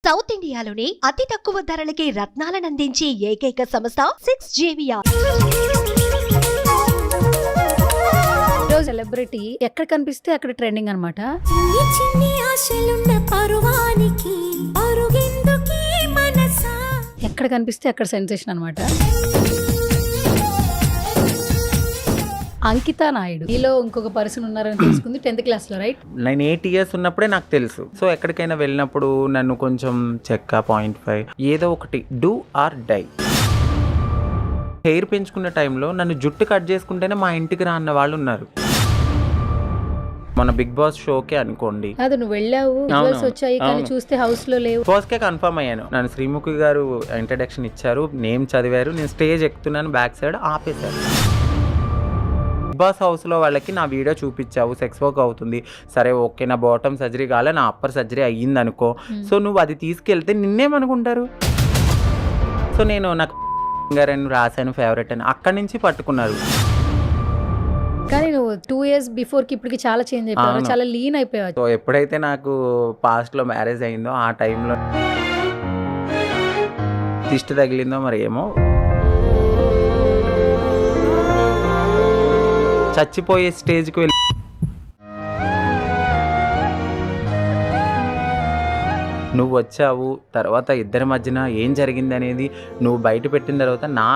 South ఇండియాలోనే అతి తక్కువ ధరలకి రత్నాలనందించే ఏకైక సంస్థ 6JVR. సెలబ్రిటీ ఎక్కడ కనిపిస్తే అక్కడ ట్రెండింగ్ అనమాట. ఎక్కడ కనిపిస్తే అక్కడ సెన్సేషన్ అనమాట. అంకిత నాయుడు ఈలో ఇంకొక పర్సన్ ఉన్నారని తెలుసుకుంది 10th క్లాస్ లో, రైట్? నేను 8 years ఉన్నప్పుడే నాకు తెలుసు. సో ఎక్కడికైనా వెళ్ళినప్పుడు నన్ను కొంచెం చెక్క 0.5 ఏదో ఒకటి డూ ఆర్ డై. హెయిర్ పెంచుకునే టైంలో నన్ను జుట్టు కట్ చేసుకుంటేనే మా ఇంటికి రా అన్న వాళ్ళు ఉన్నారు. మన బిగ్ బాస్ షోకే అనుకోండి, అది నువ్వు వెళ్ళావు, వచ్చాయి కానీ చూస్తే హౌస్ లో లేవు. ఫస్ట్ కే కన్ఫర్మ్ అయ్యాను. నన్ను శ్రీముఖి గారు ఇంట్రడక్షన్ ఇచ్చారు, నేమ్ చదివారు, నేను స్టేజ్ ఎక్కుతున్నాను, బ్యాక్ సైడ్ ఆపేశారు. బిగ్ బాస్ హౌస్ లో వాళ్ళకి నా వీడియో చూపించావు, సెక్స్ వర్క్ అవుతుంది, సరే ఓకే, నా బాటమ్ సర్జరీ కాలే, నా అప్పర్ సర్జరీ అయ్యింది అనుకో. సో నువ్వు అది తీసుకెళ్తే నిన్నేమనుకుంటారు? సో నేను నాకు గారని రాశాను ఫేవరెట్ అని, అక్కడి నుంచి పట్టుకున్నారు. కానీ నువ్వు 2 years బిఫోర్ కి ఇప్పటికి చాలా చేంజ్ అయిపోయావు, చాలా లీన్ అయిపోయావు. సో ఎప్పుడైతే నాకు పాస్ట్ లో మ్యారేజ్ అయిందో ఆ టైంలో దిష్టి తగిలిందో మరి ఏమో, చచ్చిపోయే స్టేజ్కి వెళ్ళి నువ్వు వచ్చావు. తర్వాత ఇద్దరి మధ్యన ఏం జరిగింది అనేది నువ్వు బయట పెట్టిన తర్వాత నా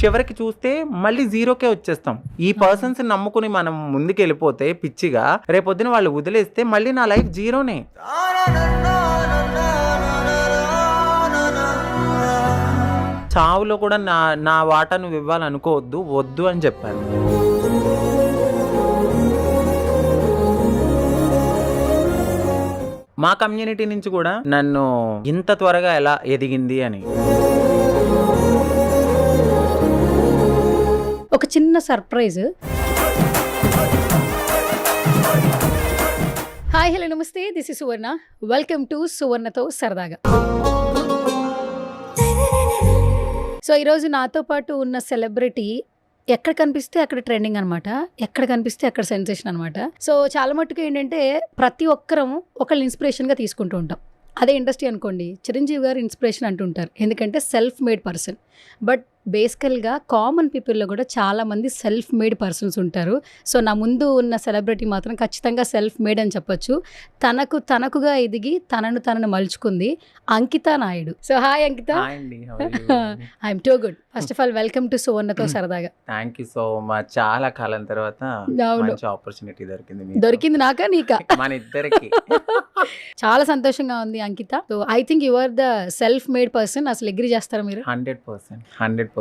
చివరికి చూస్తే మళ్ళీ జీరోకే వచ్చేస్తాం. ఈ పర్సన్స్ నమ్ముకుని మనం ముందుకు వెళ్ళిపోతే పిచ్చిగా, రేపొద్దున వాళ్ళు వదిలేస్తే మళ్ళీ నా లైఫ్ జీరోనే. చావులో కూడా నా వాటా నువ్వు ఇవ్వాలనుకోవద్దు, వద్దు అని చెప్పాను. మా కమ్యూనిటీ నుంచి కూడా నన్ను ఇంత త్వరగా ఎలా ఎదిగింది అని. ఒక చిన్న సర్ప్రైజ్. హాయ్, హలో, నమస్తే, this is Suvarna. Welcome to సువర్ణతో సరదాగా. సో ఈరోజు నాతో పాటు ఉన్న సెలబ్రిటీ ఎక్కడ కనిపిస్తే అక్కడ ట్రెండింగ్ అనమాట, ఎక్కడ కనిపిస్తే అక్కడ సెన్సేషన్ అనమాట. సో చాలా మట్టుకు ఏంటంటే ప్రతి ఒక్కరం ఒకళ్ళు ఇన్స్పిరేషన్గా తీసుకుంటూ ఉంటాం. అదే ఇండస్ట్రీ అనుకోండి, చిరంజీవి గారు ఇన్స్పిరేషన్ అంటుంటారు, ఎందుకంటే సెల్ఫ్ మేడ్ పర్సన్. బట్ బేసికల్గా కామన్ పీపుల్లో కూడా చాలామంది సెల్ఫ్ మేడ్ పర్సన్స్ ఉంటారు. సో నా ముందు ఉన్న సెలబ్రిటీ మాత్రం ఖచ్చితంగా సెల్ఫ్ మేడ్ అని చెప్పొచ్చు. తనకుగా ఎదిగి తనను మలుచుకుంది Ankita Naidu. So hi Ankita. I'm too good. First of all welcome to సువర్ణతో సరదాగా. Thank you so much. చాలా కాలం తర్వాత మంచి ఆపర్చునిటీ దొరికింది నాకా నీకా? మన ఇద్దరికి. చాలా సంతోషంగా ఉంది Ankita. So I think you are the self made person. అసలు అగ్రీ చేస్తారా మీరు? 100%.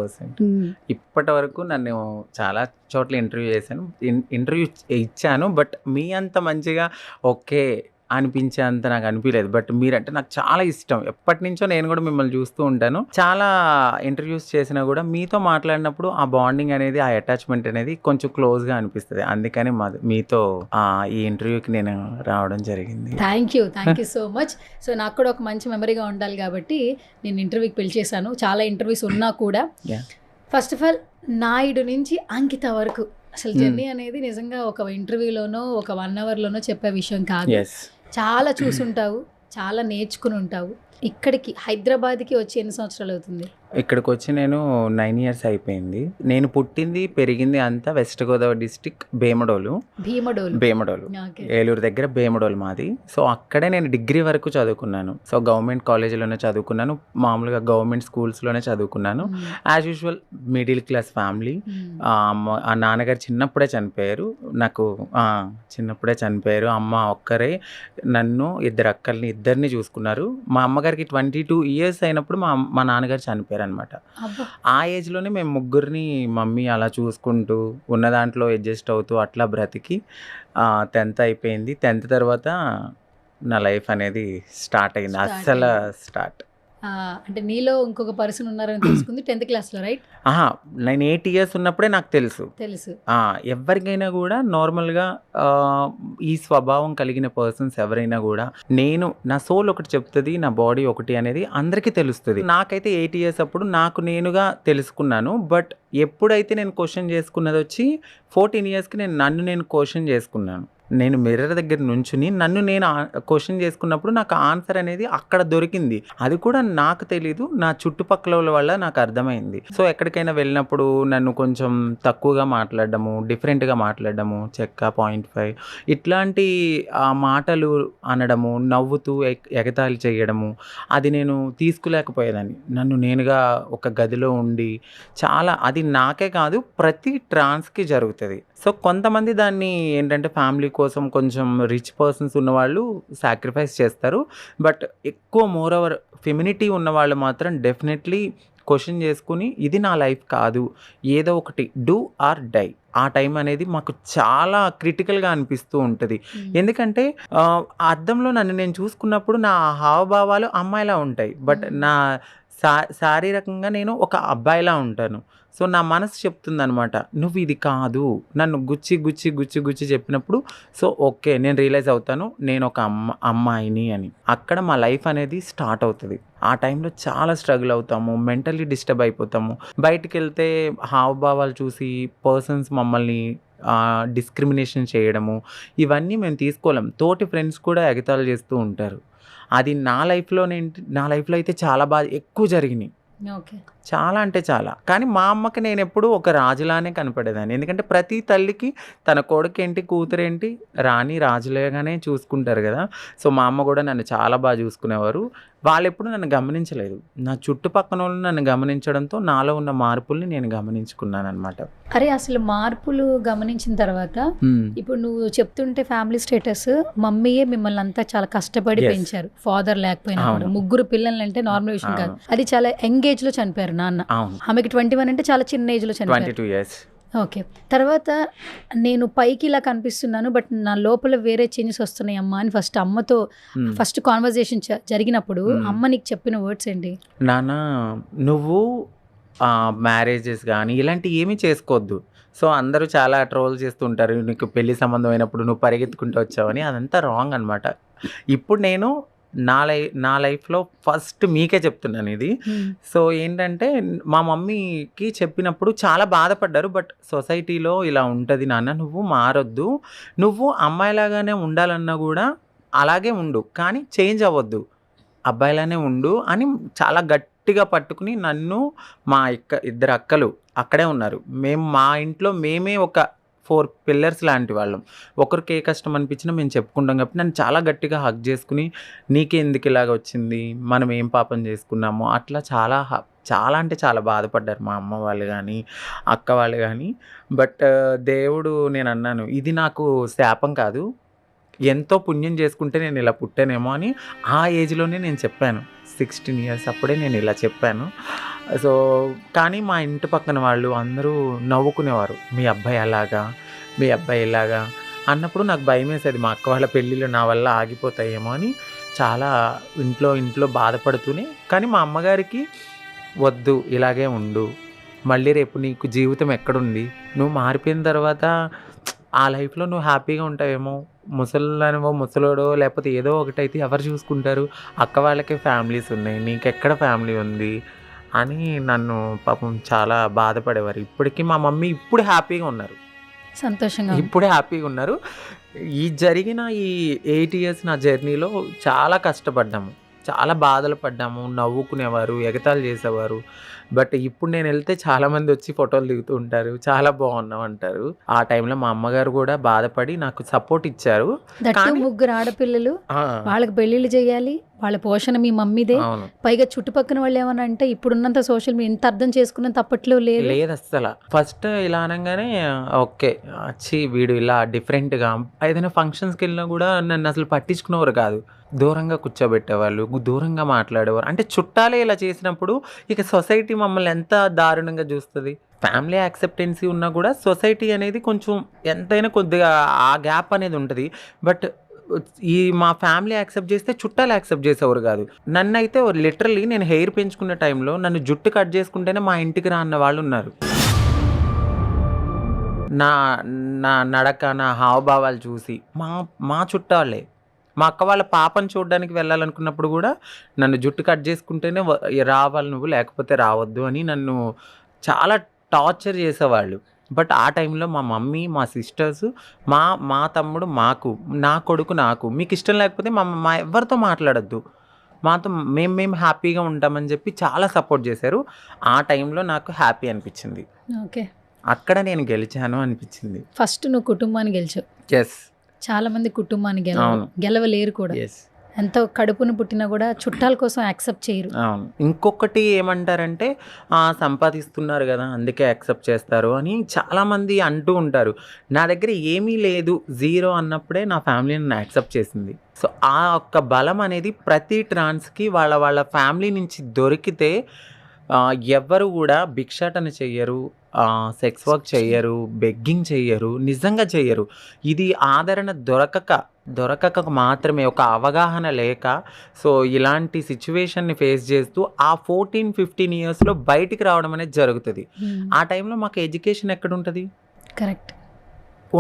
ఇప్పటి వరకు నన్ను చాలా చోట్ల ఇంటర్వ్యూ ఇచ్చాను, బట్ మీ అంత మంచిగా ఓకే అనిపించేంత నాకు అనిపించలేదు. బట్ మీరంటే నాకు చాలా ఇష్టం. ఎప్పటి నుంచో నేను కూడా మిమ్మల్ని చూస్తూ ఉంటాను. చాలా ఇంటర్వ్యూస్ చేసినా కూడా మీతో మాట్లాడినప్పుడు ఆ బాండింగ్ అనేది, ఆ అటాచ్మెంట్ అనేది కొంచెం క్లోజ్గా అనిపిస్తుంది. అందుకని మీతో ఈ ఇంటర్వ్యూకి నేను రావడం జరిగింది. Thank you so much. So నాకు కూడా ఒక మంచి మెమరీగా ఉండాలి కాబట్టి నేను ఇంటర్వ్యూకి పిలిచేశాను. చాలా ఇంటర్వ్యూస్ ఉన్నా కూడా ఫస్ట్ ఆఫ్ ఆల్ నాయుడు నుంచి అంకిత వరకు అసలు జర్నీ అనేది నిజంగా ఒక ఇంటర్వ్యూలోనో ఒక 1 hourలోనో చెప్పే విషయం కాదు. చాలా చూసుంటావు, చాలా నేర్చుకుని ఉంటావు. ఇక్కడికి హైదరాబాద్కి వచ్చి ఎన్ని సంవత్సరాలు అవుతుంది? ఇక్కడికి వచ్చి నేను 9 years అయిపోయింది. నేను పుట్టింది పెరిగింది అంతా వెస్ట్ గోదావరి డిస్టిక్ భీమడోలు, ఏలూరు దగ్గర భీమడోలు మాది. సో అక్కడే నేను డిగ్రీ వరకు చదువుకున్నాను. సో గవర్నమెంట్ కాలేజీలోనే చదువుకున్నాను, మామూలుగా గవర్నమెంట్ స్కూల్స్లోనే చదువుకున్నాను. As usual middle class family. ఆ నాన్నగారు చిన్నప్పుడే చనిపోయారు, చిన్నప్పుడే చనిపోయారు. అమ్మ ఒక్కరే నన్ను, 2 అక్కల్ని ఇద్దరిని చూసుకున్నారు. మా అమ్మగారికి 22 years అయినప్పుడు మా నాన్నగారు చనిపోయారు అనమాట. ఆ ఏజ్లోనే మేము ముగ్గురిని మమ్మీ అలా చూసుకుంటూ ఉన్న దాంట్లో అడ్జస్ట్ అవుతూ అట్లా బ్రతికి 10th అయిపోయింది. 10th తర్వాత నా లైఫ్ అనేది స్టార్ట్ అయింది. అస్సలు స్టార్ట్ అంటే నీలో ఇంకొక పర్సన్ ఉన్నారని తెలుసుకుంది 10th క్లాస్లో, రైట్? నేను 8 years ఉన్నప్పుడే నాకు తెలుసు. ఎవరికైనా కూడా నార్మల్గా ఈ స్వభావం కలిగిన పర్సన్స్ ఎవరైనా కూడా, నేను నా సోల్ ఒకటి చెప్తుంది, నా బాడీ ఒకటి అనేది అందరికీ తెలుస్తుంది. నాకైతే 8 years అప్పుడు నాకు నేనుగా తెలుసుకున్నాను. బట్ ఎప్పుడైతే నేను క్వశ్చన్ చేసుకున్నది వచ్చి 14 yearsకి నన్ను క్వశ్చన్ చేసుకున్నాను. నేను మిర్రర్ దగ్గర నుంచుని నన్ను నేను క్వశ్చన్ చేసుకున్నప్పుడు నాకు ఆన్సర్ అనేది అక్కడ దొరికింది. అది కూడా నాకు తెలీదు, నా చుట్టుపక్కల వల్ల నాకు అర్థమైంది. సో ఎక్కడికైనా వెళ్ళినప్పుడు నన్ను కొంచెం తక్కువగా మాట్లాడడము, డిఫరెంట్గా మాట్లాడడము, చెక్క 0.5 ఇట్లాంటి మాటలు అనడము, నవ్వుతూ ఎగతాళి చేయడము, అది నేను తీసుకోలేకపోయేదాన్ని. నన్ను నేనుగా ఒక గదిలో ఉండి చాలా, అది నాకే కాదు ప్రతి ట్రాన్స్కి జరుగుతుంది. సో కొంతమంది దాన్ని ఏంటంటే ఫ్యామిలీ కోసం కొంచెం రిచ్ పర్సన్స్ ఉన్నవాళ్ళు సాక్రిఫైస్ చేస్తారు. బట్ ఎక్కువ మోర్ ఓవర్ ఫెమినిటీ ఉన్నవాళ్ళు మాత్రం డెఫినెట్లీ క్వశ్చన్ చేసుకుని ఇది నా లైఫ్ కాదు, ఏదో ఒకటి డూ ఆర్ డై. ఆ టైం అనేది మాకు చాలా క్రిటికల్గా అనిపిస్తూ ఉంటుంది. ఎందుకంటే అద్దంలో నన్ను నేను చూసుకున్నప్పుడు నా హావభావాలు అమ్మాయిలా ఉంటాయి, బట్ నా శారీరకంగా నేను ఒక అబ్బాయిలా ఉంటాను. సో నా మనసు చెప్తుంది అనమాట, నువ్వు ఇది కాదు. నన్ను గుచ్చి చెప్పినప్పుడు సో ఓకే, నేను రియలైజ్ అవుతాను నేను ఒక అమ్మాయిని అని. అక్కడ మా లైఫ్ అనేది స్టార్ట్ అవుతుంది. ఆ టైంలో చాలా స్ట్రగుల్ అవుతాము, మెంటల్లీ డిస్టర్బ్ అయిపోతాము. బయటికి వెళ్తే హావభావాలు చూసి పర్సన్స్ మమ్మల్ని డిస్క్రిమినేషన్ చేయడము, ఇవన్నీ మేము తీసుకోలేం. తోటి ఫ్రెండ్స్ కూడా ఎగతాళి చేస్తూ ఉంటారు. అది నా లైఫ్లో అయితే చాలా బాగా ఎక్కువ జరిగినాయి. చాలా అంటే చాలా. కానీ మా అమ్మకి నేను ఎప్పుడు ఒక రాజులానే కనపడేదాన్ని. ఎందుకంటే ప్రతి తల్లికి తన కొడుకేంటి కూతురేంటి రాణి రాజులేగానే చూసుకుంటారు కదా. సో మా అమ్మ కూడా నన్ను చాలా బాగా చూసుకునేవారు. వాళ్ళు ఎప్పుడు నన్ను గమనించలేదు. నా చుట్టుపక్కన వాళ్ళు నన్ను గమనించడంతో నాలో ఉన్న మార్పుల్ని నేను గమనించుకున్నాను అనమాట. అరే అసలు మార్పులు గమనించిన తర్వాత ఇప్పుడు నువ్వు చెప్తుంటే ఫ్యామిలీ స్టేటస్, మమ్మీయే మిమ్మల్ని అంతా చాలా కష్టపడి పెంచారు, ఫాదర్ లేకపోయినా కూడా. 3 పిల్లలు అంటే నార్మల్ విషయం కాదు. అది చాలా యంగ్ ఏజ్ లో చనిపోయారు నాన్న. ఆమెకి 21 అంటే చాలా చిన్న ఏజ్ లో చనిపోయారు. 22 years. ఓకే. తర్వాత నేను పైకి ఇలా కనిపిస్తున్నాను బట్ నా లోపల వేరే చేంజెస్ వస్తున్నాయి అమ్మా అని అమ్మతో ఫస్ట్ కాన్వర్జేషన్ జరిగినప్పుడు అమ్మ నీకు చెప్పిన వర్డ్స్ ఏంటి? నాన్న, నువ్వు మ్యారేజెస్ కానీ ఇలాంటి ఏమీ చేసుకోవద్దు. సో అందరూ చాలా ట్రోల్ చేస్తుంటారు, నీకు పెళ్లి సంబంధం అయినప్పుడు నువ్వు పరిగెత్తుకుంటూ వచ్చావని. అదంతా రాంగ్ అనమాట. ఇప్పుడు నేను నా లైఫ్లో ఫస్ట్ మీకే చెప్తున్నాను ఇది. సో ఏంటంటే మా మమ్మీకి చెప్పినప్పుడు చాలా బాధపడ్డారు. బట్ సొసైటీలో ఇలా ఉంటుంది నాన్న, నువ్వు మారొద్దు, నువ్వు అమ్మాయిలాగానే ఉండాలన్నా కూడా అలాగే ఉండు, కానీ చేంజ్ అవ్వద్దు, అబ్బాయిలానే ఉండు అని చాలా గట్టిగా పట్టుకుని నన్ను, మా 2 అక్కలు అక్కడే ఉన్నారు. మా ఇంట్లో మేమే ఒక 4 పిల్లర్స్ లాంటి వాళ్ళం. ఒకరికి ఏ కష్టం అనిపించినా మేము చెప్పుకుంటాం కాబట్టి నన్ను చాలా గట్టిగా హగ్ చేసుకుని, నీకే ఎందుకు ఇలాగ వచ్చింది, మనం ఏం పాపం చేసుకున్నాము, అట్లా చాలా అంటే చాలా బాధపడ్డారు మా అమ్మ వాళ్ళు కానీ అక్క వాళ్ళు కానీ. బట్ దేవుడు, నేను అన్నాను ఇది నాకు శాపం కాదు, ఎంతో పుణ్యం చేసుకుంటే నేను ఇలా పుట్టానేమో అని ఆ ఏజ్లోనే నేను చెప్పాను. 16 years అప్పుడే నేను ఇలా చెప్పాను. సో కానీ మా ఇంటి పక్కన వాళ్ళు అందరూ నవ్వుకునేవారు, మీ అబ్బాయి అలాగా, మీ అబ్బాయి ఇలాగా అన్నప్పుడు నాకు భయం వేసేది. మా అక్క వాళ్ళ పెళ్ళిళ్ళు నా వల్ల ఆగిపోతాయేమో అని చాలా ఇంట్లో బాధపడుతూనే, కానీ మా అమ్మగారికి వద్దు ఇలాగే ఉండు, మళ్ళీ రేపు నీకు జీవితం ఎక్కడుంది, నువ్వు మారిపోయిన తర్వాత ఆ లైఫ్లో నువ్వు హ్యాపీగా ఉంటావేమో, ముసలోడో లేకపోతే ఏదో ఒకటైతే ఎవరు చూసుకుంటారు, అక్క వాళ్ళకే ఫ్యామిలీస్ ఉన్నాయి, నీకెక్కడ ఫ్యామిలీ ఉంది అని నన్ను పాపం చాలా బాధపడేవారు. ఇప్పటికీ మా మమ్మీ ఇప్పుడు హ్యాపీగా ఉన్నారు, సంతోషంగా ఇప్పుడే హ్యాపీగా ఉన్నారు. జరిగిన ఈ 8 years నా జర్నీలో చాలా కష్టపడ్డాము, చాలా బాధలు పడ్డాము, నవ్వుకునేవారు, ఎగతాళి చేసేవారు. బట్ ఇప్పుడు నేను వెళ్తే చాలామంది వచ్చి ఫోటోలు దిగుతూ ఉంటారు, చాలా బాగున్నావు అంటారు. ఆ టైంలో మా అమ్మగారు కూడా బాధపడి నాకు సపోర్ట్ ఇచ్చారు. 3 ఆడపిల్లలు, వాళ్ళకి పెళ్ళిళ్ళు చేయాలి, వాళ్ళ పోషణ మీ మమ్మీదే, పైగా చుట్టుపక్కల వాళ్ళు ఏమన్నా అంటే ఇప్పుడున్నంత సోషల్ మీడియా ఇంత అర్థం చేసుకున్న తప్పట్లో లేదు అసలు. ఫస్ట్ ఇలా అనగానే ఓకే వచ్చి వీడు ఇలా డిఫరెంట్గా, ఏదైనా ఫంక్షన్స్కి వెళ్ళినా కూడా నన్ను అసలు పట్టించుకునేవారు కాదు, దూరంగా కూర్చోబెట్టేవాళ్ళు, దూరంగా మాట్లాడేవారు. అంటే చుట్టాలే ఇలా చేసినప్పుడు ఇక సొసైటీ మమ్మల్ని ఎంత దారుణంగా చూస్తుంది. ఫ్యామిలీ యాక్సెప్టెన్సీ ఉన్నా కూడా సొసైటీ అనేది కొంచెం ఎంతైనా కొద్దిగా ఆ గ్యాప్ అనేది ఉంటుంది. బట్ ఈ మా ఫ్యామిలీ యాక్సెప్ట్ చేస్తే చుట్టాలు యాక్సెప్ట్ చేసేవారు కాదు. నన్నైతే లిటరల్లీ నేను హెయిర్ పెంచుకునే టైంలో నన్ను జుట్టు కట్ చేసుకుంటేనే మా ఇంటికి రా అన్న వాళ్ళు ఉన్నారు. నా నా నడక, నా హావభావాలు చూసి మా చుట్టాలే. మా అక్క వాళ్ళ పాపను చూడడానికి వెళ్ళాలనుకున్నప్పుడు కూడా నన్ను జుట్టు కట్ చేసుకుంటేనే రావాలి నువ్వు, లేకపోతే రావద్దు అని నన్ను చాలా టార్చర్ చేసేవాళ్ళు. బట్ ఆ టైంలో మా మమ్మీ, మా సిస్టర్స్, మా తమ్ముడు మాకు, నా కొడుకు నాకు, మీకు ఇష్టం లేకపోతే మా ఎవరితో మాట్లాడొద్దు, మాతో మేము హ్యాపీగా ఉంటామని చెప్పి చాలా సపోర్ట్ చేశారు. ఆ టైంలో నాకు హ్యాపీ అనిపించింది. ఓకే, అక్కడ నేను గెలిచాను అనిపించింది. ఫస్ట్ నువ్వు కుటుంబాన్ని గెలిచావు. ఎస్, చాలా మంది కుటుంబాన్ని అవును. గెలవలేరు కూడా. ఎస్, ఎంతో కడుపును పుట్టినా కూడా చుట్టాల కోసం యాక్సెప్ట్ చేయరు. అవును. ఇంకొకటి ఏమంటారంటే సంపాదిస్తున్నారు కదా అందుకే యాక్సెప్ట్ చేస్తారు అని చాలామంది అంటూ ఉంటారు. నా దగ్గర ఏమీ లేదు, జీరో అన్నప్పుడే నా ఫ్యామిలీ నన్ను యాక్సెప్ట్ చేసింది. సో ఆ ఒక్క బలం అనేది ప్రతి ట్రాన్స్కి వాళ్ళ ఫ్యామిలీ నుంచి దొరికితే ఎవ్వరు కూడా భిక్షాటన చెయ్యరు, సెక్స్ వర్క్ చెయ్యరు, బెగ్గింగ్ చెయ్యరు, నిజంగా చెయ్యరు. ఇది ఆదరణ దొరకక మాత్రమే, ఒక అవగాహన లేక, సో ఇలాంటి సిచ్యువేషన్ని ఫేస్ చేస్తూ ఆ 14-15 ఇయర్స్లో బయటికి రావడం అనేది జరుగుతుంది. ఆ టైంలో మాకు ఎడ్యుకేషన్ ఎక్కడ ఉంటుంది? కరెక్ట్,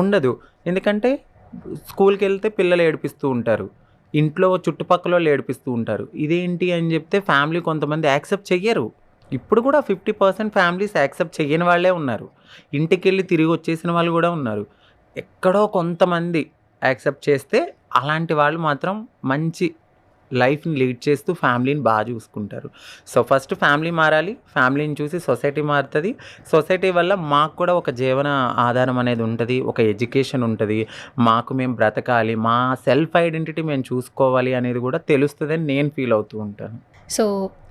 ఉండదు. ఎందుకంటే స్కూల్కి వెళ్తే పిల్లలు ఏడిపిస్తూ ఉంటారు, ఇంట్లో చుట్టుపక్కల వాళ్ళు ఏడిపిస్తూ ఉంటారు. ఇదేంటి అని చెప్తే ఫ్యామిలీ కొంతమంది యాక్సెప్ట్ చెయ్యరు. ఇప్పుడు కూడా 50% ఫ్యామిలీస్ యాక్సెప్ట్ చెయ్యని వాళ్ళే ఉన్నారు. ఇంటికి వెళ్ళి తిరిగి వచ్చేసిన వాళ్ళు కూడా ఉన్నారు. ఎక్కడో కొంతమంది యాక్సెప్ట్ చేస్తే అలాంటి వాళ్ళు మాత్రం మంచి లైఫ్ని లీడ్ చేస్తూ ఫ్యామిలీని బాగా చూసుకుంటారు. సో ఫస్ట్ ఫ్యామిలీ మారాలి, ఫ్యామిలీని చూసి సొసైటీ మారుతుంది. సొసైటీ వల్ల మాకు కూడా ఒక జీవన ఆధారం అనేది ఉంటుంది, ఒక ఎడ్యుకేషన్ ఉంటుంది, మాకు మేము బ్రతకాలి, మా సెల్ఫ్ ఐడెంటిటీ మేము చూసుకోవాలి అనేది కూడా తెలుస్తుందని నేను ఫీల్ అవుతూ ఉంటాను. So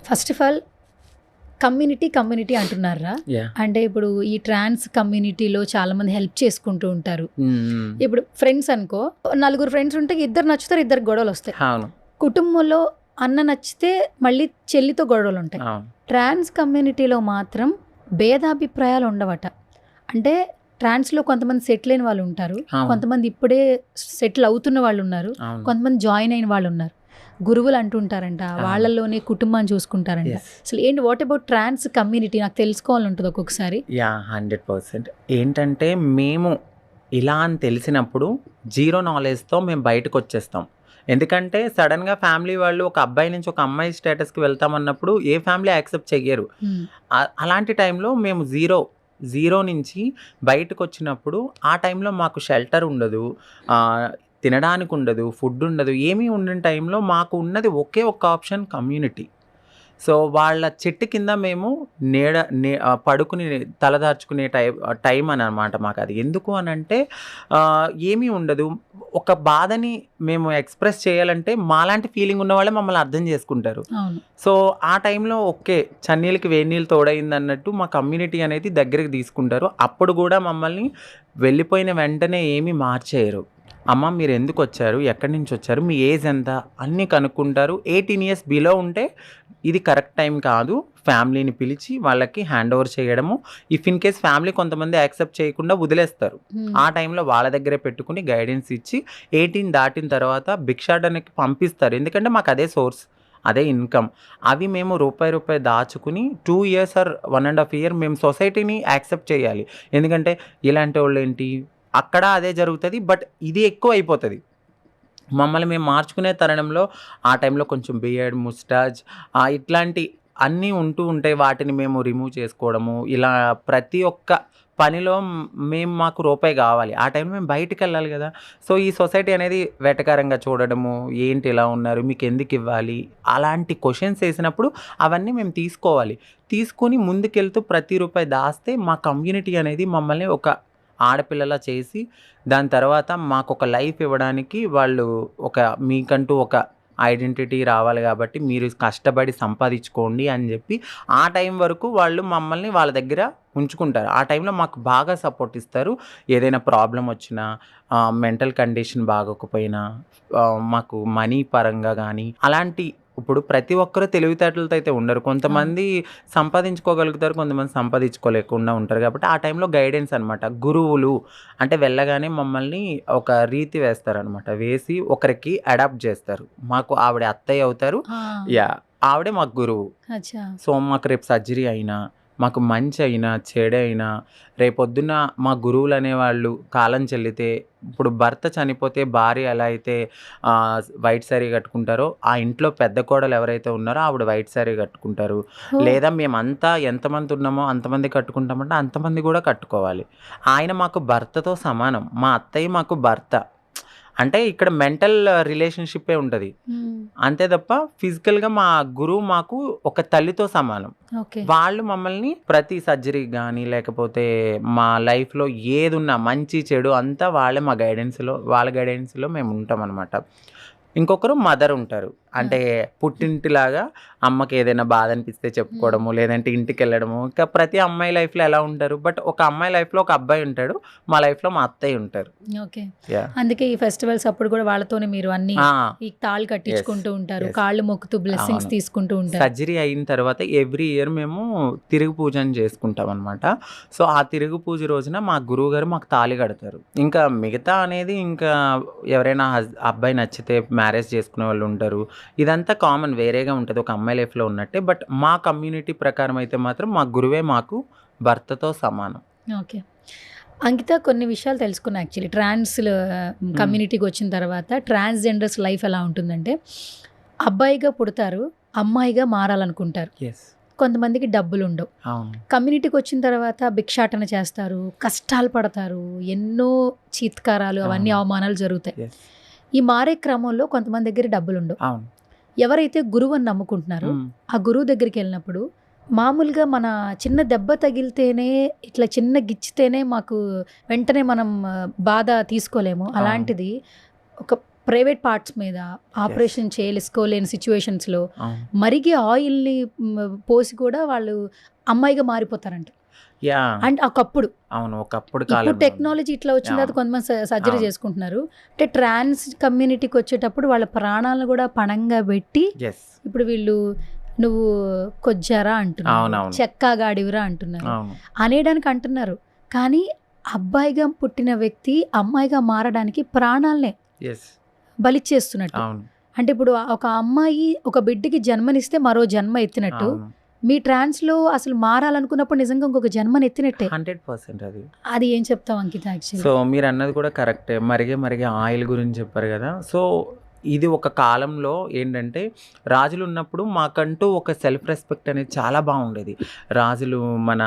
first of all community అంటున్నారా? అంటే ఇప్పుడు ఈ ట్రాన్స్ కమ్యూనిటీలో చాలా మంది హెల్ప్ చేసుకుంటూ ఉంటారు. ఇప్పుడు ఫ్రెండ్స్ అనుకో, 4 ఫ్రెండ్స్ ఉంటే 2 నచ్చుతారు, 2 గొడవలు వస్తాయి. కుటుంబంలో అన్న నచ్చితే మళ్ళీ చెల్లితో గొడవలు ఉంటాయి. ట్రాన్స్ కమ్యూనిటీలో మాత్రం భేదాభిప్రాయాలు ఉండవట. అంటే ట్రాన్స్లో కొంతమంది సెటిల్ అయిన వాళ్ళు ఉంటారు, కొంతమంది ఇప్పుడే సెటిల్ అవుతున్న వాళ్ళు ఉన్నారు, కొంతమంది జాయిన్ అయిన వాళ్ళు ఉన్నారు. గురువులు అంటుంటారంట, వాళ్ళలోనే కుటుంబాన్ని చూసుకుంటారంట. అసలు ఏంటి, వాట్ అబౌట్ ట్రాన్స్ కమ్యూనిటీ? నాకు తెలుసుకోవాలని ఉంటుంది ఒక్కొక్కసారి. 100%. ఏంటంటే మేము ఇలా అని తెలిసినప్పుడు జీరో నాలెడ్జ్తో మేము బయటకు వచ్చేస్తాం. ఎందుకంటే సడన్గా ఫ్యామిలీ వాళ్ళు ఒక అబ్బాయి నుంచి ఒక అమ్మాయి స్టేటస్కి వెళ్తామన్నప్పుడు ఏ ఫ్యామిలీ యాక్సెప్ట్ చెయ్యరు. అలాంటి టైంలో మేము జీరో నుంచి బయటకు వచ్చినప్పుడు ఆ టైంలో మాకు షెల్టర్ ఉండదు, తినడానికి ఉండదు, ఫుడ్ ఉండదు, ఏమీ ఉండని టైంలో మాకు ఉన్నది ఒకే ఒక్క ఆప్షన్ కమ్యూనిటీ. సో వాళ్ళ చెట్టు కింద మేము పడుకుని తలదార్చుకునే టైం అని అనమాట మాకు అది. ఎందుకు అని అంటే ఏమీ ఉండదు. ఒక బాధని మేము ఎక్స్ప్రెస్ చేయాలంటే మాలాంటి ఫీలింగ్ ఉన్న వాళ్ళే మమ్మల్ని అర్థం చేసుకుంటారు. సో ఆ టైంలో ఓకే, చన్నీళ్ళకి వేడి నీళ్ళు తోడైంది అన్నట్టు మా కమ్యూనిటీ అనేది దగ్గరికి తీసుకుంటారు. అప్పుడు కూడా మమ్మల్ని వెళ్ళిపోయిన వెంటనే ఏమీ మార్చేయరు. అమ్మ మీరు ఎందుకు వచ్చారు, ఎక్కడి నుంచి వచ్చారు, మీ ఏజ్ ఎంత అన్నీ కనుక్కుంటారు. 18 years బిలో ఉంటే ఇది కరెక్ట్ టైం కాదు, ఫ్యామిలీని పిలిచి వాళ్ళకి హ్యాండ్ ఓవర్ చేయడము. ఇఫ్ ఇన్ కేస్ ఫ్యామిలీ కొంతమంది యాక్సెప్ట్ చేయకుండా వదిలేస్తారు, ఆ టైంలో వాళ్ళ దగ్గరే పెట్టుకుని గైడెన్స్ ఇచ్చి 18 దాటిన తర్వాత భిక్షాటనకి పంపిస్తారు. ఎందుకంటే మాకు అదే సోర్స్, అదే ఇన్కమ్. అవి మేము రూపాయి దాచుకుని 2 years or 1.5 year మేము సొసైటీని యాక్సెప్ట్ చేయాలి. ఎందుకంటే ఇలాంటి వాళ్ళు ఏంటి, అక్కడ అదే జరుగుతుంది, బట్ ఇది ఎక్కువ అయిపోతుంది. మమ్మల్ని మేము మార్చుకునే తరుణంలో ఆ టైంలో కొంచెం బియర్డ్, ముస్టాజ్ ఇట్లాంటి అన్నీ ఉంటూ ఉంటాయి. వాటిని మేము రిమూవ్ చేసుకోవడము, ఇలా ప్రతి ఒక్క పనిలో మాకు రూపాయి కావాలి. ఆ టైంలో మేము బయటికి వెళ్ళాలి కదా. సో ఈ సొసైటీ అనేది వెటకారంగా చూడడము, ఏంటి ఇలా ఉన్నారు, మీకు ఎందుకు ఇవ్వాలి, అలాంటి క్వశ్చన్స్ వేసినప్పుడు అవన్నీ మేము తీసుకొని ముందుకెళ్తూ ప్రతి రూపాయి దాస్తే మా కమ్యూనిటీ అనేది మమ్మల్ని ఒక ఆడపిల్లలా చేసి దాని తర్వాత మాకు ఒక లైఫ్ ఇవ్వడానికి వాళ్ళు మీకంటూ ఒక ఐడెంటిటీ రావాలి కాబట్టి మీరు కష్టపడి సంపాదించుకోండి అని చెప్పి ఆ టైం వరకు వాళ్ళు మమ్మల్ని వాళ్ళ దగ్గర ఉంచుకుంటారు. ఆ టైంలో మాకు బాగా సపోర్ట్ ఇస్తారు. ఏదైనా ప్రాబ్లం వచ్చినా, మెంటల్ కండిషన్ బాగోకపోయినా, మాకు మనీ పరంగా కానీ అలాంటి ఇప్పుడు ప్రతి ఒక్కరు తెలివితేటలతో అయితే ఉండరు. కొంతమంది సంపాదించుకోగలుగుతారు, కొంతమంది సంపాదించుకోలేకుండా ఉంటారు. కాబట్టి ఆ టైంలో గైడెన్స్ అనమాట. గురువులు అంటే వెళ్ళగానే మమ్మల్ని ఒక రీతి వేస్తారనమాట. వేసి ఒకరికి అడాప్ట్ చేస్తారు. మాకు ఆవిడ అత్తయ్య అవుతారు. ఆవిడే మాకు గురువు. సో మాకు రేపు సర్జరీ అయినా, మాకు మంచి అయినా చెడైనా, రేపొద్దున మా గురువులు అనేవాళ్ళు కాలం చెల్లితే, ఇప్పుడు భర్త చనిపోతే భార్య ఎలా అయితే వైట్ శారీ కట్టుకుంటారో, ఆ ఇంట్లో పెద్ద కోడలు ఎవరైతే ఉన్నారో ఆవిడ వైట్ శారీ కట్టుకుంటారు. లేదా మేమంతా ఎంతమంది ఉన్నామో అంతమంది కట్టుకుంటామంటే అంతమంది కూడా కట్టుకోవాలి. ఆయన మాకు భర్తతో సమానం. మా అత్తయ్య మాకు భర్త. అంటే ఇక్కడ మెంటల్ రిలేషన్షిప్పే ఉంటుంది, అంతే తప్ప ఫిజికల్గా మా గురువు మాకు ఒక తల్లితో సమానం. వాళ్ళు మమ్మల్ని ప్రతి సర్జరీ కానీ లేకపోతే మా లైఫ్లో ఏది ఉన్నా మంచి చెడు అంతా వాళ్ళే మా గైడెన్స్లో, వాళ్ళ గైడెన్స్లో మేము ఉంటాం అనమాట. ఇంకొకరు మదర్ ఉంటారు. అంటే పుట్టింటిలాగా అమ్మకి ఏదైనా బాధ అనిపిస్తే చెప్పుకోవడము, లేదంటే ఇంటికి వెళ్ళడము. ఇంకా ప్రతి అమ్మాయి లైఫ్లో ఎలా ఉంటారు, బట్ ఒక అమ్మాయి లైఫ్లో ఒక అబ్బాయి ఉంటాడు, మా లైఫ్లో మా అత్తయ్య ఉంటారు. ఓకే, అందుకే ఈ ఫెస్టివల్స్ అప్పుడు కూడా వాళ్ళతోనే మీరు అన్ని ఈ తాళ్ళు కట్టించుకుంటూ ఉంటారు, కాళ్ళు మొక్కుతూ బ్లెస్సింగ్స్ తీసుకుంటూ ఉంటారు. సర్జరీ అయిన తర్వాత ఎవ్రీ ఇయర్ మేము తిరుగు పూజని చేసుకుంటాం అనమాట. సో ఆ తిరుగు పూజ రోజున మా గురువు గారు మాకు తాళి కడతారు. ఇంకా మిగతా అనేది ఇంకా ఎవరైనా అబ్బాయి నచ్చితే మ్యారేజ్ చేసుకునే వాళ్ళు ఉంటారు. ఇదంతా కామన్, వేరేగా ఉంటుంది ఒక అమ్మాయి లైఫ్లో ఉన్నట్టే. బట్ మా కమ్యూనిటీ ప్రకారం అయితే మాత్రం మా గురువే మాకు భర్తతో సమానం. ఓకే అంకిత, కొన్ని విషయాలు తెలుసుకున్నా. యాక్చువల్లీ ట్రాన్స్ కమ్యూనిటీకి వచ్చిన తర్వాత ట్రాన్స్జెండర్స్ లైఫ్ ఎలా ఉంటుందంటే, అబ్బాయిగా పుడతారు, అమ్మాయిగా మారాలనుకుంటారు. కొంతమందికి డబ్బులు ఉండవు. కమ్యూనిటీకి వచ్చిన తర్వాత భిక్షాటన చేస్తారు, కష్టాలు పడతారు, ఎన్నో చీత్కారాలు, అవన్నీ అవమానాలు జరుగుతాయి. ఈ మారే క్రమంలో కొంతమంది దగ్గర డబ్బులు ఉండవు. ఎవరైతే గురువు అని నమ్ముకుంటున్నారో ఆ గురువు దగ్గరికి వెళ్ళినప్పుడు మామూలుగా మన చిన్న దెబ్బ తగిలితేనే, ఇట్లా చిన్న గిచ్చితేనే మాకు వెంటనే మనం బాధ తీసుకోలేము. అలాంటిది ఒక ప్రైవేట్ పార్ట్స్ మీద ఆపరేషన్ చేసుకోలేని సిచ్యువేషన్స్లో మరిగి ఆయిల్ని పోసి కూడా వాళ్ళు అమ్మాయిగా మారిపోతారంట. అండ్ ఒకప్పుడు ఇప్పుడు టెక్నాలజీ ఇట్లా వచ్చిన తర్వాత కొంతమంది సర్జరీ చేసుకుంటున్నారు. అంటే ట్రాన్స్ కమ్యూనిటీకి వచ్చేటప్పుడు వాళ్ళ ప్రాణాలను కూడా పణంగా పెట్టి ఇప్పుడు వీళ్ళు నువ్వు కొజ్జారా అంటున్నారు, చెక్కాగాడివిరా అంటున్నారు, అనేయడానికి అంటున్నారు. కానీ అబ్బాయిగా పుట్టిన వ్యక్తి అమ్మాయిగా మారడానికి ప్రాణాలనే బలిచ్చేస్తున్నట్టు. అంటే ఇప్పుడు ఒక అమ్మాయి ఒక బిడ్డకి జన్మనిస్తే మరో జన్మ ఎత్తినట్టు, మీ ట్రాన్స్లో అసలు మారాలనుకున్నప్పుడు నిజంగా ఇంకొక జన్మని ఎత్తినట్టే. 100% అది ఏం చెప్తావు అంకిత? యాక్చువల్లీ సో మీరు అన్నది కూడా కరెక్టే. మరిగే ఆయిల్ గురించి చెప్పారు కదా. సో ఇది ఒక కాలంలో ఏంటంటే రాజులు ఉన్నప్పుడు మాకంటూ ఒక సెల్ఫ్ రెస్పెక్ట్ అనేది చాలా బాగుండేది. రాజులు మన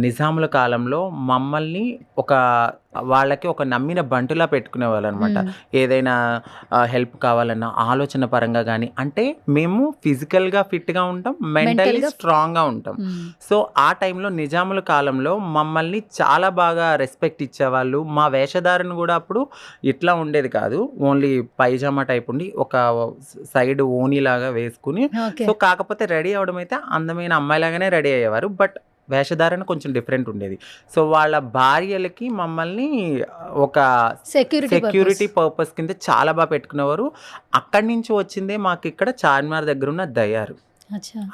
నిజాముల కాలంలో మమ్మల్ని వాళ్ళకి ఒక నమ్మిన బంటులా పెట్టుకునేవాళ్ళు అనమాట. ఏదైనా హెల్ప్ కావాలన్నా ఆలోచన పరంగా కానీ, అంటే మేము ఫిజికల్గా ఫిట్గా ఉంటాం, మెంటల్లీ స్ట్రాంగ్గా ఉంటాం. సో ఆ టైంలో నిజాముల కాలంలో మమ్మల్ని చాలా బాగా రెస్పెక్ట్ ఇచ్చేవాళ్ళు. మా వేషధారణ కూడా అప్పుడు ఇట్లా ఉండేది కాదు, ఓన్లీ పైజామా టైప్ ఉండి ఒక సైడ్ ఓనీ లాగా వేసుకుని. సో కాకపోతే రెడీ అవడం అయితే అందమైన అమ్మాయిలాగానే రెడీ అయ్యేవారు, బట్ వేషధారణ కొంచెం డిఫరెంట్ ఉండేది. సో వాళ్ళ భార్యలకి మమ్మల్ని ఒక సెక్యూరిటీ పర్పస్ కింద చాలా బాగా పెట్టుకునేవారు. అక్కడి నుంచి వచ్చిందే మాకు ఇక్కడ చార్మినార్ దగ్గర ఉన్న దయారు.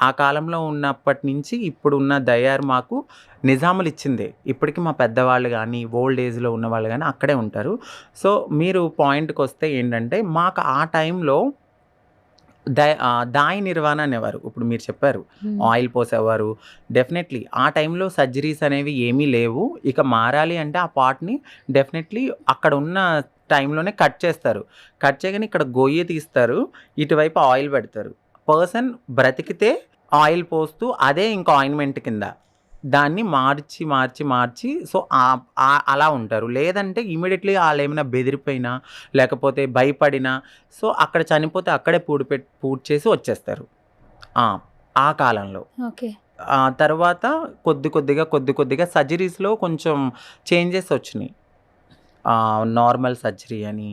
ఆ కాలంలో ఉన్నప్పటి నుంచి ఇప్పుడు ఉన్న దయారు మాకు నిజాములు ఇచ్చిందే. ఇప్పటికీ మా పెద్దవాళ్ళు కానీ ఓల్డ్ ఏజ్లో ఉన్న వాళ్ళు కానీ అక్కడే ఉంటారు. సో మీరు పాయింట్కి వస్తే ఏంటంటే, మాకు ఆ టైంలో దాయి నిర్వాణ అనేవారు. ఇప్పుడు మీరు చెప్పారు ఆయిల్ పోసేవారు. డెఫినెట్లీ ఆ టైంలో సర్జరీస్ అనేవి ఏమీ లేవు. ఇక మారాలి అంటే ఆ పార్ట్ని డెఫినెట్లీ అక్కడ ఉన్న టైంలోనే కట్ చేస్తారు. కట్ చేయగానే ఇక్కడ గొయ్యి తీస్తారు, ఇటువైపు ఆయిల్ పెడతారు. పర్సన్ బ్రతికితే ఆయిల్ పోస్తూ అదే ఇంకా ఆయింట్మెంట్ కింద దాన్ని మార్చి సో అలా ఉంటారు. లేదంటే ఇమీడియట్లీ వాళ్ళు ఏమైనా బెదిరిపోయినా లేకపోతే భయపడినా సో అక్కడ చనిపోతే అక్కడే పూడ్ చేసి వచ్చేస్తారు ఆ కాలంలో. తర్వాత కొద్దిగా సర్జరీస్లో కొంచెం చేంజెస్ వచ్చినాయి. నార్మల్ సర్జరీ అని,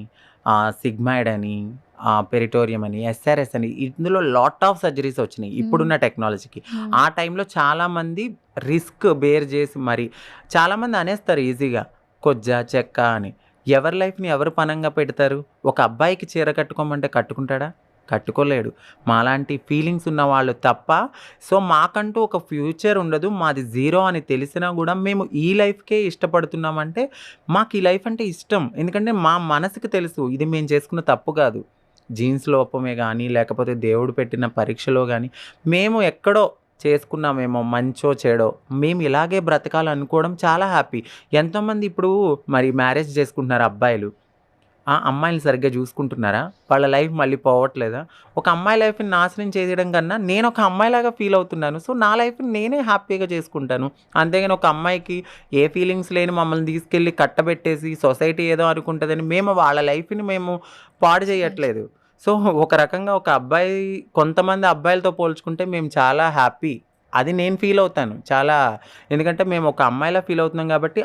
సిగ్మాయిడ్ అని, పెరిటోరియం అని, ఎస్ఆర్ఎస్ అని, ఇందులో లాట్ ఆఫ్ సర్జరీస్ వచ్చినాయి ఇప్పుడున్న టెక్నాలజీకి. ఆ టైంలో చాలామంది రిస్క్ బేర్ చేసి మరి చాలామంది అనేస్తారు ఈజీగా కొజ్జా చెక్క అని. ఎవరి లైఫ్ని ఎవరు పనంగా పెడతారు? ఒక అబ్బాయికి చీర కట్టుకోమంటే కట్టుకుంటాడా? కట్టుకోలేడు. మాలాంటి ఫీలింగ్స్ ఉన్న వాళ్ళు తప్ప. సో మాకంటూ ఒక ఫ్యూచర్ ఉండదు. మాది జీరో అని తెలిసినా కూడా మేము ఈ లైఫ్కే ఇష్టపడుతున్నామంటే మాకు ఈ లైఫ్ అంటే ఇష్టం. ఎందుకంటే మా మనసుకి తెలుసు ఇది మేము చేసుకున్న తప్పు కాదు. జీన్స్ లోపమే కానీ లేకపోతే దేవుడు పెట్టిన పరీక్షలో కానీ మేము ఎక్కడో చేసుకున్నామేమో మంచో చెడో మేము ఇలాగే బ్రతకాలనుకోవడం చాలా హ్యాపీ. ఎంతోమంది ఇప్పుడు మరి మ్యారేజ్ చేసుకుంటున్నారు అబ్బాయిలు, ఆ అమ్మాయిని సరిగ్గా చూసుకుంటున్నారా? వాళ్ళ లైఫ్ మళ్ళీ పోవట్లేదా? ఒక అమ్మాయి లైఫ్ని నాశనం చేయడం కన్నా నేను ఒక అమ్మాయిలాగా ఫీల్ అవుతున్నాను. సో నా లైఫ్ని నేనే హ్యాపీగా చేసుకుంటాను. అంతేగాని ఒక అమ్మాయికి ఏ ఫీలింగ్స్ లేని మమ్మల్ని తీసుకెళ్ళి కట్టబెట్టేసి సొసైటీ ఏదో అనుకుంటుందని మేము వాళ్ళ లైఫ్ని మేము పాడు చేయట్లేదు. సో ఒక రకంగా ఒక అబ్బాయి కొంతమంది అబ్బాయిలతో పోల్చుకుంటే మేము చాలా హ్యాపీ. అది నేను ఫీల్ అవుతాను చాలా. ఎందుకంటే మేము ఒక అమ్మాయిలా ఫీల్ అవుతున్నాం కాబట్టి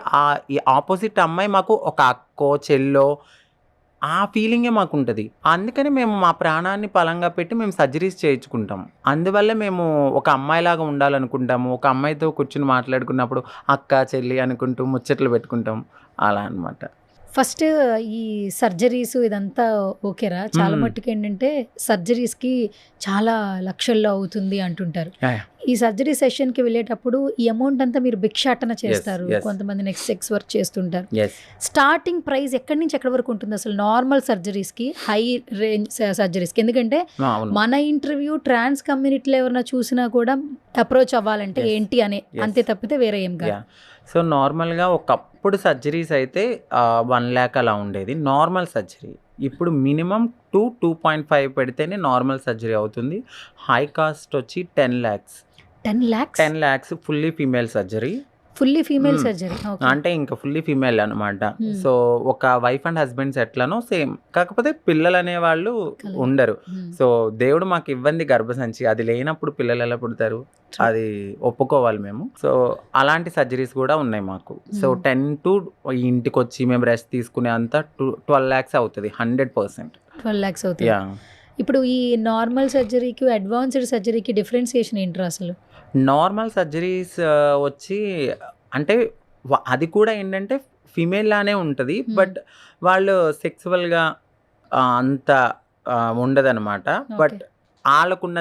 ఈ ఆపోజిట్ అమ్మాయి మాకు ఒక అక్కో చెల్లో ఆ ఫీలింగే మాకు ఉంటుంది. అందుకని మేము మా ప్రాణాన్ని పలంగా పెట్టి మేము సర్జరీస్ చేయించుకుంటాం. అందువల్ల మేము ఒక అమ్మాయిలాగా ఉండాలనుకుంటాము. ఒక అమ్మాయితో కూర్చుని మాట్లాడుకున్నప్పుడు అక్క చెల్లి అనుకుంటూ ముచ్చట్లు పెట్టుకుంటాం అలా అనమాట. ఫస్ట్ ఈ సర్జరీస్ ఇదంతా ఓకేరా? చాలా మట్టుకు ఏంటంటే సర్జరీస్కి చాలా లక్షల్లో అవుతుంది అంటుంటారు. ఈ సర్జరీ సెషన్కి వెళ్ళేటప్పుడు ఈ అమౌంట్ అంతా మీరు భిక్షాటన చేస్తారు, కొంతమంది నెక్స్ట్ సెక్స్ వర్క్ చేస్తుంటారు. స్టార్టింగ్ ప్రైస్ ఎక్కడి నుంచి ఎక్కడి వరకు ఉంటుంది అసలు నార్మల్ సర్జరీస్కి, హై రేంజ్ సర్జరీస్కి? ఎందుకంటే మన ఇంటర్వ్యూ ట్రాన్స్ కమ్యూనిటీలో ఎవరైనా చూసినా కూడా అప్రోచ్ అవ్వాలంటే ఏంటి అనే అంతే తప్పితే వేరే ఏం కాదు. సో నార్మల్గా ఒకప్పుడు సర్జరీస్ అయితే 1 lakh అలా ఉండేది నార్మల్ సర్జరీ. ఇప్పుడు మినిమం 2.5 పెడితేనే నార్మల్ సర్జరీ అవుతుంది. హై కాస్ట్ వచ్చి 10 lakhs. 10 lakhs fully female surgery. Fully female surgery అంటే ఇంకా ఫుల్లీ ఫీమేల్ అనమాట. సో ఒక వైఫ్ అండ్ హస్బెండ్స్ ఎట్లనో సేమ్, కాకపోతే పిల్లలు అనే వాళ్ళు ఉండరు. సో దేవుడు మాకు ఇవ్వంది గర్భసంచి, అది లేనప్పుడు పిల్లలు ఎలా పుడతారు? అది ఒప్పుకోవాలి మేము. సో అలాంటి సర్జరీస్ కూడా ఉన్నాయి మాకు. సో 10 to ఇంటికి వచ్చి మేము రెస్ట్ తీసుకునే అంతా 12 lakhs అవుతుంది 100%. 12 lakhs అవుతుంది. ఇప్పుడు ఈ నార్మల్ సర్జరీకి అడ్వాన్స్డ్ సర్జరీకి డిఫరెన్సియేషన్ ఏంటి అసలు? నార్మల్ సర్జరీస్ వచ్చి అంటే అది కూడా ఏంటంటే ఫీమేల్ లానే ఉంటుంది, బట్ వాళ్ళు సెక్సువల్గా అంత ఉండదన్నమాట. బట్ వాళ్ళకున్న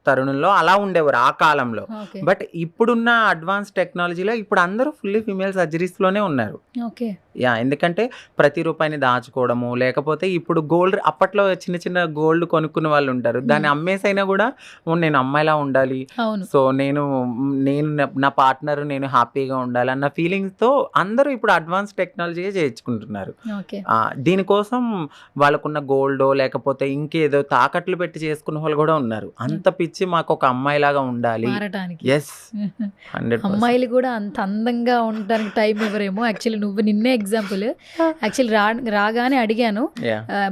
తరుణంలో అలా ఉండేవారు ఆ కాలంలో. బట్ ఇప్పుడున్న అడ్వాన్స్ టెక్నాలజీలో ఇప్పుడు అందరూ ఫుల్లీ ఫీమేల్ సర్జరీస్లోనే ఉన్నారు. ఎందుకంటే ప్రతి రూపాయిని దాచుకోవడము, లేకపోతే ఇప్పుడు గోల్డ్, అప్పట్లో చిన్న చిన్న గోల్డ్ కొనుక్కున్న వాళ్ళు ఉంటారు, దాన్ని అమ్మేసైనా కూడా నేను అమ్మాయిలా ఉండాలి, సో నేను నా పార్ట్నర్ నేను హ్యాపీగా ఉండాలి అన్న ఫీలింగ్స్తో అందరూ ఇప్పుడు అడ్వాన్స్ టెక్నాలజీ చేయించుకుంటున్నారు. దీనికోసం వాళ్ళకున్న గోల్డో లేకపోతే ఇంకేదో తాకట్లు పెట్టి చేసుకున్న వాళ్ళు కూడా ఉన్నారు. అంత పిచ్చి మాకు ఒక అమ్మాయిలాగా ఉండాలి. అమ్మాయిలు కూడా అంత అందంగా ఉండడానికి టైం ఇవ్వరేమో. యాక్చువల్లీ నువ్వు నిన్నే ఎగ్జాంపుల్. యాక్చువల్లీ రాగానే అడిగాను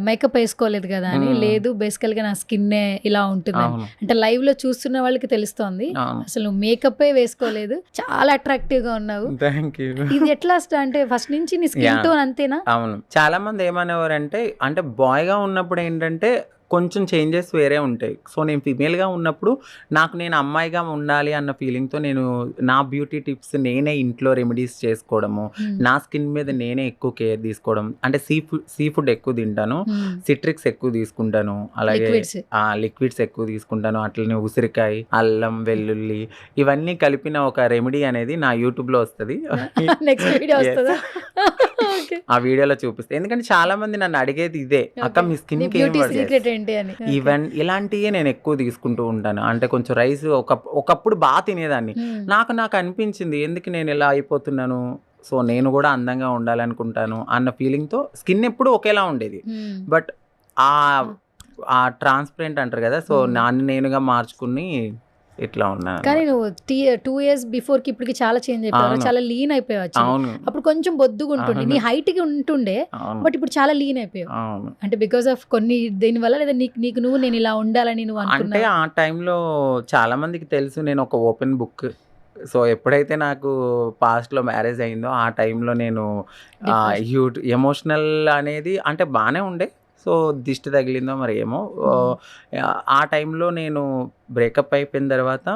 మేకప్ వేసుకోలేదు కదా అని. లేదు బేసికల్ గా నా స్కిన్ ఇలా ఉంటుంది అంటే లైవ్ లో చూస్తున్న వాళ్ళకి తెలుస్తోంది. అసలు నువ్వు మేకప్ వేసుకోలేదు, చాలా అట్రాక్టివ్ గా ఉన్నావు. ఇది ఎట్లా అంటే ఫస్ట్ నుంచి నీ స్కిన్ టోన్ అంతేనా? అవును. చాలా మంది ఏమనేవారు అంటే బాయ్ గా ఉన్నప్పుడు ఏంటంటే కొంచెం చేంజెస్ వేరే ఉంటాయి. సో నేను ఫీమేల్గా ఉన్నప్పుడు నేను అమ్మాయిగా ఉండాలి అన్న ఫీలింగ్తో నేను నా బ్యూటీ టిప్స్ నేనే ఇంట్లో రెమెడీస్ చేసుకోవడము, నా స్కిన్ మీద నేనే ఎక్కువ కేర్ తీసుకోవడం. అంటే సీ ఫుడ్ ఎక్కువ తింటాను, సిట్రిక్స్ ఎక్కువ తీసుకుంటాను, అలాగే లిక్విడ్స్ ఎక్కువ తీసుకుంటాను. అట్లనే ఉసిరికాయ, అల్లం, వెల్లుల్లి ఇవన్నీ కలిపిన ఒక రెమెడీ అనేది నా యూట్యూబ్లో వస్తుంది. ఆ వీడియోలో చూపిస్తే, ఎందుకంటే చాలా మంది నన్ను అడిగేది ఇదే, అక్క మీ స్కిన్ ఈవెన్ ఇలాంటివే నేను ఎక్కువ తీసుకుంటూ ఉంటాను. అంటే కొంచెం రైస్ ఒకప్పుడు బాగా తినేదాన్ని, నాకు అనిపించింది ఎందుకు నేను ఇలా అయిపోతున్నాను, సో నేను కూడా అందంగా ఉండాలనుకుంటాను అన్న ఫీలింగ్తో స్కిన్ ఎప్పుడు ఒకేలా ఉండేది. బట్ ఆ ట్రాన్స్పరెంట్ అంటారు కదా, సో నన్ను నేనుగా మార్చుకుని ఇట్లా ఉన్నా. కానీ నువ్వు 2 years బిఫోర్ కి ఇప్పటికి చాలా చేంజ్ అయిపోయావు, చాలా లీన్ అయిపోయావు. అప్పుడు కొంచెం బొద్దుగా ఉంటుండే, నీ హైట్ కి ఉంటుండే, బట్ ఇప్పుడు చాలా లీన్ అయిపోయావు. అంటే బికాస్ ఆఫ్ కొన్ని దీని వల్ల, లేదా నీకు నువ్వు నేను ఇలా ఉండాలని నువ్వు అనుకున్నావు? అంటే ఆ టైంలో చాలా మందికి తెలుసు నేను ఒక ఓపెన్ బుక్. సో ఎప్పుడైతే నాకు పాస్ట్లో మ్యారేజ్ అయిందో ఆ టైంలో నేను ఎమోషనల్ అనేది అంటే బాగానే ఉండే. సో దిష్టి తగిలిందో మరి ఏమో, ఆ టైంలో నేను బ్రేకప్ అయిపోయిన తర్వాత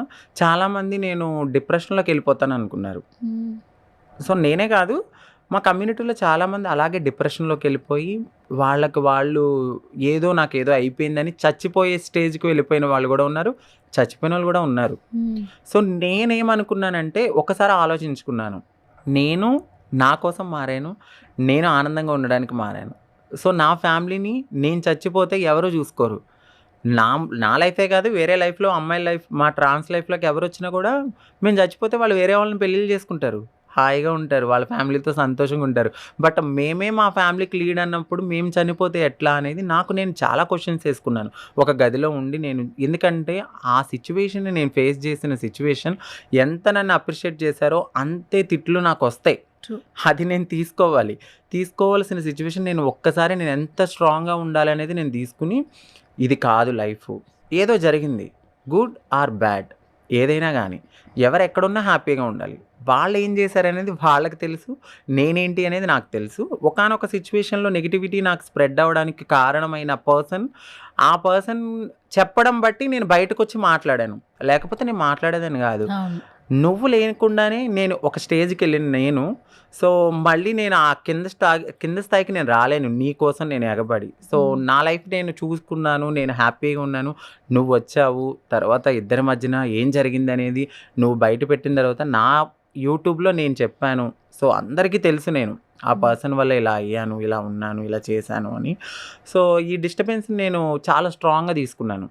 చాలామంది నేను డిప్రెషన్లోకి వెళ్ళిపోతాను అనుకున్నారు. సో నేనే కాదు, మా కమ్యూనిటీలో చాలామంది అలాగే డిప్రెషన్లోకి వెళ్ళిపోయి వాళ్ళు ఏదో నాకేదో అయిపోయిందని చచ్చిపోయే స్టేజ్కి వెళ్ళిపోయిన వాళ్ళు కూడా ఉన్నారు, చచ్చిపోయిన వాళ్ళు కూడా ఉన్నారు. సో నేనేమనుకున్నానంటే ఒకసారి ఆలోచించుకున్నాను, నేను నా కోసం మారాను, నేను ఆనందంగా ఉండడానికి మారాను. సో నా ఫ్యామిలీని నేను చచ్చిపోతే ఎవరు చూసుకోరు. నా లైఫే కాదు, వేరే లైఫ్లో అమ్మాయిల లైఫ్, మా ట్రాన్స్ లైఫ్లోకి ఎవరు వచ్చినా కూడా మేము చచ్చిపోతే వాళ్ళు వేరే వాళ్ళని పెళ్ళిళ్ళు చేసుకుంటారు, హాయిగా ఉంటారు, వాళ్ళ ఫ్యామిలీతో సంతోషంగా ఉంటారు. బట్ మేమే మా ఫ్యామిలీకి లీడ్ అన్నప్పుడు మేము చనిపోతే ఎట్లా అనేది నేను చాలా క్వశ్చన్స్ వేసుకున్నాను ఒక గదిలో ఉండి. ఎందుకంటే ఆ సిచ్యువేషన్ నేను ఫేస్ చేసిన సిచ్యువేషన్ ఎంత నన్ను అప్రిషియేట్ చేశారో అంతే తిట్లు నాకు వస్తాయి. అది నేను తీసుకోవాల్సిన సిచ్యువేషన్. ఒక్కసారి నేను ఎంత స్ట్రాంగ్గా ఉండాలి అనేది నేను తీసుకుని, ఇది కాదు లైఫ్, ఏదో జరిగింది, గుడ్ ఆర్ బ్యాడ్ ఏదైనా కానీ ఎవరు ఎక్కడున్నా హ్యాపీగా ఉండాలి. వాళ్ళు ఏం చేశారనేది వాళ్ళకి తెలుసు, నేనేంటి అనేది నాకు తెలుసు. ఒకానొక సిచ్యువేషన్లో నెగిటివిటీ నాకు స్ప్రెడ్ అవ్వడానికి కారణమైన ఆ పర్సన్ చెప్పడం బట్టి నేను బయటకు వచ్చి మాట్లాడాను, లేకపోతే నేను మాట్లాడేదని కాదు. నువ్వు లేకుండానే నేను ఒక స్టేజ్కి వెళ్ళిన సో మళ్ళీ నేను ఆ కింద స్థాయికి నేను రాలేను నీ కోసం నేను ఎగబడి. సో నా లైఫ్ నేను చూసుకున్నాను, నేను హ్యాపీగా ఉన్నాను. నువ్వు వచ్చావు, తర్వాత ఇద్దరి మధ్యన ఏం జరిగింది అనేది నువ్వు బయట పెట్టిన తర్వాత నా యూట్యూబ్లో నేను చెప్పాను. సో అందరికీ తెలుసు నేను ఆ పర్సన్ వల్ల ఇలా అయ్యాను, ఇలా ఉన్నాను, ఇలా చేశాను అని. సో ఈ డిస్టర్బెన్స్ నేను చాలా స్ట్రాంగ్గా తీసుకున్నాను.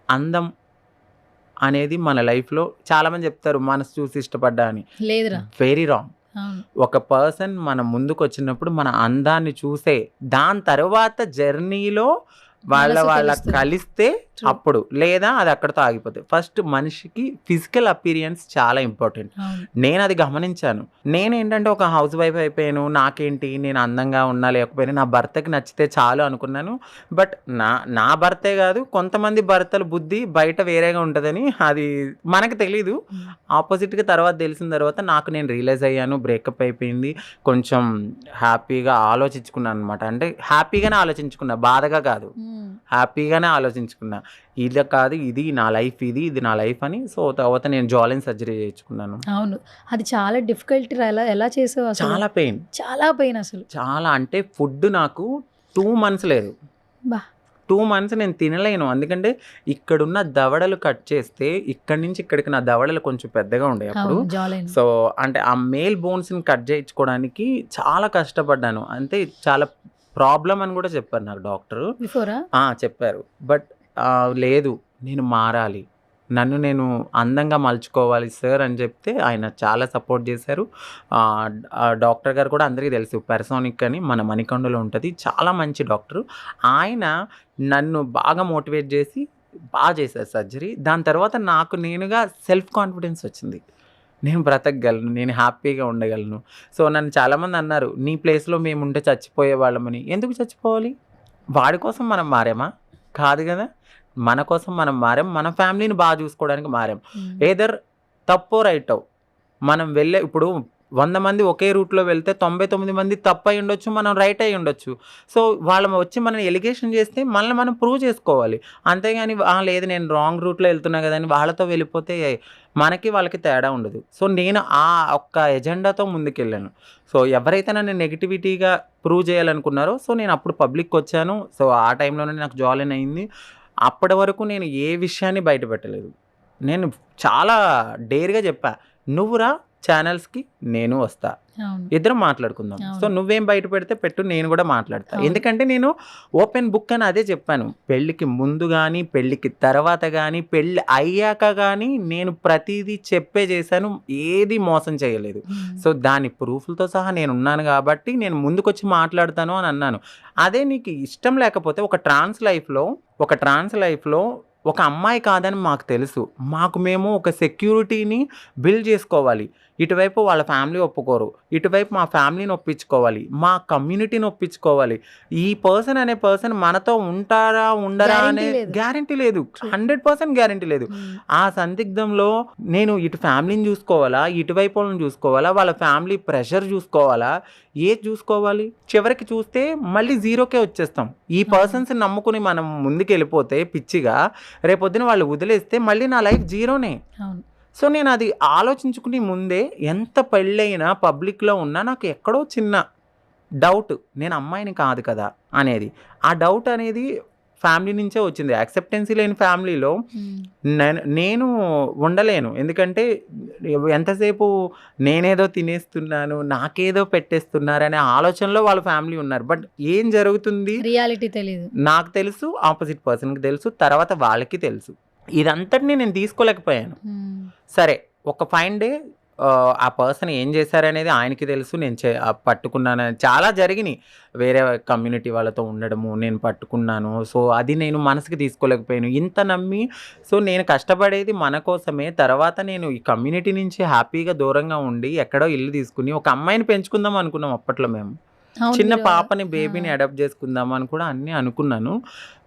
అందం అనేది మన లైఫ్లో చాలామంది చెప్తారు మనసు చూసి ఇష్టపడ్డా అని, లేదురా, వెరీ రాంగ్. ఒక పర్సన్ మన ముందుకు వచ్చినప్పుడు మన అందాన్ని చూసే, దాని తర్వాత జర్నీలో వాళ్ళ కలిస్తే అప్పుడు, లేదా అది అక్కడితో ఆగిపోతుంది. ఫస్ట్ మనిషికి ఫిజికల్ అపీరియన్స్ చాలా ఇంపార్టెంట్. నేను అది గమనించాను. నేనేంటంటే ఒక హౌస్ వైఫ్ అయిపోయాను, నాకేంటి నేను అందంగా ఉన్నా లేకపోయినా నా భర్తకి నచ్చితే చాలు అనుకున్నాను. బట్ నా భర్తే కాదు, కొంతమంది భర్తల బుద్ధి బయట వేరేగా ఉంటుందని అది మనకు తెలీదు. ఆపోజిట్గా తర్వాత తెలిసిన తర్వాత నేను రియలైజ్ అయ్యాను, బ్రేకప్ అయిపోయింది. కొంచెం హ్యాపీగా ఆలోచించుకున్నాను అనమాట. అంటే హ్యాపీగానే ఆలోచించుకున్నా, బాధగా కాదు, హ్యాపీగానే ఆలోచించుకున్నా. ఇలా కాదు, ఇది నా లైఫ్, ఇది నా లైఫ్ అని. సో తర్వాత నేను జాలిన్ సర్జరీ చేయించుకున్నాను. అవును, అది చాలా డిఫికల్ట్. ఎలా చేసావు? చాలా పెయిన్ అసలు, చాలా. అంటే ఫుడ్ నాకు 2 months లేదు, 2 months నేను తినలేను. ఎందుకంటే ఇక్కడున్న దవడలు కట్ చేస్తే ఇక్కడి నుంచి ఇక్కడికి నా దవడలు కొంచెం పెద్దగా ఉండే అప్పుడు. సో అంటే ఆ మేల్ బోన్స్ని కట్ చేయించుకోవడానికి చాలా కష్టపడ్డాను. అంటే చాలా ప్రాబ్లం అని కూడా చెప్పారు నాకు డాక్టరు, చెప్పారు. బట్ లేదు, నేను మారాలి, నేను అందంగా మలుచుకోవాలి సార్ అని చెప్తే ఆయన చాలా సపోర్ట్ చేశారు. డాక్టర్ గారు కూడా అందరికీ తెలుసు, పెర్సోనిక్ అని మన మణికొండలో ఉంటుంది, చాలా మంచి డాక్టరు. ఆయన నన్ను బాగా మోటివేట్ చేసి బాగా చేశారు సర్జరీ. దాని తర్వాత నేనుగా సెల్ఫ్ కాన్ఫిడెన్స్ వచ్చింది, నేను బ్రతకగలను, నేను హ్యాపీగా ఉండగలను. సో నన్ను చాలామంది అన్నారు, నీ ప్లేస్లో మేము ఉంటే చచ్చిపోయే వాళ్ళమని. ఎందుకు చచ్చిపోవాలి? వాడి కోసం మనం మారామా? కాదు కదా, మన కోసం మనం మారాం, మన ఫ్యామిలీని బాగా చూసుకోవడానికి మారాం. ఏదర్ తప్పో రైటో మనం ఇప్పుడు 100 మంది ఒకే రూట్లో వెళ్తే 99 మంది తప్పు అయి ఉండొచ్చు, మనం రైట్ అయి ఉండొచ్చు. సో వాళ్ళు వచ్చి మనం ఎలిగేషన్ చేస్తే మనం ప్రూవ్ చేసుకోవాలి. అంతేగాని లేదు నేను రాంగ్ రూట్లో వెళ్తున్నా కదా అని వాళ్ళతో వెళ్ళిపోతే వాళ్ళకి తేడా ఉండదు. సో నేను ఆ ఒక్క ఎజెండాతో ముందుకెళ్ళాను. సో ఎవరైతే నన్ను నెగిటివిటీగా ప్రూవ్ చేయాలనుకున్నారో, సో నేను అప్పుడు పబ్లిక్కి వచ్చాను. సో ఆ టైంలోనే నాకు జాలిన్ అయింది. అప్పటి వరకు నేను ఏ విషయాన్ని బయట పెట్టలేదు. నేను చాలా డేర్గా చెప్పా, నువ్వురా ఛానల్స్కి, నేను వస్తా, ఇద్దరం మాట్లాడుకుందాం. సో నువ్వేం బయట పెడితే పెట్టు, నేను కూడా మాట్లాడతా. ఎందుకంటే నేను ఓపెన్ బుక్ అని అదే చెప్పాను. పెళ్ళికి ముందు కానీ, పెళ్ళికి తర్వాత కానీ, పెళ్ళి అయ్యాక కానీ నేను ప్రతిదీ చెప్పే చేశాను, ఏది మోసం చేయలేదు. సో దాని ప్రూఫ్లతో సహా నేను ఉన్నాను కాబట్టి నేను ముందుకొచ్చి మాట్లాడతాను అని అన్నాను. అదే నీకు ఇష్టం లేకపోతే ఒక ట్రాన్స్ లైఫ్లో ఒక అమ్మాయి కాదని మాకు తెలుసు, మేము ఒక సెక్యూరిటీని బిల్డ్ చేసుకోవాలి. ఇటువైపు వాళ్ళ ఫ్యామిలీ ఒప్పుకోరు, ఇటువైపు మా ఫ్యామిలీని ఒప్పించుకోవాలి, మా కమ్యూనిటీని ఒప్పించుకోవాలి. ఈ పర్సన్ అనే పర్సన్ మనతో ఉండరా అనే గ్యారంటీ లేదు, 100% గ్యారంటీ లేదు. ఆ సందిగ్ధంలో నేను ఇటు ఫ్యామిలీని చూసుకోవాలా, ఇటువైపు వాళ్ళని చూసుకోవాలా, వాళ్ళ ఫ్యామిలీ ప్రెషర్ చూసుకోవాలా, ఏది చూసుకోవాలి? చివరికి చూస్తే మళ్ళీ జీరోకే వచ్చేస్తాం. ఈ పర్సన్స్ నమ్ముకుని మనం ముందుకు వెళ్ళిపోతే పిచ్చిగా, రేపొద్దున వాళ్ళు వదిలేస్తే మళ్ళీ నా లైఫ్ జీరోనే. సో నేను అది ఆలోచించుకుని ముందే ఎంత పెళ్ళైనా పబ్లిక్లో ఉన్నా నాకు ఎక్కడో చిన్న డౌట్, నేను అమ్మాయిని కాదు కదా అనేది. ఆ డౌట్ అనేది ఫ్యామిలీ నుంచే వచ్చింది. యాక్సెప్టెన్సీ లేని ఫ్యామిలీలో నేను ఉండలేను. ఎందుకంటే ఎంతసేపు నేనేదో తినేస్తున్నాను, నాకేదో పెట్టేస్తున్నారనే ఆలోచనలో వాళ్ళ ఫ్యామిలీ ఉన్నారు. బట్ ఏం జరుగుతుంది రియాలిటీ తెలియదు. నాకు తెలుసు, ఆపోజిట్ పర్సన్కి తెలుసు, తర్వాత వాళ్ళకి తెలుసు. ఇదంతటినీ నేను తీసుకోలేకపోయాను. సరే, ఒక ఫైన్ డే ఆ పర్సన్ ఏం చేశారనేది ఆయనకి తెలుసు, నేను పట్టుకున్నాను. చాలా జరిగినాయి, వేరే కమ్యూనిటీ వాళ్ళతో ఉండడము, నేను పట్టుకున్నాను. సో అది నేను మనసుకి తీసుకోలేకపోయాను. ఇంత నమ్మి, సో నేను కష్టపడేది మన కోసమే. తర్వాత నేను ఈ కమ్యూనిటీ నుంచి హ్యాపీగా దూరంగా ఉండి ఎక్కడో ఇల్లు తీసుకుని ఒక అమ్మాయిని పెంచుకుందాం అనుకున్నాం అప్పట్లో. మేము చిన్న పాపని, బేబీని అడాప్ట్ చేసుకుందాం అని కూడా అన్నీ అనుకున్నాను.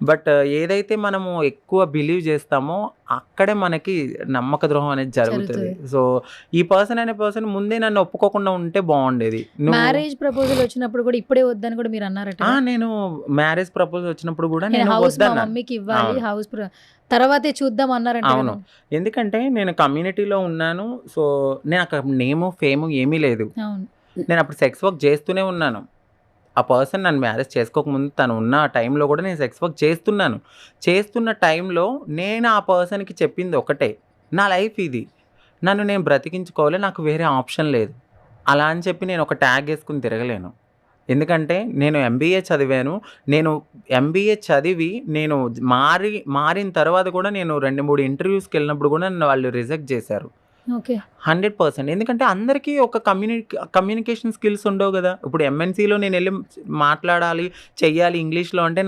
బట్ ఏదైతే మనము ఎక్కువ బిలీవ్ చేస్తామో అక్కడే మనకి నమ్మక ద్రోహం అనేది జరుగుతుంది. సో ఈ పర్సన్ అనే పర్సన్ ముందే నన్ను ఒప్పుకోకుండా ఉంటే బాగుండేది. మ్యారేజ్ ప్రపోజల్ వచ్చినప్పుడు కూడా ఇప్పుడే వద్దని కూడా మీరు అన్నారట. నేను మ్యారేజ్ ప్రపోజల్ వచ్చినప్పుడు కూడా నేను హౌస్ వద్దన్నా. మమ్మీకి ఇవ్వాలి, హౌస్ తర్వాతే చూద్దాం అన్నారంట. అవును, ఎందుకంటే నేను కమ్యూనిటీలో ఉన్నాను. సో నేను అక్కడ నేము ఫేము ఏమీ లేదు. అవును, నేను అప్పుడు సెక్స్ వర్క్ చేస్తూనే ఉన్నాను. ఆ పర్సన్ నన్ను మ్యారేజ్ చేసుకోకముందు తను ఉన్న టైంలో కూడా నేను సెక్స్ వర్క్ చేస్తున్నాను. చేస్తున్న టైంలో నేను ఆ పర్సన్కి చెప్పింది ఒకటే, నా లైఫ్ ఇది, నన్ను నేను బ్రతికించుకోవాలి, నాకు వేరే ఆప్షన్ లేదు. అలా అని చెప్పి నేను ఒక ట్యాగ్ వేసుకుని తిరగలేను. ఎందుకంటే నేను ఎంబీఏ చదివాను. నేను ఎంబీఏ చదివి నేను మారిన తర్వాత కూడా నేను 2-3 ఇంటర్వ్యూస్కి వెళ్ళినప్పుడు కూడా నన్ను వాళ్ళు రిజెక్ట్ చేశారు. 100%. ఎందుకంటే అందరికీ ఒక కమ్యూనికేషన్ స్కిల్స్ ఉండవు కదా. ఇప్పుడు ఎంఎన్సీలో నేను వెళ్ళి మాట్లాడాలి, చెయ్యాలి ఇంగ్లీష్లో అంటే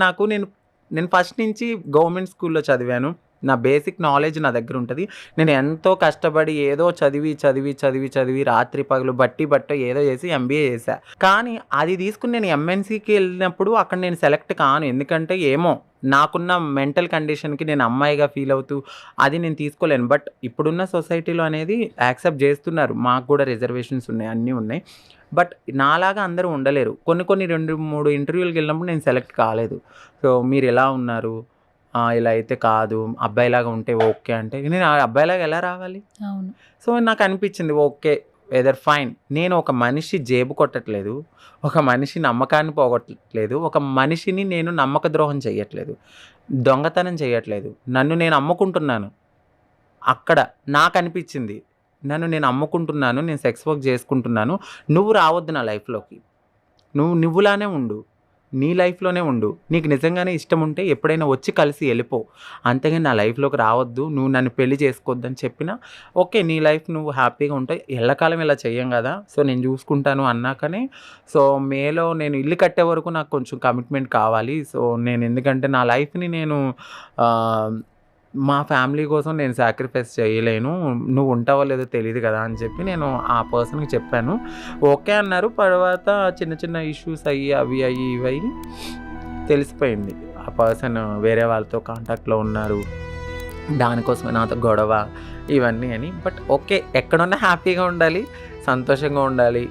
నేను ఫస్ట్ నుంచి గవర్నమెంట్ స్కూల్లో చదివాను. నా బేసిక్ నాలెడ్జ్ నా దగ్గర ఉంటుంది. నేను ఎంతో కష్టపడి ఏదో చదివి రాత్రి పగలు బట్టి ఏదో చేసి ఎంబీఏ చేశా. కానీ అది తీసుకుని నేను ఎంఎన్సీకి వెళ్ళినప్పుడు అక్కడ నేను సెలెక్ట్ కాను. ఎందుకంటే ఏమో నాకున్న మెంటల్ కండిషన్కి నేను అమ్మాయిగా ఫీల్ అవుతూ అది నేను తీసుకోలేను. బట్ ఇప్పుడున్న సొసైటీలో అనేది యాక్సెప్ట్ చేస్తున్నారు. మాకు కూడా రిజర్వేషన్స్ ఉన్నాయి, అన్నీ ఉన్నాయి. బట్ నాలాగా అందరూ ఉండలేరు. కొన్ని 2-3 ఇంటర్వ్యూలకు వెళ్ళినప్పుడు నేను సెలెక్ట్ కాలేదు. సో మీరు ఎలా ఉన్నారు, ఇలా అయితే కాదు, అబ్బాయిలాగా ఉంటే ఓకే అంటే నేను అబ్బాయిలాగా ఎలా రావాలి? అవును. సో నాకు అనిపించింది ఓకే, వెదర్ ఫైన్. నేను ఒక మనిషి జేబు కొట్టట్లేదు, ఒక మనిషి నమ్మకాన్ని పోగొట్టట్లేదు, ఒక మనిషిని నేను నమ్మక ద్రోహం చేయట్లేదు, దొంగతనం చేయట్లేదు, నన్ను నేను అమ్ముకుంటున్నాను. అక్కడ నాకు అనిపించింది, నన్ను నేను అమ్ముకుంటున్నాను, నేను సెక్స్ వర్క్ చేసుకుంటున్నాను. నువ్వు రావద్దు నా లైఫ్లోకి, నువ్వులానే ఉండు, నీ లైఫ్లోనే ఉండు. నీకు నిజంగానే ఇష్టం ఉంటే ఎప్పుడైనా వచ్చి కలిసి వెళ్ళిపో, అంతేగాని నా లైఫ్లోకి రావద్దు, నువ్వు నన్ను పెళ్లి చేసుకోవద్దని చెప్పినా ఓకే, నీ లైఫ్ నువ్వు హ్యాపీగా ఉంటాయి, ఎల్లకాలం ఇలా చెయ్యం కదా, సో నేను చూసుకుంటాను అన్నాకనే. సో మేలో నేను ఇల్లు కట్టే వరకు నాకు కొంచెం కమిట్మెంట్ కావాలి. సో నేను ఎందుకంటే నా లైఫ్ని నేను మా ఫ్యామిలీ కోసం నేను సాక్రిఫైస్ చేయలేను, నువ్వు ఉంటావో లేదో తెలియదు కదా అని చెప్పి నేను ఆ పర్సన్కి చెప్పాను. ఓకే అన్నారు. తర్వాత చిన్న ఇష్యూస్ ఇవి తెలిసిపోయింది ఆ పర్సన్ వేరే వాళ్ళతో కాంటాక్ట్లో ఉన్నారు, దానికోసమే నాతో గొడవ ఇవన్నీ అని. బట్ ఓకే, ఎక్కడున్నా హ్యాపీగా ఉండాలి, సంతోషంగా ఉండాలి.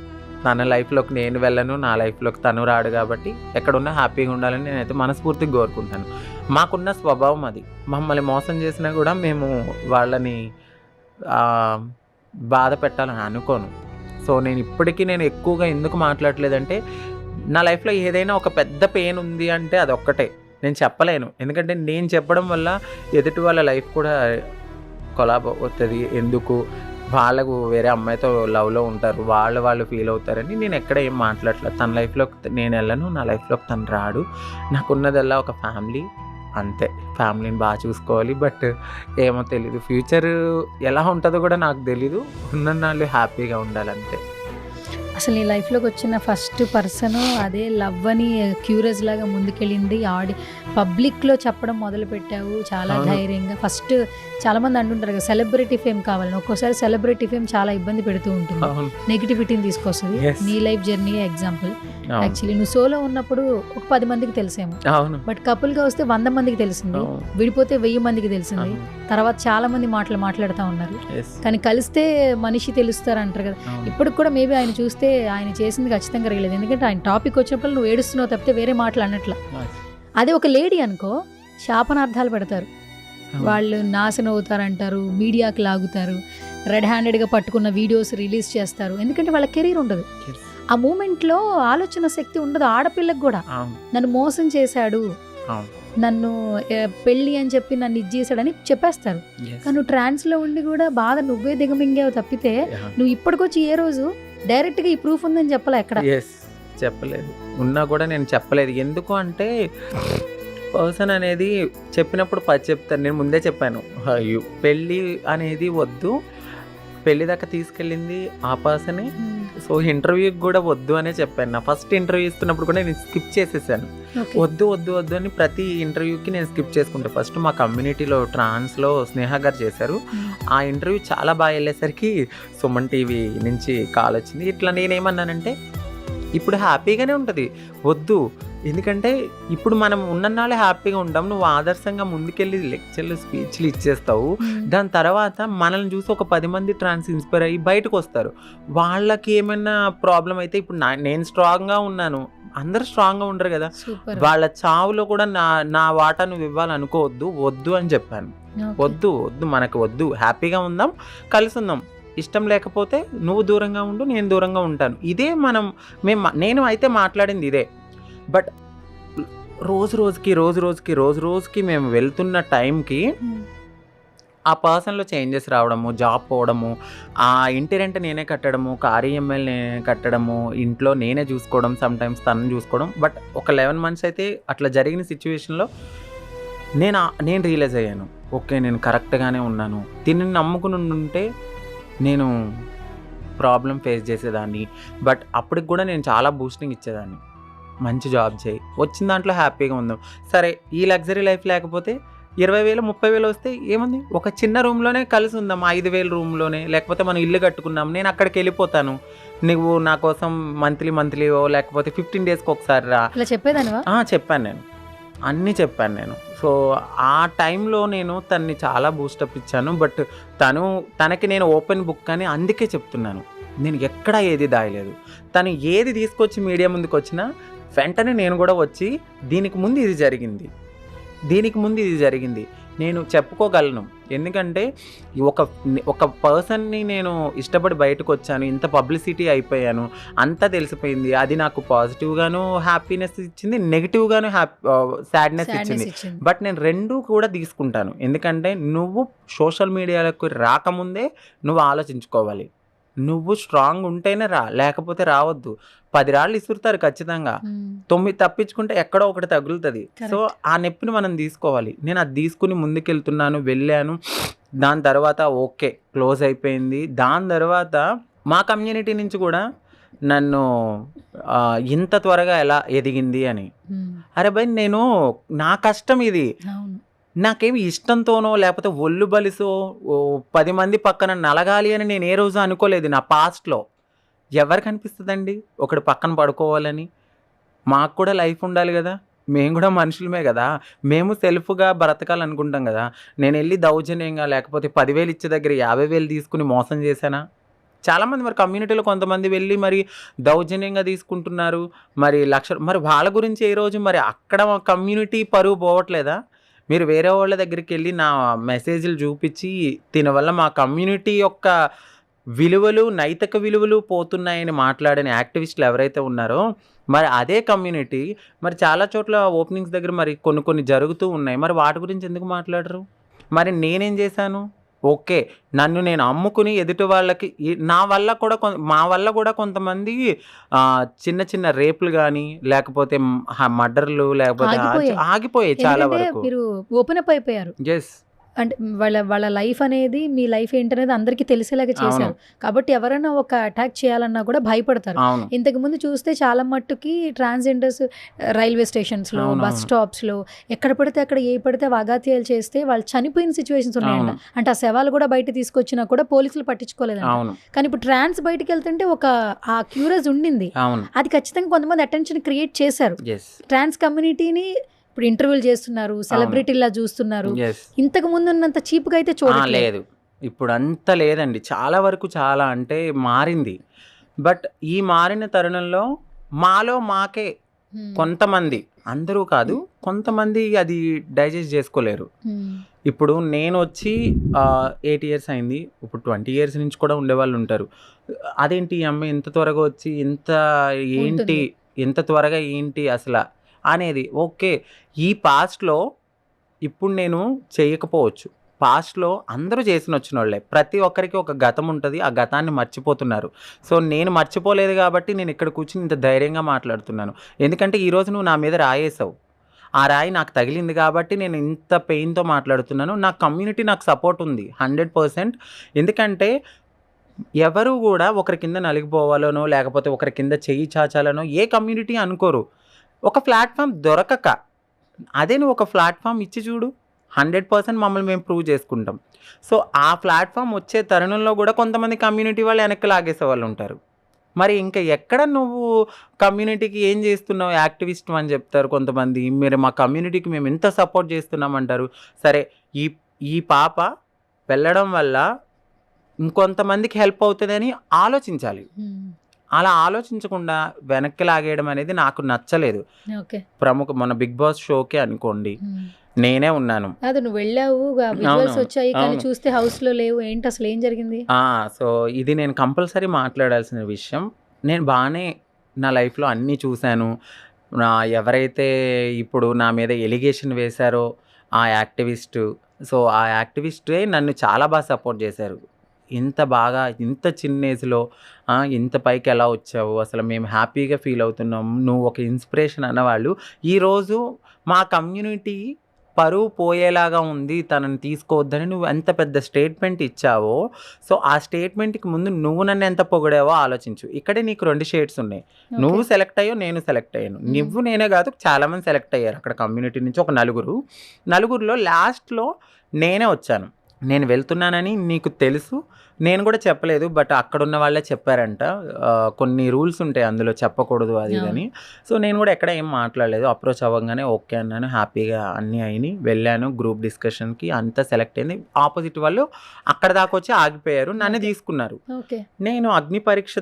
తన లైఫ్లోకి నేను వెళ్ళను, నా లైఫ్లోకి తను రాడు, కాబట్టి ఎక్కడున్నా హ్యాపీగా ఉండాలని నేనైతే మనస్ఫూర్తిగా కోరుకుంటాను. మాకున్న స్వభావం అది. మమ్మల్ని మోసం చేసినా కూడా మేము వాళ్ళని బాధ పెట్టాలని అనుకోను. సో నేను ఇప్పటికీ ఎక్కువగా ఎందుకు మాట్లాడలేదంటే, నా లైఫ్లో ఏదైనా ఒక పెద్ద పెయిన్ ఉంది అంటే అదొక్కటే, నేను చెప్పలేను. ఎందుకంటే నేను చెప్పడం వల్ల ఎదుటి వాళ్ళ లైఫ్ కూడా కొలాబ్ అవుతుంది. ఎందుకు, వాళ్ళకు వేరే అమ్మాయితో లవ్లో ఉంటారు, వాళ్ళు ఫీల్ అవుతారని నేను ఎక్కడ ఏం మాట్లాడలేదు. తన లైఫ్లోకి నేను వెళ్ళను, నా లైఫ్లోకి తను రాడు. నాకున్నదల్లా ఒక ఫ్యామిలీ, అంతే. ఫ్యామిలీని బాగా చూసుకోవాలి. బట్ ఏమో తెలీదు, ఫ్యూచర్ ఎలా ఉంటుందో కూడా నాకు తెలీదు. ఉన్న వాళ్ళు హ్యాపీగా ఉండాలంతే. అసలు నీ లైఫ్లోకి వచ్చిన ఫస్ట్ పర్సన్ అదే లవ్ అని క్యూరియస్ లాగా ముందుకెళ్ళింది. పబ్లిక్లో చెప్పడం మొదలు పెట్టావు చాలా ధైర్యంగా. ఫస్ట్ చాలామంది అంటుంటారు కదా సెలబ్రిటీ ఫేమ్ కావాలని. ఒక్కోసారి సెలబ్రిటీ ఫేమ్ చాలా ఇబ్బంది పెడుతూ ఉంటుంది, నెగిటివిటీని తీసుకొస్తుంది. నీ లైఫ్ జర్నీ ఎగ్జాంపుల్. యాక్చువల్లీ నువ్వు సోలో ఉన్నప్పుడు ఒక 10 మందికి తెలిసేమో, బట్ కపుల్గా వస్తే 100 మందికి తెలిసింది, విడిపోతే 1000 మందికి తెలిసింది. తర్వాత చాలా మంది మాట్లాడుతూ ఉన్నారు. కానీ కలిస్తే మనిషి తెలుస్తారు అంటారు కదా. ఇప్పటికి కూడా మేబీ ఆయన చూస్తే ఆయన చేసింది ఖచ్చితంగా రగలేదు. ఎందుకంటే ఆయన టాపిక్ వచ్చినప్పుడు నువ్వు ఏడుస్తున్నావు తప్పితే వేరే మాటలు అన్నట్ల. అదే ఒక లేడీ అనుకో, శాపనార్థాలు పెడతారు, వాళ్ళు నాశనం అవుతారంటారు, మీడియాకి లాగుతారు. రెడ్ హ్యాండెడ్గా పట్టుకున్న వీడియోస్ రిలీజ్ చేస్తారు, ఎందుకంటే వాళ్ళ కెరీర్ ఉండదు. ఆ మూమెంట్లో ఆలోచన శక్తి ఉండదు ఆడపిల్లకు కూడా. నన్ను మోసం చేశాడు, నన్ను పెళ్ళి అని చెప్పి నన్ను ఇది చేశాడని చెప్పేస్తారు. కానీ నువ్వు ట్రాన్స్లో ఉండి కూడా బాధ నువ్వే దిగమింగావు తప్పితే నువ్వు ఇప్పటికొచ్చి ఏ రోజు డైరెక్ట్గా ఈ ప్రూఫ్ ఉందని చెప్పలే ఎక్కడ. చెప్పలేదు, ఉన్నా కూడా నేను చెప్పలేదు. ఎందుకు అంటే పర్సన్ అనేది చెప్పినప్పుడు చెప్తాను. నేను ముందే చెప్పాను, పెళ్ళి అనేది వద్దు, పెళ్ళి దాకా తీసుకెళ్ళింది ఆ పర్సనే. సో ఇంటర్వ్యూకి కూడా వద్దు అనే చెప్పాను. నా ఫస్ట్ ఇంటర్వ్యూ ఇస్తున్నప్పుడు కూడా నేను స్కిప్ చేసేసాను. వద్దు వద్దు వద్దు అని ప్రతి ఇంటర్వ్యూకి నేను స్కిప్ చేసుకుంటాను. ఫస్ట్ మా కమ్యూనిటీలో ట్రాన్స్లో స్నేహ గారు చేశారు. ఆ ఇంటర్వ్యూ చాలా బాగా వెళ్ళేసరికి సుమన్ టీవీ నుంచి కాల్ వచ్చింది. ఇట్లా నేనేమన్నానంటే ఇప్పుడు హ్యాపీగానే ఉంటుంది, వద్దు, ఎందుకంటే ఇప్పుడు మనం ఉన్ననాళ్ళే హ్యాపీగా ఉంటాం. నువ్వు ఆదర్శంగా ముందుకెళ్ళి లెక్చర్లు స్పీచ్లు ఇచ్చేస్తావు, దాని తర్వాత మనల్ని చూసి ఒక 10 మంది ట్రాన్స్ ఇన్స్పైర్ అయ్యి బయటకు వస్తారు. వాళ్ళకి ఏమైనా ప్రాబ్లం అయితే ఇప్పుడు నేను స్ట్రాంగ్గా ఉన్నాను, అందరూ స్ట్రాంగ్గా ఉండరు కదా, వాళ్ళ చావులో కూడా నా వాటా నువ్వు ఇవ్వాలనుకోవద్దు, వద్దు అని చెప్పాను. వద్దు వద్దు, మనకు వద్దు, హ్యాపీగా ఉందాం, కలిసి ఉందాం, ఇష్టం లేకపోతే నువ్వు దూరంగా ఉండు, నేను దూరంగా ఉంటాను. ఇదే నేను అయితే మాట్లాడింది ఇదే. బట్ రోజు రోజుకి మేము వెళ్తున్న టైంకి ఆ పర్సన్లో చేంజెస్ రావడము, జాబ్ పోవడము, ఆ ఇంటి రెంట్ నేనే కట్టడము, కార్ ఈఎంఐలు నేనే కట్టడము, ఇంట్లో నేనే చూసుకోవడం, సమ్టైమ్స్ తనని చూసుకోవడం. బట్ ఒక 11 months అయితే అట్లా జరిగిన సిచ్యువేషన్లో నేను రియలైజ్ అయ్యాను, ఓకే నేను కరెక్ట్గానే ఉన్నాను. దీన్ని నమ్ముకుని ఉంటే నేను ప్రాబ్లం ఫేస్ చేసేదాన్ని. బట్ అప్పటికి కూడా నేను చాలా బూస్టింగ్ ఇచ్చేదాన్ని, మంచి జాబ్ చేయి, వచ్చిన దాంట్లో హ్యాపీగా ఉందాం. సరే ఈ లగ్జరీ లైఫ్ లేకపోతే 20,000 30,000 వస్తే ఏముంది, ఒక చిన్న రూమ్లోనే కలిసి ఉందాం, 5,000 రూమ్లోనే, లేకపోతే మనం ఇల్లు కట్టుకున్నాం, నేను అక్కడికి వెళ్ళిపోతాను, నువ్వు నా కోసం మంత్లీయో లేకపోతే 15 daysకి ఒకసారి రా. చెప్పాను, నేను అన్నీ చెప్పాను నేను. సో ఆ టైంలో నేను తనని చాలా బూస్టప్ ఇచ్చాను. బట్ తనకి నేను ఓపెన్ బుక్ అని అందుకే చెప్తున్నాను, నేను ఎక్కడా ఏది దాయలేదు. తను ఏది తీసుకొచ్చి మీడియా ముందుకు వచ్చినా వెంటనే నేను కూడా వచ్చి దీనికి ముందు ఇది జరిగింది నేను చెప్పుకోగలను. ఎందుకంటే ఒక పర్సన్ని నేను ఇష్టపడి బయటకు వచ్చాను, ఇంత పబ్లిసిటీ అయిపోయాను, అంతా తెలిసిపోయింది. అది నాకు పాజిటివ్గాను హ్యాపీనెస్ ఇచ్చింది, నెగిటివ్గాను సాడ్నెస్ ఇచ్చింది. బట్ నేను రెండూ కూడా తీసుకుంటాను. ఎందుకంటే నువ్వు సోషల్ మీడియాలకు రాకముందే నువ్వు ఆలోచించుకోవాలి. నువ్వు స్ట్రాంగ్ ఉంటేనే రా, లేకపోతే రావద్దు. 10 రాళ్ళు ఇసురుతారు ఖచ్చితంగా, 9 తప్పించుకుంటే ఎక్కడో ఒకటి తగులుతుంది. సో ఆ నొప్పిని మనం తీసుకోవాలి. నేను అది తీసుకుని ముందుకెళ్తున్నాను, వెళ్ళాను. దాని తర్వాత ఓకే క్లోజ్ అయిపోయింది. దాని తర్వాత మా కమ్యూనిటీ నుంచి కూడా నన్ను ఇంత త్వరగా ఎలా ఎదిగింది అని, అరే భయ్ నేను నా కష్టం ఇది, నాకేమి ఇష్టంతోనో లేకపోతే ఒళ్ళు బలిసో 10 మంది పక్కన నలగాలి అని నేను ఏ రోజు అనుకోలేదు. నా పాస్ట్లో ఎవరికి అనిపిస్తుందండి ఒకటి పక్కన పడుకోవాలని? మాకు కూడా లైఫ్ ఉండాలి కదా, మేము కూడా మనుషులమే కదా, మేము సెల్ఫ్గా బ్రతకాలనుకుంటాం కదా. నేను వెళ్ళి దౌర్జన్యంగా లేకపోతే 10,000 ఇచ్చే దగ్గర 50,000 తీసుకుని మోసం చేశానా? చాలామంది మరి కమ్యూనిటీలో కొంతమంది వెళ్ళి మరి దౌర్జన్యంగా తీసుకుంటున్నారు, మరి మరి వాళ్ళ గురించి ఏ రోజు మరి అక్కడ కమ్యూనిటీ పరువు పోవట్లేదా? మీరు వేరే వాళ్ళ దగ్గరికి వెళ్ళి నా మెసేజ్లు చూపించి దీనివల్ల మా కమ్యూనిటీ యొక్క విలువలు, నైతిక విలువలు పోతున్నాయని మాట్లాడిన యాక్టివిస్టులు ఎవరైతే ఉన్నారో, మరి అదే కమ్యూనిటీ మరి చాలా చోట్ల ఓపెనింగ్స్ దగ్గర మరి కొన్ని జరుగుతూ ఉన్నాయి. మరి వాటి గురించి ఎందుకు మాట్లాడరు? మరి నేనేం చేశాను? ఓకే నన్ను నేను అమ్ముకుని ఎదుటి వాళ్ళకి మా వల్ల కూడా కొంతమంది చిన్న రేపులు కానీ లేకపోతే మర్డర్లు లేకపోతే ఆగిపోయాయి చాలా వరకు. మీరు ఓపెన్ అప్ అయిపోయారు. ఎస్, అంటే వాళ్ళ లైఫ్ అనేది మీ లైఫ్ ఏంటనేది అందరికీ తెలిసేలాగా చేశారు కాబట్టి ఎవరైనా ఒక అటాక్ చేయాలన్నా కూడా భయపడతారు. ఇంతకు ముందు చూస్తే చాలా మట్టుకి ట్రాన్స్జెండర్స్ రైల్వే స్టేషన్స్లో, బస్ స్టాప్స్లో ఎక్కడ పడితే అక్కడ ఏ పడితే వాగాత్యాలు చేస్తే వాళ్ళు చనిపోయిన సిచ్యువేషన్స్ ఉన్నాయంట. అంటే ఆ శవాలు కూడా బయట తీసుకొచ్చినా కూడా పోలీసులు పట్టించుకోలేదంట. కానీ ఇప్పుడు ట్రాన్స్ బయటకు వెళ్తుంటే ఆ క్యూరియస్ ఉండింది, అది ఖచ్చితంగా కొంతమంది అటెన్షన్ క్రియేట్ చేశారు. ట్రాన్స్ కమ్యూనిటీని ఇప్పుడు ఇంటర్వ్యూలు చేస్తున్నారు, సెలబ్రిటీలా చూస్తున్నారు. ఇంతకు ముందు ఉన్నంత చీప్గా అయితే చూడలేదు. ఇప్పుడు అంత లేదండి, చాలా వరకు చాలా అంటే మారింది. బట్ ఈ మారిన తరుణంలో మాకే కొంతమంది అందరూ కాదు, కొంతమంది అది డైజెస్ట్ చేసుకోలేరు. ఇప్పుడు నేను వచ్చి 8 ఇయర్స్ అయింది, ఇప్పుడు 20 ఇయర్స్ నుంచి కూడా ఉండేవాళ్ళు ఉంటారు. అదేంటి ఈ అమ్మాయి ఇంత త్వరగా వచ్చి ఏంటి ఉంటుంది. ఇంత త్వరగా ఏంటి అసలు అనేది. ఓకే, ఈ పాస్ట్లో ఇప్పుడు నేను చేయకపోవచ్చు, పాస్ట్లో అందరూ చేసిన వచ్చిన వాళ్ళే. ప్రతి ఒక్కరికి ఒక గతం ఉంటుంది, ఆ గతాన్ని మర్చిపోతున్నారు. సో నేను మర్చిపోలేదు కాబట్టి నేను ఇక్కడ కూర్చుని ఇంత ధైర్యంగా మాట్లాడుతున్నాను. ఎందుకంటే ఈరోజు నువ్వు నా మీద రాయేసావు, ఆ రాయి నాకు తగిలింది కాబట్టి నేను ఇంత పెయిన్తో మాట్లాడుతున్నాను. నా కమ్యూనిటీ నాకు సపోర్ట్ ఉంది 100%. ఎందుకంటే ఎవరు కూడా ఒకరి కింద నలిగిపోవాలనో లేకపోతే ఒకరి కింద చెయ్యి చాచాలనో ఏ కమ్యూనిటీ అనుకోరు. ఒక ప్లాట్ఫామ్ దొరకక, అదే నువ్వు ఒక ప్లాట్ఫామ్ ఇచ్చి చూడు, 100% మమ్మల్ని మేము ప్రూవ్ చేసుకుంటాం. సో ఆ ప్లాట్ఫామ్ వచ్చే తరుణంలో కూడా కొంతమంది కమ్యూనిటీ వాళ్ళు వెనక్కి లాగేసే వాళ్ళు ఉంటారు. మరి ఇంకా ఎక్కడ నువ్వు కమ్యూనిటీకి ఏం చేస్తున్నావు, యాక్టివిస్ట్ అని చెప్తారు కొంతమంది. మీరు మా కమ్యూనిటీకి మేము ఎంత సపోర్ట్ చేస్తున్నామంటారు. సరే, ఈ ఈ పాప వెళ్ళడం వల్ల ఇంకొంతమందికి హెల్ప్ అవుతుందని ఆలోచించాలి. అలా ఆలోచించకుండా వెనక్కి లాగేయడం అనేది నాకు నచ్చలేదు. ఓకే. మన బిగ్ బాస్ షోకే అనుకోండి, నేనే ఉన్నాను. అది నువ్వు వెళ్ళావు, విజువల్స్ వచ్చాయి, కానీ అవును. చూస్తే హౌస్ లో లేవు. ఏంటి అసలు ఏం జరిగింది? సో ఇది నేను కంపల్సరీ మాట్లాడాల్సిన విషయం. నేను బాగానే నా లైఫ్లో అన్నీ చూశాను. ఎవరైతే ఇప్పుడు నా మీద ఎలిగేషన్ వేశారో ఆ యాక్టివిస్టు, సో ఆ యాక్టివిస్టే నన్ను చాలా బాగా సపోర్ట్ చేశారు. ఇంత చిన్న ఏజ్లో ఇంత పైకి ఎలా వచ్చావు, అసలు మేము హ్యాపీగా ఫీల్ అవుతున్నాం, నువ్వు ఒక ఇన్స్పిరేషన్ అన్నవాళ్ళు ఈరోజు మా కమ్యూనిటీ పరువు పోయేలాగా ఉంది, తనని తీసుకోవద్దని నువ్వు ఎంత పెద్ద స్టేట్మెంట్ ఇచ్చావో, సో ఆ స్టేట్మెంట్కి ముందు నువ్వు నన్ను ఎంత పొగిడావో ఆలోచించు. ఇక్కడే నీకు 2 షేడ్స్ ఉన్నాయి. నువ్వు సెలెక్ట్ అయ్యో, నేను సెలెక్ట్ అయ్యాను. నువ్వు నేనే కాదు, చాలామంది సెలెక్ట్ అయ్యారు అక్కడ కమ్యూనిటీ నుంచి. ఒక నలుగురులో లాస్ట్లో నేనే వచ్చాను. నేను వెళ్తున్నానని నీకు తెలుసు, నేను కూడా చెప్పలేదు, బట్ అక్కడున్న వాళ్ళే చెప్పారంట. కొన్ని రూల్స్ ఉంటాయి అందులో, చెప్పకూడదు అది అని. సో నేను కూడా ఎక్కడ ఏం మాట్లాడలేదు. అప్రోచ్ అవ్వగానే ఓకే అన్నాను, హ్యాపీగా అన్నీ అయినాయి. వెళ్ళాను గ్రూప్ డిస్కషన్కి, అంతా సెలెక్ట్ అయింది. ఆపోజిట్ వాళ్ళు అక్కడ దాకా వచ్చి ఆగిపోయారు, నన్ను తీసుకున్నారు. నేను అగ్ని పరీక్ష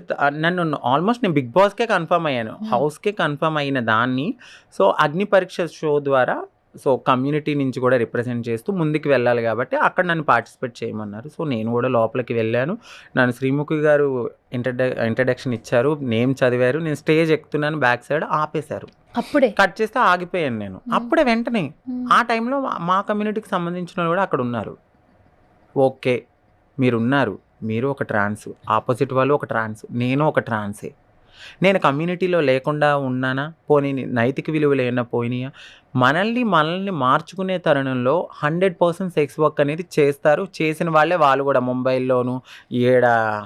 నేను బిగ్ బాస్కే కన్ఫర్మ్ అయ్యాను, హౌస్కే కన్ఫర్మ్ అయిన దాన్ని. సో అగ్ని పరీక్ష షో ద్వారా సో కమ్యూనిటీ నుంచి కూడా రిప్రజెంట్ చేస్తూ ముందుకు వెళ్ళాలి కాబట్టి అక్కడ నన్ను పార్టిసిపేట్ చేయమన్నారు. సో నేను కూడా లోపలికి వెళ్ళాను. నన్ను శ్రీముఖి గారు ఇంట్రడక్షన్ ఇచ్చారు, నేమ్ చదివారు. నేను స్టేజ్ ఎక్కుతున్నాను, బ్యాక్ సైడ్ ఆపేశారు. అప్పుడే కట్ చేస్తే ఆగిపోయాను నేను. అప్పుడే వెంటనే ఆ టైంలో మా కమ్యూనిటీకి సంబంధించిన వాళ్ళు కూడా అక్కడ ఉన్నారు. ఓకే, మీరున్నారు, మీరు ఒక ట్రాన్స్, ఆపోజిట్ వాళ్ళు ఒక ట్రాన్స్, నేను ఒక ట్రాన్సే. నేను కమ్యూనిటీలో లేకుండా ఉన్నానా, పోనీ నైతిక విలువలు ఏమైనా పోయినాయా? మనల్ని మార్చుకునే తరుణంలో 100% సెక్స్ వర్క్ అనేది చేస్తారు. చేసిన వాళ్ళు కూడా ముంబైలోను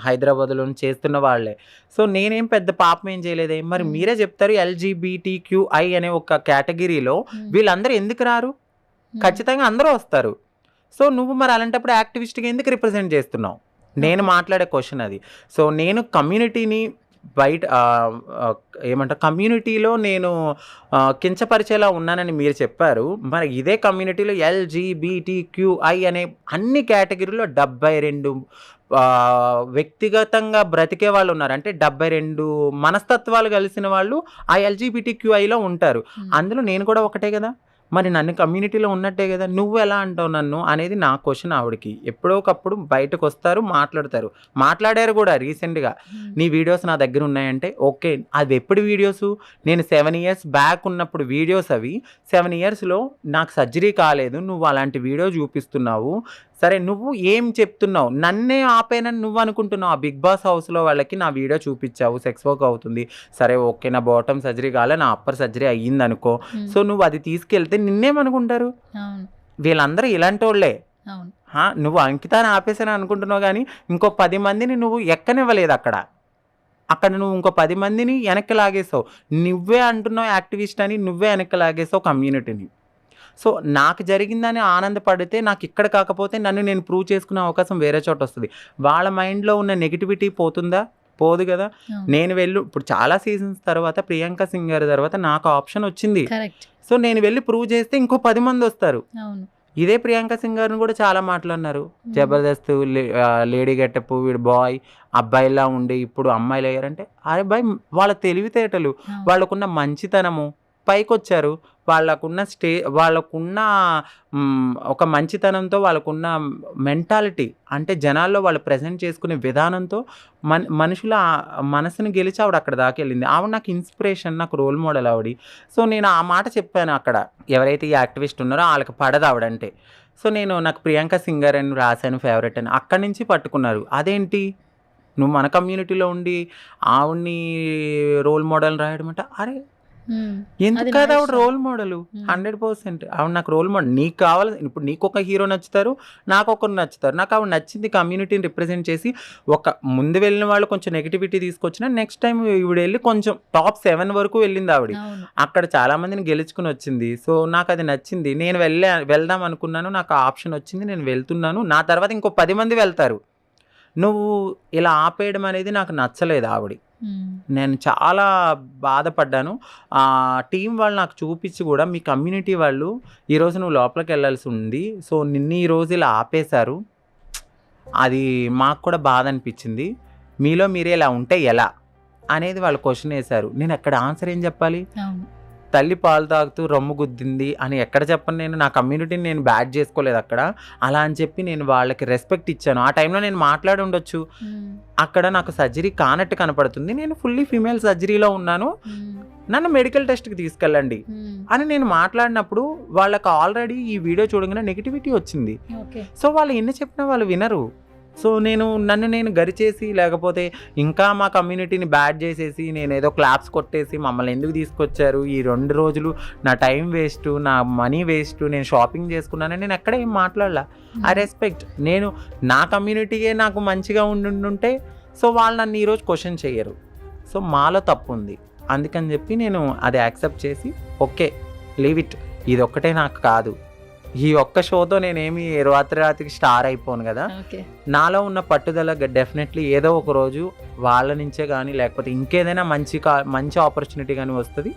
హైదరాబాద్లోను చేస్తున్న వాళ్ళే. సో నేనేం పెద్ద పాపం ఏం చేయలేదే. మరి మీరే చెప్తారు LGBTQI అనే ఒక కేటగిరీలో వీళ్ళందరూ ఎందుకు రారు? ఖచ్చితంగా అందరూ వస్తారు. సో నువ్వు మరి అలాంటప్పుడు యాక్టివిస్ట్గా ఎందుకు రిప్రజెంట్ చేస్తున్నావు? నేను మాట్లాడే క్వశ్చన్ అది. సో నేను కమ్యూనిటీని బయట ఏమంటారు, కమ్యూనిటీలో నేను కించపరిచేలా ఉన్నానని మీరు చెప్పారు. మరి ఇదే కమ్యూనిటీలో LGBTQI అనే అన్ని కేటగిరీలో 72 వ్యక్తిగతంగా బ్రతికే వాళ్ళు ఉన్నారు. అంటే 72 మనస్తత్వాలు కలిసిన వాళ్ళు ఆ LGBTQIలో ఉంటారు. అందులో నేను కూడా ఒకటే కదా, మరి నన్ను కమ్యూనిటీలో ఉన్నట్టే కదా, నువ్వు ఎలా అంటావు నన్ను అనేది నా క్వశ్చన్ ఆవిడకి. ఎప్పుడో ఒకప్పుడు బయటకు వస్తారు, మాట్లాడారు కూడా రీసెంట్గా. నీ వీడియోస్ నా దగ్గర ఉన్నాయంటే ఓకే, అది ఎప్పుడు వీడియోస్? నేను 7 ఇయర్స్ బ్యాక్ ఉన్నప్పుడు వీడియోస్ అవి. 7 ఇయర్స్లో నాకు సర్జరీ కాలేదు, నువ్వు అలాంటి వీడియో చూపిస్తున్నావు. సరే, నువ్వు ఏం చెప్తున్నావు? నన్నే ఆపేనని నువ్వు అనుకుంటున్నావు. ఆ బిగ్ బాస్ హౌస్లో వాళ్ళకి నా వీడియో చూపించావు, సెక్స్ వర్క్ అవుతుంది. సరే ఓకే, నా బాటమ్ సర్జరీ కాలే, నా అప్పర్ సర్జరీ అయ్యింది అనుకో. సో నువ్వు అది తీసుకెళ్తే నిన్నేమనుకుంటారు? వీళ్ళందరూ ఇలాంటి వాళ్ళే. నువ్వు అంకితాన్ని ఆపేసాను అనుకుంటున్నావు, కానీ ఇంకో 10 మందిని నువ్వు ఎక్కనివ్వలేదు. అక్కడ నువ్వు ఇంకో 10 మందిని వెనక్కి లాగేసావు. నువ్వే అంటున్నావు యాక్టివిస్ట్ అని, నువ్వే వెనక్కి లాగేసావు కమ్యూనిటీని. సో నాకు జరిగిందని ఆనందపడితే, నాకు ఇక్కడ కాకపోతే నన్ను నేను ప్రూవ్ చేసుకునే అవకాశం వేరే చోట వస్తుంది. వాళ్ళ మైండ్లో ఉన్న నెగిటివిటీ పోతుందా? పోదు కదా. నేను ఇప్పుడు చాలా సీజన్స్ తర్వాత ప్రియాంక సింగ్ గారి తర్వాత నాకు ఆప్షన్ వచ్చింది. సో నేను వెళ్ళి ప్రూవ్ చేస్తే ఇంకో 10 మంది వస్తారు. ఇదే ప్రియాంక సింగ్ గారిని కూడా చాలా మాట్లాడినారు. జబర్దస్త్ లేడీ గెటప్, వీడు బాయ్ అబ్బాయిలా ఉండి ఇప్పుడు అమ్మాయిలు అయ్యారంటే, అరే బాయ్, వాళ్ళ తెలివితేటలు, వాళ్ళకున్న మంచితనము, పైకొచ్చారు. వాళ్ళకున్న ఒక మంచితనంతో, వాళ్ళకున్న మెంటాలిటీ అంటే జనాల్లో వాళ్ళు ప్రెజెంట్ చేసుకునే విధానంతో మనుషుల మనసుని గెలిచి ఆవిడ అక్కడ దాకా వెళ్ళింది. ఆవిడ నాకు ఇన్స్పిరేషన్, నాకు రోల్ మోడల్ ఆవిడ. సో నేను ఆ మాట చెప్పాను అక్కడ. ఎవరైతే ఈ యాక్టివిస్ట్ ఉన్నారో వాళ్ళకి పడదు ఆవిడంటే. సో నాకు ప్రియాంక సింగర్ అని రాశాను ఫేవరెట్ అని. అక్కడి నుంచి పట్టుకున్నారు. అదేంటి నువ్వు మన కమ్యూనిటీలో ఉండి ఆవిడ్ని రోల్ మోడల్ రాయడం అంటే, అరే ఎందుకు కదా ఆవిడ రోల్ మోడల్ 100%. ఆవిడ నాకు రోల్ మోడల్. నీకు కావాలి, ఇప్పుడు నీకు ఒక హీరో నచ్చుతారు, నాకు ఒకరు నచ్చుతారు. నాకు ఆవిడ నచ్చింది కమ్యూనిటీని రిప్రజెంట్ చేసి. ముందు వెళ్ళిన వాళ్ళు కొంచెం నెగిటివిటీ తీసుకొచ్చిన, నెక్స్ట్ టైం ఈవిడ వెళ్ళి కొంచెం టాప్ 7 వరకు వెళ్ళింది ఆవిడ. అక్కడ చాలా మందిని గెలుచుకుని వచ్చింది. సో నాకు అది నచ్చింది. నేను వెళ్దాం అనుకున్నాను, నాకు ఆప్షన్ వచ్చింది, నేను వెళ్తున్నాను. నా తర్వాత ఇంకో 10 మంది వెళ్తారు. నువ్వు ఇలా ఆపేయడం అనేది నాకు నచ్చలేదు ఆవిడ. నేను చాలా బాధపడ్డాను. టీం వాళ్ళు నాకు చూపించి కూడా, మీ కమ్యూనిటీ వాళ్ళు ఈరోజు నువ్వు లోపలికి వెళ్ళాల్సి ఉంది, సో నిన్ను ఈరోజు ఇలా ఆపేశారు, అది మాకు కూడా బాధ అనిపించింది. మీలో మీరే ఇలా ఉంటే ఎలా అనేది వాళ్ళు క్వశ్చన్ వేశారు. నేను అక్కడ ఆన్సర్ ఏం చెప్పాలి? తల్లి పాలు తాగుతూ రొమ్ము గుద్దింది అని ఎక్కడ చెప్పను. నేను నా కమ్యూనిటీని నేను బ్యాడ్ చేసుకోలేదు అక్కడ. అలా అని చెప్పి నేను వాళ్ళకి రెస్పెక్ట్ ఇచ్చాను. ఆ టైంలో నేను మాట్లాడి ఉండొచ్చు. అక్కడ నాకు సర్జరీ కానట్టు కనపడుతుంది, నేను ఫుల్లీ ఫీమేల్ సర్జరీలో ఉన్నాను, నన్ను మెడికల్ టెస్ట్కి తీసుకెళ్ళండి అని నేను మాట్లాడినప్పుడు వాళ్ళకి ఆల్రెడీ ఈ వీడియో చూడగానే నెగిటివిటీ వచ్చింది. సో వాళ్ళు ఎన్ని చెప్పినా వాళ్ళు వినరు. సో నన్ను నేను గరిచేసి, లేకపోతే ఇంకా మా కమ్యూనిటీని బ్యాడ్ చేసేసి, నేను ఏదో క్లాప్స్ కొట్టేసి మమ్మల్ని ఎందుకు తీసుకొచ్చారు, ఈ 2 రోజులు నా టైం వేస్ట్, నా మనీ వేస్ట్, నేను షాపింగ్ చేసుకున్నానని నేను ఎక్కడ ఏం మాట్లాడలా. I respect. నేను నా కమ్యూనిటీయే నాకు మంచిగా ఉండుంటే సో వాళ్ళు నన్ను ఈరోజు క్వశ్చన్ చేయరు. సో మాలో తప్పు ఉంది, అందుకని చెప్పి నేను అది యాక్సెప్ట్ చేసి ఓకే లీవ్ ఇట్. ఇది ఒక్కటే నాకు కాదు, ఈ ఒక్క షోతో నేనేమి రాత్రికి స్టార్ అయిపోను కదా. నాలో ఉన్న పట్టుదల డెఫినెట్లీ ఏదో ఒక రోజు వాళ్ళ నుంచే కానీ, లేకపోతే ఇంకేదైనా మంచి ఆపర్చునిటీ కానీ వస్తుంది.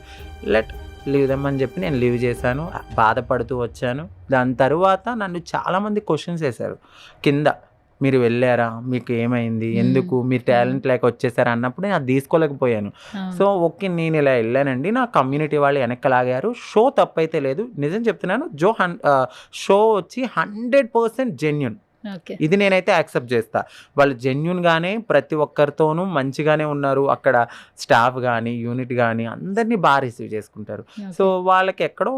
లీవ్ దెమ్ అని చెప్పి నేను లీవ్ చేశాను. బాధపడుతూ వచ్చాను. దాని తర్వాత నన్ను చాలామంది క్వశ్చన్స్ వేశారు కింద. మీరు వెళ్ళారా, మీకు ఏమైంది, ఎందుకు మీరు టాలెంట్ లేక వచ్చేసారా అన్నప్పుడు నేను అది తీసుకోలేకపోయాను. సో ఓకే నేను ఇలా వెళ్ళానండి, నా కమ్యూనిటీ వాళ్ళు వెనక్కలాగారు, షో తప్పైతే లేదు, నిజం చెప్తున్నాను. షో వచ్చి 100% జెన్యూన్. ఇది నేనైతే యాక్సెప్ట్ చేస్తా. వాళ్ళు జెన్యూన్గానే ప్రతి ఒక్కరితోనూ మంచిగానే ఉన్నారు. అక్కడ స్టాఫ్ కానీ, యూనిట్ కానీ అందరినీ బాగా రిసీవ్ చేసుకుంటారు. సో వాళ్ళకి ఎక్కడో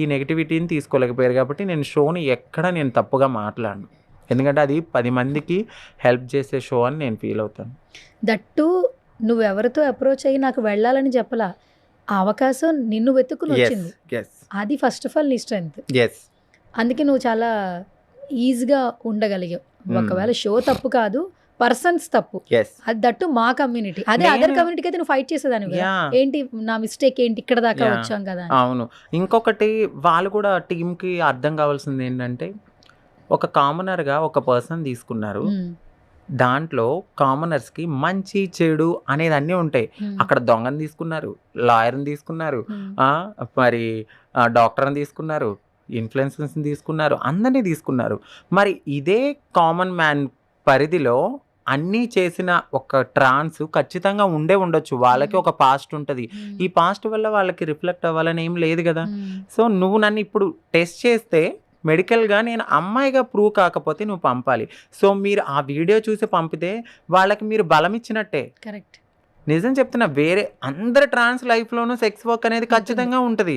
ఈ నెగిటివిటీని తీసుకోలేకపోయారు. కాబట్టి నేను షోని నేను తప్పుగా మాట్లాడను. ఎందుకంటే అది 10 మందికి హెల్ప్ చేసే షో అని నేను ఫీల్ అవుతాను. దట్టు నువ్వెవరితో అప్రోచ్ అయ్యి నాకు వెళ్ళాలని చెప్పలా, ఆ అవకాశం నిన్ను వెతుక్కుని వచ్చింది. అది ఫస్ట్ ఆఫ్ ఆల్ నీ స్ట్రెంగ్త్. అందుకే నువ్వు చాలా ఈజీగా ఉండగలిగావు. ఒకవేళ షో తప్పు కాదు, పర్సన్స్ తప్పు. అది దట్టు మా కమ్యూనిటీ. అదే అదర్ కమ్యూనిటీకి అయితే నువ్వు ఫైట్ చేసేదాన్ని. ఏంటి నా మిస్టేక్ ఏంటి, ఇక్కడ దాకా వచ్చాం కదా. అవును. ఇంకొకటి వాళ్ళు కూడా టీంకి అర్థం కావాల్సింది ఏంటంటే, ఒక కామనర్గా ఒక పర్సన్ తీసుకున్నారు, దాంట్లో కామనర్స్కి మంచి చెడు అనేది అన్నీ ఉంటాయి. అక్కడ దొంగని తీసుకున్నారు, లాయర్ని తీసుకున్నారు, మరి డాక్టర్ని తీసుకున్నారు, ఇన్ఫ్లుయెన్సర్స్ని తీసుకున్నారు, అందరినీ తీసుకున్నారు. మరి ఇదే కామన్ మ్యాన్ పరిధిలో అన్నీ చేసిన ఒక ట్రాన్స్ ఖచ్చితంగా ఉండొచ్చు. వాళ్ళకి ఒక పాస్ట్ ఉంటుంది. ఈ పాస్ట్ వల్ల వాళ్ళకి రిఫ్లెక్ట్ అవ్వాలని ఏం లేదు కదా. సో నువ్వు నన్ను ఇప్పుడు టెస్ట్ చేస్తే మెడికల్గా నేను అమ్మాయిగా ప్రూవ్ కాకపోతే నువ్వు పంపాలి. సో మీరు ఆ వీడియో చూసి పంపితే వాళ్ళకి మీరు బలం ఇచ్చినట్టే. కరెక్ట్. నిజం చెప్తున్నా. వేరే అందరి ట్రాన్స్ లైఫ్లోనూ సెక్స్ వర్క్ అనేది ఖచ్చితంగా ఉంటుంది.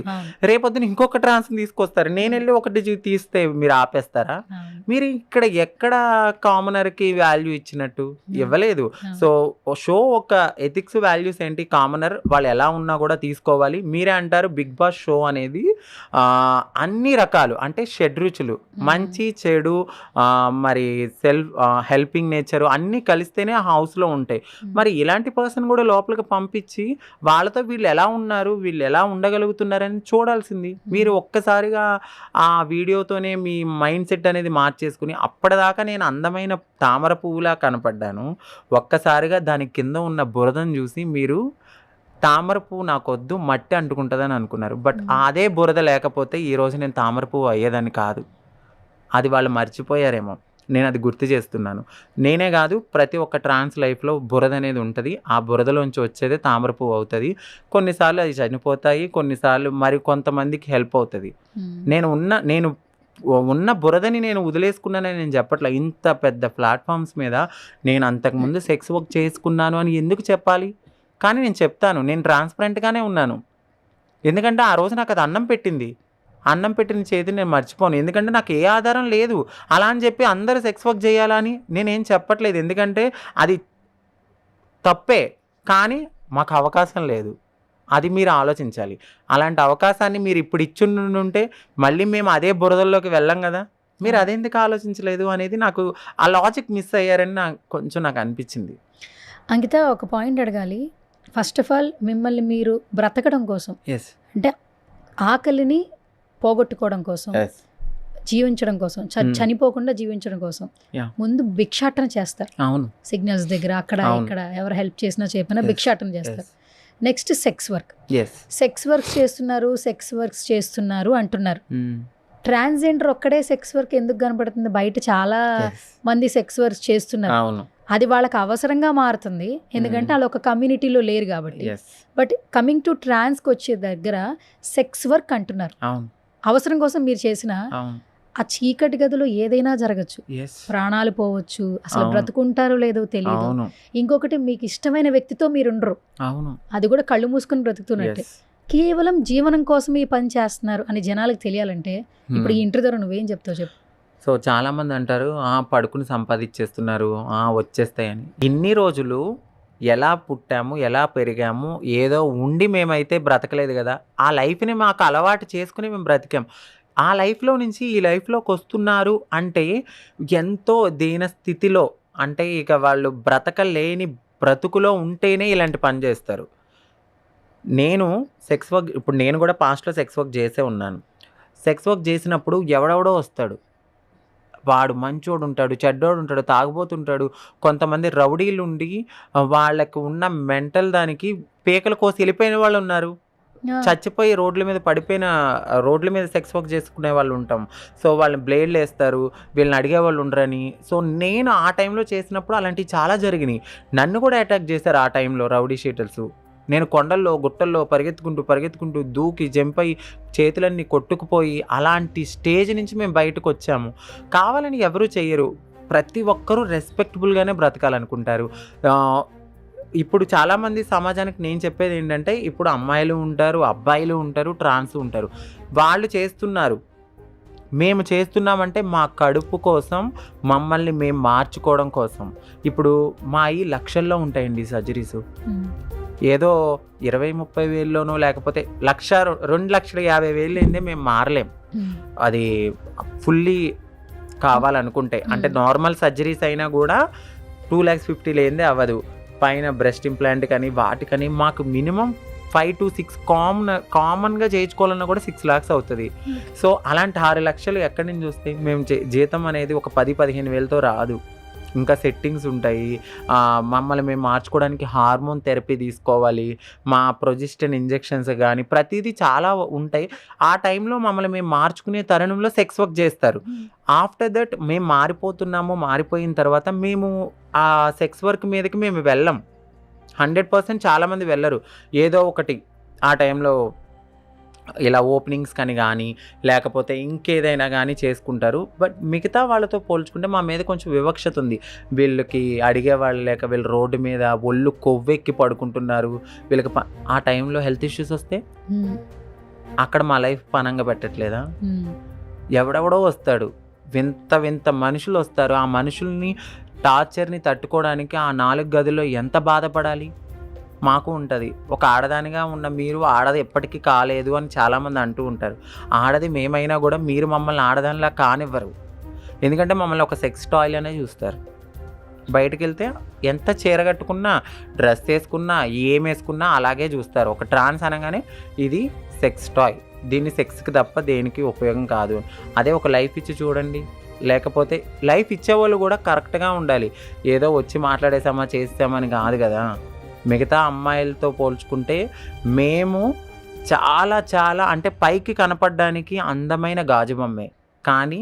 రేపొద్దున ఇంకొక ట్రాన్స్ని తీసుకొస్తారు. నేను వెళ్ళి ఒకటి తీస్తే మీరు ఆపేస్తారా? మీరు ఇక్కడ ఎక్కడ కామనర్కి వాల్యూ ఇచ్చినట్టు ఇవ్వలేదు. సో షో ఒక ఎథిక్స్ వాల్యూస్ ఏంటి, కామనర్ వాళ్ళు ఎలా ఉన్నా కూడా తీసుకోవాలి. మీరే అంటారు బిగ్ బాస్ షో అనేది అన్ని రకాలు అంటే షడ్రుచులు, మంచి చెడు, మరి హెల్పింగ్ నేచర్ అన్నీ కలిస్తేనే ఆ హౌస్లో ఉంటాయి. మరి ఇలాంటి పర్సన్ కూడా లోపలికి పంపించి వాళ్ళతో వీళ్ళు ఎలా ఉన్నారు, వీళ్ళు ఎలా ఉండగలుగుతున్నారని చూడాల్సింది. మీరు ఒక్కసారిగా ఆ వీడియోతోనే మీ మైండ్ సెట్ అనేది మార్చేసుకుని, అప్పటిదాకా నేను అందమైన తామర పువ్వులా కనపడ్డాను, ఒక్కసారిగా దాని కింద ఉన్న బురదను చూసి మీరు తామర పువ్వు నాకొద్దు మట్టి అంటుకుంటుందని అనుకున్నారు. బట్ అదే బురద లేకపోతే ఈరోజు నేను తామర పువ్వు అయ్యేదని కాదు. అది వాళ్ళు మర్చిపోయారేమో. నేను అది గుర్తు చేస్తున్నాను. నేనే కాదు, ప్రతి ఒక్క ట్రాన్స్ లైఫ్లో బురద అనేది ఉంటుంది. ఆ బురదలోంచి వచ్చేదే తామర పువ్వు అవుతుంది. కొన్నిసార్లు అది చనిపోతాయి, కొన్నిసార్లు మరి కొంతమందికి హెల్ప్ అవుతుంది. నేను ఉన్న బురదని నేను వదిలేసుకున్నానని నేను చెప్పట్లే. ఇంత పెద్ద ప్లాట్ఫామ్స్ మీద నేను అంతకుముందు సెక్స్ వర్క్ చేసుకున్నాను అని ఎందుకు చెప్పాలి? కానీ నేను చెప్తాను, నేను ట్రాన్స్పరెంట్గానే ఉన్నాను. ఎందుకంటే ఆ రోజు నాకు అది అన్నం పెట్టిన చేతిని నేను మర్చిపోను. ఎందుకంటే నాకు ఏ ఆధారం లేదు. అలా అని చెప్పి అందరూ సెక్స్ వర్క్ చేయాలని నేనేం చెప్పట్లేదు. ఎందుకంటే అది తప్పే, కానీ మాకు అవకాశం లేదు. అది మీరు ఆలోచించాలి. అలాంటి అవకాశాన్ని మీరు ఇప్పుడు ఇచ్చుంటే మళ్ళీ మేము అదే బురదల్లోకి వెళ్ళం కదా. మీరు అదెందుకు ఆలోచించలేదు అనేది నాకు ఆ లాజిక్ మిస్ అయ్యారని నాకు అనిపించింది. అంకిత, ఒక పాయింట్ అడగాలి. ఫస్ట్ ఆఫ్ ఆల్ మిమ్మల్ని మీరు బ్రతకడం కోసం, అంటే ఆకలిని పోగొట్టుకోవడం కోసం, జీవించడం కోసం, చనిపోకుండా జీవించడం కోసం ముందు భిక్షాటన చేస్తారు. అవును, సిగ్నల్స్ దగ్గర అక్కడ ఇక్కడ ఎవరు హెల్ప్ చేసినా చెప్పినా భిక్షాటన చేస్తారు. నెక్స్ట్ సెక్స్ వర్క్స్ చేస్తున్నారు అంటున్నారు. ట్రాన్స్జెండర్ ఒక్కడే సెక్స్ వర్క్ ఎందుకు కనబడుతుంది? బయట చాలా మంది సెక్స్ వర్క్ చేస్తున్నారు. అది వాళ్ళకి అవసరంగా మారుతుంది, ఎందుకంటే వాళ్ళు ఒక కమ్యూనిటీలో లేరు కాబట్టి. బట్ కమింగ్ టు ట్రాన్స్కి వచ్చే దగ్గర సెక్స్ వర్క్ అంటున్నారు. అవసరం కోసం మీరు చేసిన ఆ చీకటి గదిలో ఏదైనా జరగచ్చు, ప్రాణాలు పోవచ్చు, అసలు బ్రతుకుంటారో లేదో తెలియదు. ఇంకొకటి, మీకు ఇష్టమైన వ్యక్తితో మీరుండరు, అది కూడా కళ్ళు మూసుకుని బ్రతుకుతున్నట్టే. కేవలం జీవనం కోసం ఈ పని చేస్తున్నారు అని జనాలకు తెలియాలంటే ఇప్పుడు ఈ ఇంటర్ ద్వారా నువ్వేం చెప్తావు చెప్పు. సో చాలామంది అంటారు పడుకుని సంపాదించేస్తున్నారు, వచ్చేస్తాయని. ఇన్ని రోజులు ఎలా పుట్టాము, ఎలా పెరిగాము, ఏదో ఉండి మేమైతే బ్రతకలేదు కదా. ఆ లైఫ్ని మాకు అలవాటు చేసుకుని మేము బ్రతికాం. ఆ లైఫ్లో నుంచి ఈ లైఫ్లోకి వస్తున్నారు అంటే ఎంతో దీన స్థితిలో, అంటే ఇక వాళ్ళు బ్రతకలేని బ్రతుకులో ఉంటేనే ఇలాంటి పని చేస్తారు. నేను సెక్స్ వర్క్, ఇప్పుడు నేను కూడా పాస్ట్లో సెక్స్ వర్క్ చేసే ఉన్నాను. సెక్స్ వర్క్ చేసినప్పుడు ఎవడెవడో వస్తాడు, వాడు మంచోడు ఉంటాడు, చెడ్డోడు ఉంటాడు, తాగుబోతుంటాడు. కొంతమంది రౌడీలు ఉండి వాళ్ళకు ఉన్న మెంటల్ దానికి పీకల కోసి వెళ్ళిపోయిన వాళ్ళు ఉన్నారు. చచ్చిపోయి రోడ్ల మీద సెక్స్ వర్క్ చేసుకునే వాళ్ళు ఉంటాం. సో వాళ్ళని బ్లేడ్లు వేస్తారు, వీళ్ళని అడిగే వాళ్ళు ఉండరని. సో నేను ఆ టైంలో చేసినప్పుడు అలాంటివి చాలా జరిగినాయి. నన్ను కూడా అటాక్ చేశారు ఆ టైంలో రౌడీ షీటర్స్. నేను కొండల్లో గుట్టల్లో పరిగెత్తుకుంటూ దూకి జంప్ అయ్యి చేతులన్నీ కొట్టుకుపోయి అలాంటి స్టేజ్ నుంచి మేము బయటకు వచ్చాము. కావాలని ఎవరూ చెయ్యరు, ప్రతి ఒక్కరూ రెస్పెక్టబుల్గానే బ్రతకాలనుకుంటారు. ఇప్పుడు చాలామంది సమాజానికి నేను చెప్పేది ఏంటంటే, ఇప్పుడు అమ్మాయిలు ఉంటారు, అబ్బాయిలు ఉంటారు, ట్రాన్స్ ఉంటారు. వాళ్ళు చేస్తున్నారు, మేము చేస్తున్నామంటే మా కడుపు కోసం, మమ్మల్ని మేము మార్చుకోవడం కోసం. ఇప్పుడు మా ఈ లక్షల్లో ఉంటాయండి సర్జరీస్. ఏదో 20-30 వేల్లోనో లేకపోతే 1,00,000-2,50,000 అయిందే మేము మారలేం. అది ఫుల్లీ కావాలనుకుంటే, అంటే నార్మల్ సర్జరీస్ అయినా కూడా 2,50,000 లేనిదే అవ్వదు. పైన బ్రెస్ట్ ఇంప్లాంట్ కానీ వాటికని మాకు మినిమం 5 to 6 కామన్గా చేయించుకోవాలన్నా కూడా 6 lakhs అవుతుంది. సో అలాంటి 6 లక్షలు ఎక్కడి నుంచి వస్తాయి? మేము జీతం అనేది ఒక 10-15 వేలతో రాదు. ఇంకా సెట్టింగ్స్ ఉంటాయి, మమ్మల్ని మేము మార్చుకోవడానికి హార్మోన్ థెరపీ తీసుకోవాలి, మా ప్రొజెస్టెరాన్ ఇంజెక్షన్స్ కానీ ప్రతిదీ చాలా ఉంటాయి. ఆ టైంలో మమ్మల్ని మేము మార్చుకునే తరుణంలో సెక్స్ వర్క్ చేస్తారు. ఆఫ్టర్ దట్ మేము మారిపోయిన తర్వాత మేము ఆ సెక్స్ వర్క్ మీదకి మేము వెళ్ళం. 100% చాలామంది వెళ్ళరు. ఏదో ఒకటి ఆ టైంలో ఇలా ఓపెనింగ్స్ కానీ లేకపోతే ఇంకేదైనా కానీ చేసుకుంటారు. బట్ మిగతా వాళ్ళతో పోల్చుకుంటే మా మీద కొంచెం వివక్షత ఉంది. వీళ్ళకి అడిగేవాళ్ళు లేక, వీళ్ళు రోడ్డు మీద ఒళ్ళు కొవ్వెక్కి పడుకుంటున్నారు, వీళ్ళకి ఆ టైంలో హెల్త్ ఇష్యూస్ వస్తే అక్కడ మా లైఫ్ పనంగా పెట్టట్లేదా? ఎవడెవడో వస్తాడు, వింత మనుషులు వస్తారు. ఆ మనుషుల్ని టార్చర్ని తట్టుకోవడానికి ఆ 4 గదుల్లో ఎంత బాధపడాలి? మాకు ఉంటుంది. ఒక ఆడదానిగా ఉన్న మీరు ఆడది ఎప్పటికీ కాలేదు అని చాలామంది అంటూ ఉంటారు. ఆడది మేమైనా కూడా మీరు మమ్మల్ని ఆడదానిలా కానివ్వరు. ఎందుకంటే మమ్మల్ని ఒక సెక్స్ టాయ్ అనే చూస్తారు. బయటకు వెళ్తే ఎంత చీర కట్టుకున్నా, డ్రెస్ వేసుకున్నా, ఏం వేసుకున్నా అలాగే చూస్తారు. ఒక ట్రాన్స్ అనగానే ఇది సెక్స్ టాయ్, దీన్ని సెక్స్కి తప్ప దేనికి ఉపయోగం కాదు. అదే ఒక లైఫ్ ఇచ్చి చూడండి. లేకపోతే లైఫ్ ఇచ్చేవాళ్ళు కూడా కరెక్ట్గా ఉండాలి. ఏదో వచ్చి మాట్లాడేసామా చేసామని కాదు కదా. మిగతా అమ్మాయిలతో పోల్చుకుంటే మేము చాలా అంటే పైకి కనపడడానికి అందమైన గాజు బొమ్మే, కానీ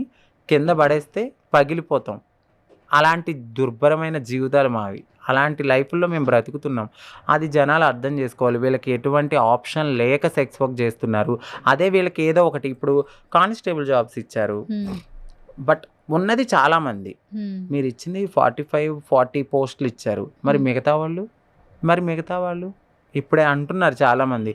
కింద పడేస్తే పగిలిపోతాం. అలాంటి దుర్భరమైన జీవితాలు మావి. అలాంటి లైఫ్‌లో మేము బ్రతుకుతున్నాం. అది జనాలు అర్థం చేసుకోవాలి. వీళ్ళకి ఎటువంటి ఆప్షన్ లేక సెక్స్ వర్క్ చేస్తున్నారు. అదే వీళ్ళకి ఏదో ఒకటి ఇప్పుడు కానిస్టేబుల్ జాబ్స్ ఇచ్చారు. బట్ ఉన్నది చాలామంది. మీరు ఇచ్చింది 45, 40 పోస్టులు ఇచ్చారు. మరి మిగతా వాళ్ళు ఇప్పుడే అంటున్నారు చాలామంది,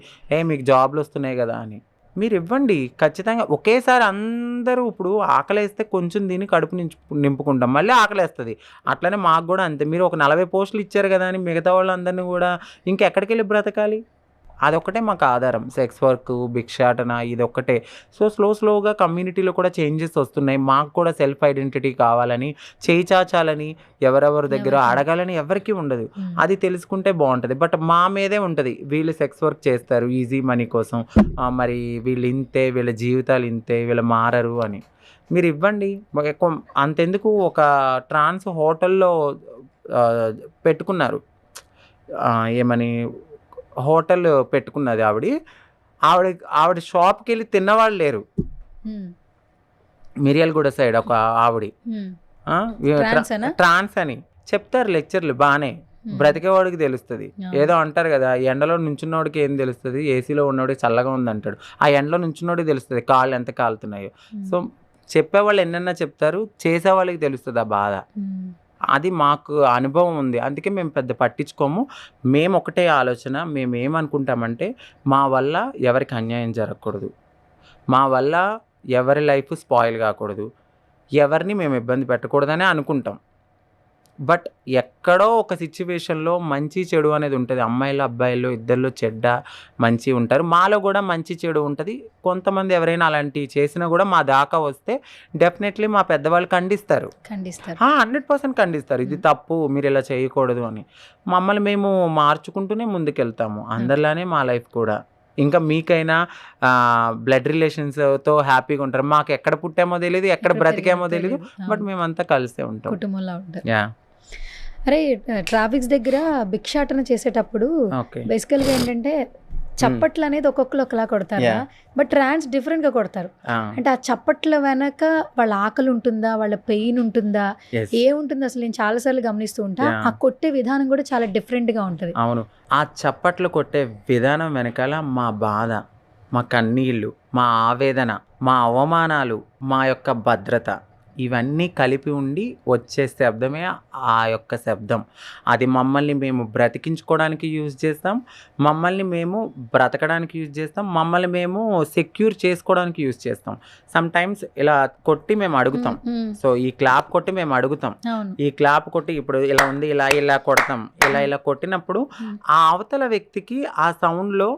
మీకు జాబ్‌లు వస్తున్నాయి కదా అని. మీరు ఇవ్వండి ఖచ్చితంగా. ఒకేసారి అందరూ ఇప్పుడు ఆకలేస్తే కొంచెం తిని కడుపు నింపుకుంటాం, మళ్ళీ ఆకలేస్తుంది. అట్లనే మాకు కూడా అంతే. మీరు ఒక 40 పోస్టులు ఇచ్చారు కదా అని మిగతా వాళ్ళందరినీ కూడా ఇంకెక్కడికి వెళ్ళి బ్రతకాలి? అదొక్కటే మాకు ఆధారం. సెక్స్ వర్క్, భిక్షాటన ఇదొక్కటే. సో స్లోగా కమ్యూనిటీలో కూడా చేంజెస్ వస్తున్నాయి. మాకు కూడా సెల్ఫ్ ఐడెంటిటీ కావాలని, చేయి చాచాలని, ఎవరెవరి దగ్గర అడగాలని ఎవరికీ ఉండదు. అది తెలుసుకుంటే బాగుంటుంది. బట్ మా మీదే ఉంటుంది, వీళ్ళు సెక్స్ వర్క్ చేస్తారు ఈజీ మనీ కోసం, మరి వీళ్ళు ఇంతే, వీళ్ళ జీవితాలు ఇంతే, వీళ్ళు మారరు అని. మీరు ఇవ్వండి. అంతెందుకు, ఒక ట్రాన్స్ హోటల్లో పెట్టుకున్నారు, ఏమని హోటల్ పెట్టుకున్నది ఆవిడ షాప్కి వెళ్ళి తిన్నవాళ్ళు లేరు. మిర్యాలగూడ సైడ్ ఒక ఆవిడ ట్రాన్స్ అని చెప్తారు లెక్చర్లు, బాగానే. బ్రతికేవాడికి తెలుస్తుంది. ఏదో అంటారు కదా, ఎండలో నుంచున్నోడికి ఏం తెలుస్తుంది, ఏసీలో ఉన్నోడికి చల్లగా ఉంది అంటాడు. ఆ ఎండలో నుంచున్నోడికి తెలుస్తుంది కాళ్ళు ఎంత కాలుతున్నాయో. సో చెప్పేవాళ్ళు ఎన్నన్నా చెప్తారు, చేసేవాళ్ళకి తెలుస్తుంది ఆ బాధ. అది మాకు అనుభవం ఉంది, అందుకే మేము పెద్ద పట్టించుకోము. మేము ఒకటే ఆలోచన, మేము ఏమనుకుంటామంటే మా వల్ల ఎవరికి అన్యాయం జరగకూడదు, మా వల్ల ఎవరి లైఫ్ స్పాయిల్ కాకూడదు, ఎవరిని మేము ఇబ్బంది పెట్టకూడదనే అనుకుంటాం. బట్ ఎక్కడో ఒక సిచ్యువేషన్లో మంచి చెడు అనేది ఉంటుంది. అమ్మాయిలు అబ్బాయిలు ఇద్దరిలో చెడ్డ మంచి ఉంటారు, మాలో కూడా మంచి చెడు ఉంటుంది. కొంతమంది ఎవరైనా అలాంటివి చేసినా కూడా మా దాకా వస్తే డెఫినెట్లీ మా పెద్దవాళ్ళు ఖండిస్తారు. 100% ఖండిస్తారు, ఇది తప్పు, మీరు ఇలా చేయకూడదు అని. మమ్మల్ని మేము మార్చుకుంటూనే ముందుకెళ్తాము. అందరిలానే మా లైఫ్ కూడా. ఇంకా మీకైనా బ్లడ్ రిలేషన్స్తో హ్యాపీగా ఉంటారు. మాకు ఎక్కడ పుట్టామో తెలియదు, ఎక్కడ బ్రతికామో తెలియదు, బట్ మేమంతా కలిసే ఉంటాం. కుటుంబంలో ఉంటాం. అరే, ట్రాఫిక్స్ దగ్గర భిక్షాటన చేసేటప్పుడు బేసికల్గా ఏంటంటే చప్పట్లు అనేది ఒక్కొక్కరు ఒకలా కొడతారు, బట్ ట్రాన్స్ డిఫరెంట్ గా కొడతారు. అంటే ఆ చప్పట్ల వెనక వాళ్ళ ఆకలి ఉంటుందా, వాళ్ళ పెయిన్ ఉంటుందా, ఏముంటుంది అసలు నేను చాలా సార్లు గమనిస్తూ ఉంటా. ఆ కొట్టే విధానం కూడా చాలా డిఫరెంట్ గా ఉంటది. అవును, ఆ చప్పట్లు కొట్టే విధానం వెనకాల మా బాధ, మా కన్నీళ్ళు, మా ఆవేదన, మా అవమానాలు, మా యొక్క భద్రత, ఇవన్నీ కలిపి ఉండి వచ్చే శబ్దమే ఆ యొక్క శబ్దం. అది మమ్మల్ని మేము బ్రతికించుకోవడానికి యూజ్ చేస్తాం, మమ్మల్ని మేము బ్రతకడానికి యూజ్ చేస్తాం, మమ్మల్ని మేము సెక్యూర్ చేసుకోవడానికి యూజ్ చేస్తాం. సమ్ టైమ్స్ ఇలా కొట్టి మేము అడుగుతాం. సో ఈ క్లాప్ కొట్టి మేము అడుగుతాం, ఈ క్లాప్ కొట్టి ఇప్పుడు ఇలా ఉంది, ఇలా కొడతాం. ఇలా కొట్టినప్పుడు ఆ అవతల వ్యక్తికి ఆ సౌండ్లో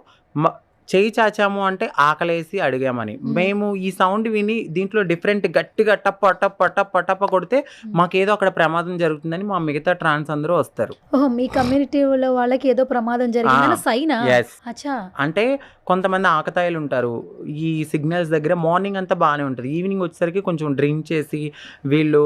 చేయి చాచాము అంటే ఆకలేసి అడిగామని. మేము ఈ సౌండ్ విని దీంట్లో డిఫరెంట్ గట్టిగా టప్ప టప్ప టప్ప టప్ప కొడితే మాకేదో అక్కడ ప్రమాదం జరుగుతుందని మా మిగతా ట్రాన్స్ అందరూ వస్తారు. మీ కమ్యూనిటీలో వాళ్ళకి ఏదో ప్రమాదం జరిగిందని సైనా? అంటే కొంతమంది ఆకతాయిలు ఉంటారు ఈ సిగ్నల్స్ దగ్గర. మార్నింగ్ అంతా బాగానే ఉంటుంది, ఈవినింగ్ వచ్చేసరికి కొంచెం డ్రింక్ చేసి వీళ్ళు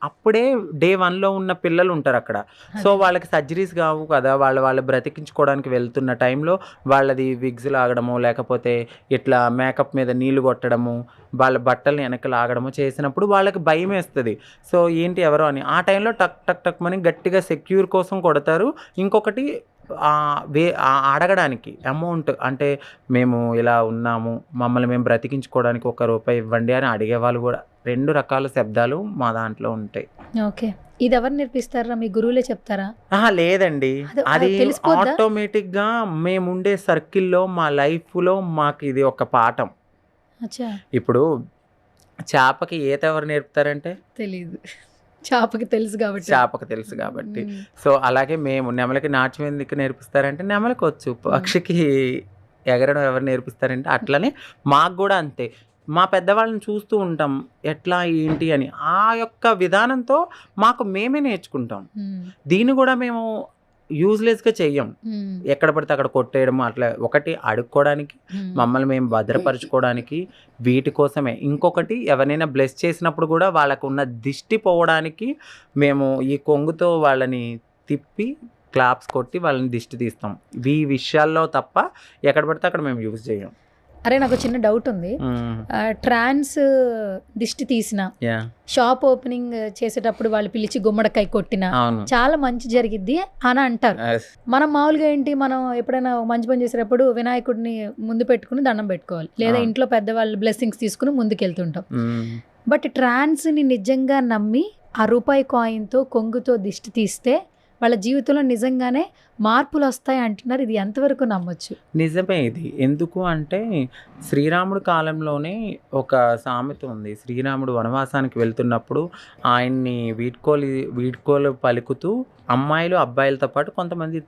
అప్పుడే డే 1లో ఉన్న పిల్లలు ఉంటారు అక్కడ. సో వాళ్ళకి సర్జరీస్ కావు కదా, వాళ్ళు బ్రతికించుకోవడానికి వెళ్తున్న టైంలో వాళ్ళది విగ్స్ లాగడము, లేకపోతే ఇట్లా మేకప్ మీద నీళ్లు కొట్టడము, వాళ్ళ బట్టల్ని వెనక లాగడము చేసినప్పుడు వాళ్ళకి భయం వేస్తుంది. సో ఏంటి ఎవరో అని ఆ టైంలో టక్ టక్ టక్ మని గట్టిగా సెక్యూర్ కోసం కొడతారు. ఇంకొకటి అడగడానికి అమౌంట్, అంటే మేము ఇలా ఉన్నాము, మమ్మల్ని మేము బ్రతికించుకోవడానికి ₹1 ఇవ్వండి అని అడిగేవాళ్ళు కూడా. 2 రకాల శబ్దాలు మా దాంట్లో ఉంటాయి. ఓకే, ఇది ఎవరు నేర్పిస్తారా? మీ గురువులే చెప్తారా? లేదండి, అది ఆటోమేటిక్గా మేముండే సర్కిల్లో మా లైఫ్లో మాకు ఇది ఒక పాఠం. ఇప్పుడు చేపకి ఈత ఎవరు నేర్పుతారంటే తెలీదు, చేపకి తెలుసు కాబట్టి. సో అలాగే మేము నెమలికి నాట్యం ఎందుకు నేర్పిస్తారంటే నెమలికి వచ్చు, పక్షికి ఎగరడం ఎవరు నేర్పిస్తారంటే అట్లనే మాకు కూడా అంతే. మా పెద్దవాళ్ళని చూస్తూ ఉంటాం ఎట్లా ఏంటి అని, ఆ యొక్క విధానంతో మాకు మేమే నేర్చుకుంటాం. దీన్ని కూడా మేము యూజ్లెస్గా చెయ్యం, ఎక్కడ పడితే అక్కడ కొట్టేయడం అట్లా. ఒకటి అడుక్కోవడానికి, మమ్మల్ని మేము భద్రపరచుకోవడానికి, వీటి కోసమే. ఇంకొకటి ఎవరైనా బ్లెస్ చేసినప్పుడు కూడా వాళ్ళకు ఉన్న దిష్టి పోవడానికి మేము ఈ కొంగుతో వాళ్ళని తిప్పి క్లాప్స్ కొట్టి వాళ్ళని దిష్టి తీస్తాం. ఈ విషయాల్లో తప్ప ఎక్కడ పడితే అక్కడ మేము యూజ్ చేయం. అరే నాకు చిన్న డౌట్ ఉంది. ట్రాన్స్ దిష్టి తీసిన, షాప్ ఓపెనింగ్ చేసేటప్పుడు వాళ్ళు పిలిచి గుమ్మడికాయ కొట్టిన చాలా మంచి జరిగిద్ది అని అంటారు. మనం మామూలుగా ఏంటి, మనం ఎప్పుడైనా మంచి పని చేసేటప్పుడు వినాయకుడిని ముందు పెట్టుకుని దండం పెట్టుకోవాలి, లేదా ఇంట్లో పెద్దవాళ్ళు బ్లెస్సింగ్స్ తీసుకుని ముందుకెళ్తుంటాం. బట్ ట్రాన్స్ని నిజంగా నమ్మి ఆ రూపాయి కాయిన్తో కొంగుతో దిష్టి తీస్తే వాళ్ళ జీవితంలో నిజంగానే మార్పులు వస్తాయి అంటున్నారు. ఇది ఎంతవరకు నమ్మొచ్చు? నిజమే ఇది. ఎందుకు అంటే శ్రీరాముడు కాలంలోనే ఒక సామెత ఉంది. శ్రీరాముడు వనవాసానికి వెళ్తున్నప్పుడు ఆయన్ని వీడ్కోలు పలుకుతూ అమ్మాయిలు అబ్బాయిలతో పాటు కొంతమంది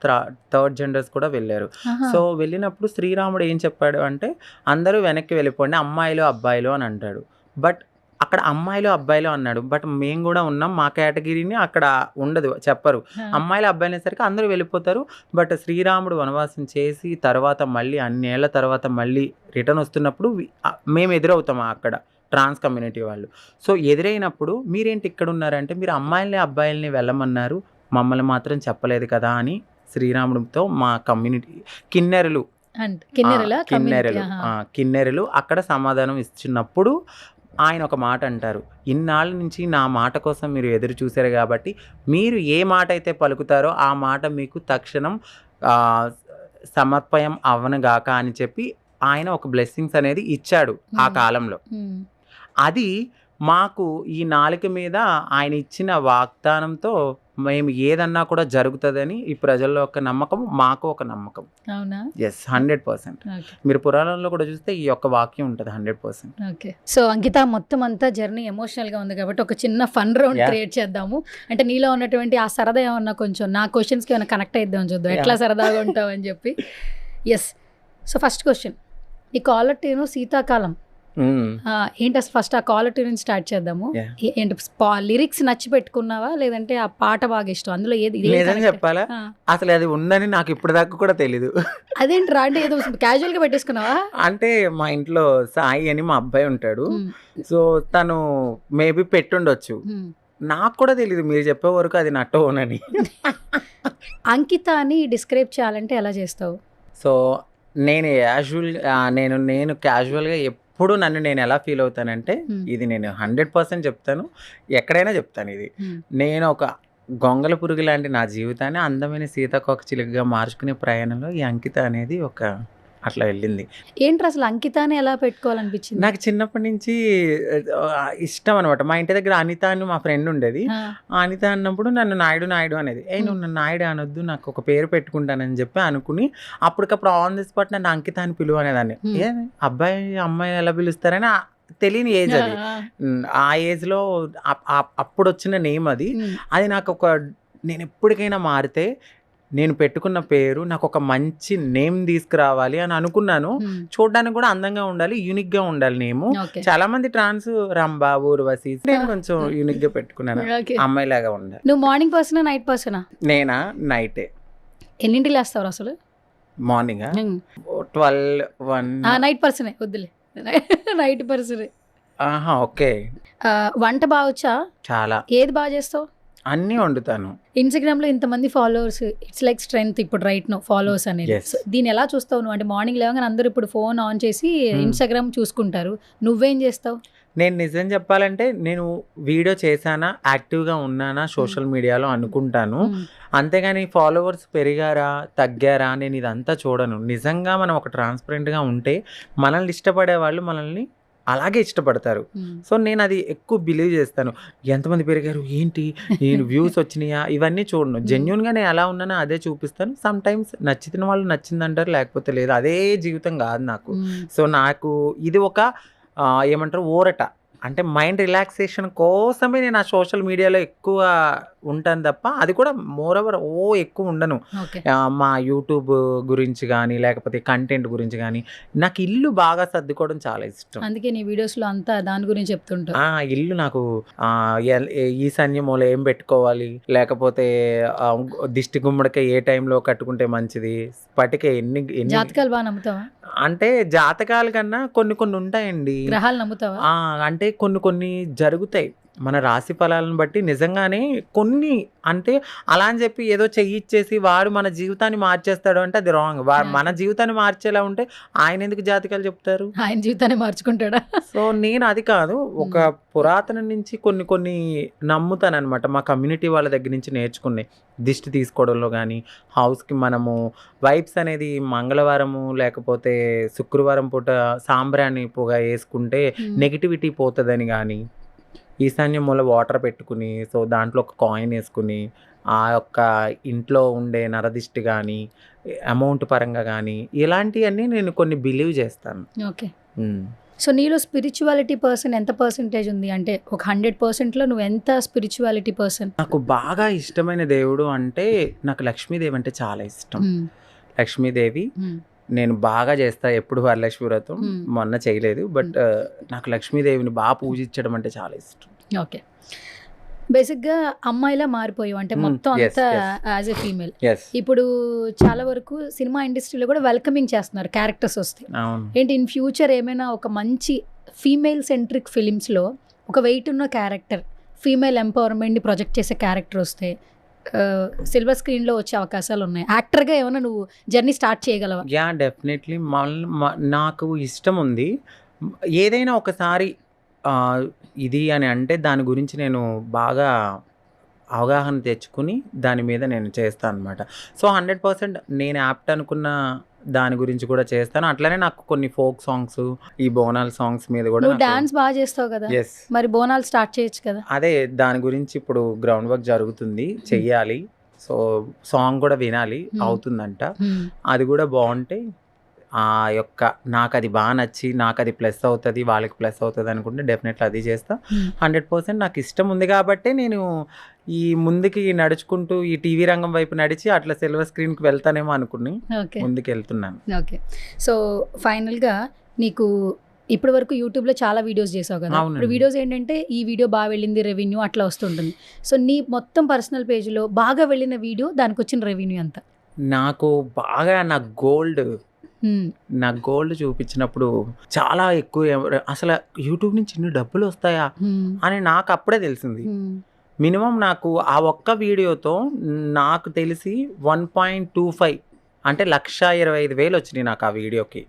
థర్డ్ జెండర్స్ కూడా వెళ్ళారు. సో వెళ్ళినప్పుడు శ్రీరాముడు ఏం చెప్పాడు అంటే అందరూ వెనక్కి వెళ్ళిపోండి, అమ్మాయిలు అబ్బాయిలు అని అంటాడు. బట్ అక్కడ అమ్మాయిలు అబ్బాయిలు అన్నాడు. బట్ మేము కూడా ఉన్నాం, మా కేటగిరీని అక్కడ ఉండదు, చెప్పరు. అమ్మాయిలు అబ్బాయిలు అనేసరికి అందరూ వెళ్ళిపోతారు. బట్ శ్రీరాముడు వనవాసం చేసి తర్వాత మళ్ళీ అన్నేళ్ల తర్వాత మళ్ళీ రిటర్న్ వస్తున్నప్పుడు మేము ఎదురవుతాం అక్కడ ట్రాన్స్ కమ్యూనిటీ వాళ్ళు. సో ఎదురైనప్పుడు మీరేంటి ఇక్కడ ఉన్నారంటే మీరు అమ్మాయిల్ని అబ్బాయిల్ని వెళ్ళమన్నారు, మమ్మల్ని మాత్రం చెప్పలేదు కదా అని శ్రీరాముడితో మా కమ్యూనిటీ కిన్నెరలు అక్కడ సమాధానం ఇచ్చినప్పుడు ఆయన ఒక మాట అంటారు, ఇన్నాళ్ళ నుంచి నా మాట కోసం మీరు ఎదురు చూశారు కాబట్టి మీరు ఏ మాట అయితే పలుకుతారో ఆ మాట మీకు తక్షణం సమర్పయం అవ్వనుగాక అని చెప్పి ఆయన ఒక బ్లెస్సింగ్స్ అనేది ఇచ్చాడు ఆ కాలంలో. అది మాకు ఈ నాలుక మీద ఆయన ఇచ్చిన వాగ్దానంతో మేము ఏదన్నా కూడా జరుగుతుందని ఈ ప్రజల్లో ఒక నమ్మకం, మాకు ఒక నమ్మకం. అవునా? ఎస్, 100%. మీరు పురాణంలో కూడా చూస్తే ఈ యొక్క వాక్యం ఉంటుంది 100%. ఓకే. సో అంకిత, మొత్తం అంతా జర్నీ ఎమోషనల్ గా ఉంది కాబట్టి ఒక చిన్న ఫన్ రౌండ్ క్రియేట్ చేద్దాము. అంటే నీలో ఉన్నటువంటి ఆ సరదా ఏమన్నా కొంచెం నా క్వశ్చన్స్ కి ఏమైనా కనెక్ట్ అయిద్దాం చూద్దాం, ఎట్లా సరదాగా ఉంటావు అని చెప్పి. ఎస్. సో ఫస్ట్ క్వశ్చన్, ఈ కాలర్ ట్యూన్ శీతాకాలం ఏంటి అసలు? ఫస్ట్ ఆ క్వాలిటీ నుంచి స్టార్ట్ చేద్దాము. ఏంటి లిరిక్స్ నచ్చి పెట్టుకున్నావా, లేదంటే ఆ పాట బాగా ఇష్టం? అందులో ఏది చెప్పాలా? అసలు అది ఉందని నాకు ఇప్పుడు దాకా కూడా తెలీదు. అదేంటి రా, అంటే ఏదో క్యాజువల్ గా పెట్టేసుకున్నావా? అంటే మా ఇంట్లో సాయి అని మా అబ్బాయి ఉంటాడు, సో తను మేబీ పెట్టుండొచ్చు, నాకు కూడా తెలీదు. మీరు చెప్పే వరకు అది నా టోన్ అని. అంకిత అని డిస్క్రైబ్ చేయాలంటే ఎలా చేస్తావు? సో నేను క్యాజువల్గా ఎప్పుడు నన్ను నేను ఎలా ఫీల్ అవుతానంటే, ఇది నేను 100% చెప్తాను, ఎక్కడైనా చెప్తాను ఇది. నేను ఒక గొంగల పురుగు లాంటి నా జీవితాన్ని అందమైన సీతాకోక చిలుకగా మార్చుకునే ప్రయాణంలో ఈ అంకిత అనేది ఒక అట్లా వెళ్ళింది. ఏంటి అసలు అంకిత అని ఎలా పెట్టుకోవాలనిపించింది? నాకు చిన్నప్పటి నుంచి ఇష్టం అనమాట. మా ఇంటి దగ్గర అనిత అని మా ఫ్రెండ్ ఉండేది. అనిత అన్నప్పుడు నన్ను నాయుడు అనేది, నువ్వు నన్ను నాయుడు అనొద్దు, నాకు ఒక పేరు పెట్టుకుంటానని చెప్పి అనుకుని అప్పటికప్పుడు ఆన్ ది స్పాట్ నన్ను అంకిత అని పిలువ అనేదాన్ని. అబ్బాయి అమ్మాయిని ఎలా పిలుస్తారని తెలియని ఏజ్ అది. ఆ ఏజ్లో అప్పుడు వచ్చిన నేమ్ అది. అది నాకు నేను ఎప్పటికైనా మారితే నేను పెట్టుకున్న పేరు నాకు ఒక మంచి నేమ్ తీసుకురావాలి అని అనుకున్నాను. చూడడానికి కూడా అందంగా ఉండాలి, యూనిక్ గా ఉండాలి నేము. చాలా మంది ట్రాన్స్ రంభా, ఊర్వశి, నేను కొంచెం యూనిక్ గా పెట్టుకున్నాను, అమ్మాయి లాగా ఉండాలి. నువ్వు మార్నింగ్ పర్సనా నైట్ పర్సనా? నేనా నైటే. ఎన్నింటికి లేస్తావు అసలు? మార్నింగ్ 12-1. నైట్ పర్సనే, వద్దులే, నైట్ పర్సనే. ఓకే. వంట బాగా వచ్చా? చాలా. ఏది బాగా చేస్తావు? అన్నీ వండుతాను. ఇన్స్టాగ్రామ్ లో ఇంతమంది ఫాలోవర్స్, ఇట్స్ లైక్ స్ట్రెంగ్త్ ఇప్పుడు రైట్ నో ఫాలోవర్స్ అనేది. దీన్ని ఎలా చూస్తావు నువ్వు? అంటే మార్నింగ్ లేవగానే అందరూ ఇప్పుడు ఫోన్ ఆన్ చేసి ఇన్స్టాగ్రామ్ చూసుకుంటారు, నువ్వేం చేస్తావు? నేను నిజం చెప్పాలంటే నేను వీడియో చేశానా, యాక్టివ్గా ఉన్నానా సోషల్ మీడియాలో అనుకుంటాను. అంతేగాని ఫాలోవర్స్ పెరిగారా తగ్గారా నేను ఇదంతా చూడను. నిజంగా మనం ఒక ట్రాన్స్పరెంట్గా ఉంటే మనల్ని ఇష్టపడే వాళ్ళు మనల్ని అలాగే ఇష్టపడతారు. సో నేను అది ఎక్కువ బిలీవ్ చేస్తాను. ఎంతమంది పెరిగారు ఏంటి, నేను వ్యూస్ వచ్చినాయా ఇవన్నీ చూడను. జెన్యున్గా నేను ఎలా ఉన్నానో అదే చూపిస్తాను. సమ్ టైమ్స్ నచ్చిన వాళ్ళు నచ్చిందంటారు, లేకపోతే లేదు. అదే జీవితం కాదు నాకు. సో నాకు ఇది ఒక ఏమంటారు ఊరట, అంటే మైండ్ రిలాక్సేషన్ కోసమే నేను ఆ సోషల్ మీడియాలో ఎక్కువ ఉంటాను తప్ప అది కూడా మోరోవర్ ఎక్కువ ఉండను. మా యూట్యూబ్ గురించి కానీ లేకపోతే కంటెంట్ గురించి కానీ. నాకు ఇల్లు బాగా సర్దుకోవడం చాలా ఇష్టం, అందుకే నీ వీడియోస్లో అంతా దాని గురించి చెప్తుంటా. ఇల్లు నాకు ఈశాన్యమూల ఏం పెట్టుకోవాలి, లేకపోతే దిష్టి గుమ్మడికాయ ఏ టైంలో కట్టుకుంటే మంచిది, స్పటిక ఎన్ని జాతకాలు బాగా నమ్ముతావా? అంటే జాతకాల కన్నా కొన్ని ఉంటాయండి, గ్రహాలు నమ్ముతావా? అంటే కొన్ని జరుగుతాయి. మన రాశి ఫలాలను బట్టి నిజంగానే కొన్ని అంటే అలా అని చెప్పి ఏదో చెయ్యిచ్చేసి వాడు మన జీవితాన్ని మార్చేస్తాడు అంటే అది రాంగ్. మన జీవితాన్ని మార్చేలా ఉంటే ఆయన ఎందుకు జాతకాలు చెప్తారు? ఆయన జీవితాన్ని మార్చుకుంటాడా? సో నేను అది కాదు, ఒక పురాతనం నుంచి కొన్ని నమ్ముతాను అనమాట. మా కమ్యూనిటీ వాళ్ళ దగ్గర నుంచి నేర్చుకున్నాయి. దిష్టి తీసుకోవడంలో కానీ, హౌస్కి మనము వైబ్స్ అనేది మంగళవారము లేకపోతే శుక్రవారం పూట సాంబ్రాణి పొగ వేసుకుంటే నెగిటివిటీ పోతుందని కానీ, ఈశాన్య మూల వాటర్ పెట్టుకుని సో దాంట్లో ఒక కాయిన్ వేసుకుని ఆ యొక్క ఇంట్లో ఉండే నరదిష్టి కానీ అమౌంట్ పరంగా కానీ ఇలాంటివన్నీ నేను కొన్ని బిలీవ్ చేస్తాను. ఓకే. సో నీలో స్పిరిచువాలిటీ పర్సన్ ఎంత పర్సెంటేజ్ ఉంది? అంటే ఒక 100%లో నువ్వు ఎంత స్పిరిచువాలిటీ పర్సన్? నాకు బాగా ఇష్టమైన దేవుడు అంటే నాకు లక్ష్మీదేవి అంటే చాలా ఇష్టం. లక్ష్మీదేవి నేను బాగా చేస్తా ఎప్పుడు వరలక్ష్మి వ్రతం. మొన్న చేయలేదు, బట్ నాకు లక్ష్మీదేవిని బాగా పూజించడం అంటే చాలా ఇష్టం. ఓకే. బేసిక్గా అమ్మాయిలా మారిపోయావు అంటే మొత్తం అంతా యాజ్ ఎ ఫీమేల్. ఇప్పుడు చాలా వరకు సినిమా ఇండస్ట్రీలో కూడా వెల్కమింగ్ చేస్తున్నారు క్యారెక్టర్స్ వస్తే. ఏంటి ఇన్ ఫ్యూచర్ ఏమైనా ఒక మంచి ఫీమేల్ సెంట్రిక్ ఫిలిమ్స్లో ఒక వెయిట్ ఉన్న క్యారెక్టర్, ఫీమేల్ ఎంపవర్మెంట్ని ప్రొజెక్ట్ చేసే క్యారెక్టర్ వస్తే సిల్వర్ స్క్రీన్లో వచ్చే అవకాశాలు ఉన్నాయి? యాక్టర్గా ఏమైనా నువ్వు జర్నీ స్టార్ట్ చేయగలవా? Yeah, definitely. నాకు ఇష్టం ఉంది. ఏదైనా ఒకసారి ఇది అని అంటే దాని గురించి నేను బాగా అవగాహన తెచ్చుకుని దాని మీద నేను చేస్తాను అనమాట. సో 100% నేను యాప్ట్ అనుకున్న దాని గురించి కూడా చేస్తాను. అట్లనే నాకు కొన్ని ఫోక్ సాంగ్స్, ఈ బోనాల్ సాంగ్స్ మీద కూడా. నువ్వు డాన్స్ బాగా చేస్తావు కదా, మరి బోనాలు స్టార్ట్ చేయొచ్చు కదా? అదే దాని గురించి ఇప్పుడు గ్రౌండ్ వర్క్ జరుగుతుంది, చెయ్యాలి. సో సాంగ్ కూడా వినాలి, అవుతుందంట. అది కూడా బాగుంటే ఆ యొక్క నాకు అది బాగా నచ్చి నాకు అది ప్లస్ అవుతుంది, వాళ్ళకి ప్లస్ అవుతుంది అనుకుంటే డెఫినెట్లీ అది చేస్తా. 100% నాకు ఇష్టం ఉంది కాబట్టి నేను ఈ ముందుకి నడుచుకుంటూ ఈ టీవీ రంగం వైపు నడిచి అట్లా సిల్వర్ స్క్రీన్కి వెళ్తానేమో అనుకుని ముందుకు వెళ్తున్నాను. ఓకే. సో ఫైనల్గా నీకు ఇప్పటి వరకు యూట్యూబ్లో చాలా వీడియోస్ చేసావు కదా, ఇప్పుడు వీడియోస్ ఏంటంటే ఈ వీడియో బాగా వెళ్ళింది రెవెన్యూ అట్లా వస్తుంటుంది. సో నీ మొత్తం పర్సనల్ పేజ్లో బాగా వెళ్ళిన వీడియో, దానికి వచ్చిన రెవెన్యూ ఎంత? నాకు బాగా నా గోల్డ్ చూపించినప్పుడు చాలా ఎక్కువ, అసలు యూట్యూబ్ నుంచి ఇన్ని డబ్బులు వస్తాయా అని నాకు అప్పుడే తెలిసింది. మినిమం నాకు ఆ ఒక్క వీడియోతో నాకు తెలిసి 1.25 అంటే 1,25,000 వచ్చినాయి నాకు ఆ వీడియోకి.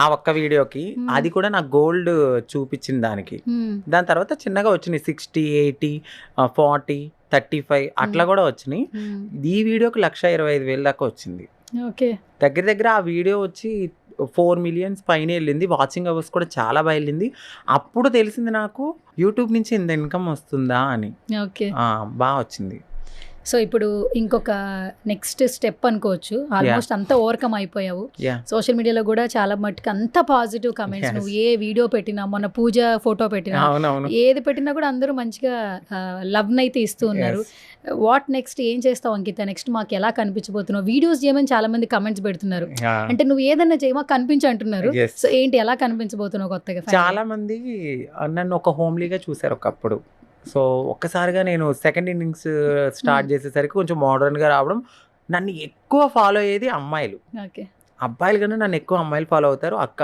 ఆ ఒక్క వీడియోకి అది కూడా నాకు గోల్డ్ చూపించిన దానికి. దాని తర్వాత చిన్నగా వచ్చినాయి 60, 80, 40, 35 అట్లా కూడా వచ్చినాయి. ఈ వీడియోకి 1,25,000 దాకా వచ్చింది. దగ్గర ఆ వీడియో వచ్చి 4 million పైన వెళ్ళింది. వాచింగ్ అవర్స్ కూడా చాలా బాగా వెళ్ళింది. అప్పుడు తెలిసింది నాకు యూట్యూబ్ నుంచి ఇంత ఇన్కమ్ వస్తుందా అని. బాగా వచ్చింది. సో ఇప్పుడు ఇంకొక నెక్స్ట్ స్టెప్ అనుకోవచ్చు, ఆల్మోస్ట్ అంతా ఓవర్కమ్ అయిపోయావు. సోషల్ మీడియాలో కూడా చాలా మట్టుకు అంత పాజిటివ్ కమెంట్స్. నువ్వు ఏ వీడియో పెట్టినా, మొన్న పూజ ఫోటో పెట్టినా, ఏది పెట్టినా కూడా అందరూ మంచిగా లవ్ నైతే ఇస్తూ ఉన్నారు. వాట్ నెక్స్ట్, ఏం చేస్తావు అంకిత నెక్స్ట్? మాకు ఎలా కనిపించబోతున్నావు? వీడియోస్ చేయమని చాలా మంది కమెంట్స్ పెడుతున్నారు, అంటే నువ్వు ఏదన్నా చేయమా కనిపించు అంటున్నారు. సో ఏంటి, ఎలా కనిపించబోతున్నావు కొత్తగా? చాలా మంది నన్ను ఒక హోమ్లీగా చూసారు ఒకప్పుడు. సో ఒక్కసారిగా నేను సెకండ్ ఇన్నింగ్స్ స్టార్ట్ చేసేసరికి కొంచెం మోడర్న్గా రావడం, నన్ను ఎక్కువ ఫాలో అయ్యేది అమ్మాయిలు. అబ్బాయిలు కన్నా నన్ను ఎక్కువ అమ్మాయిలు ఫాలో అవుతారు. అక్క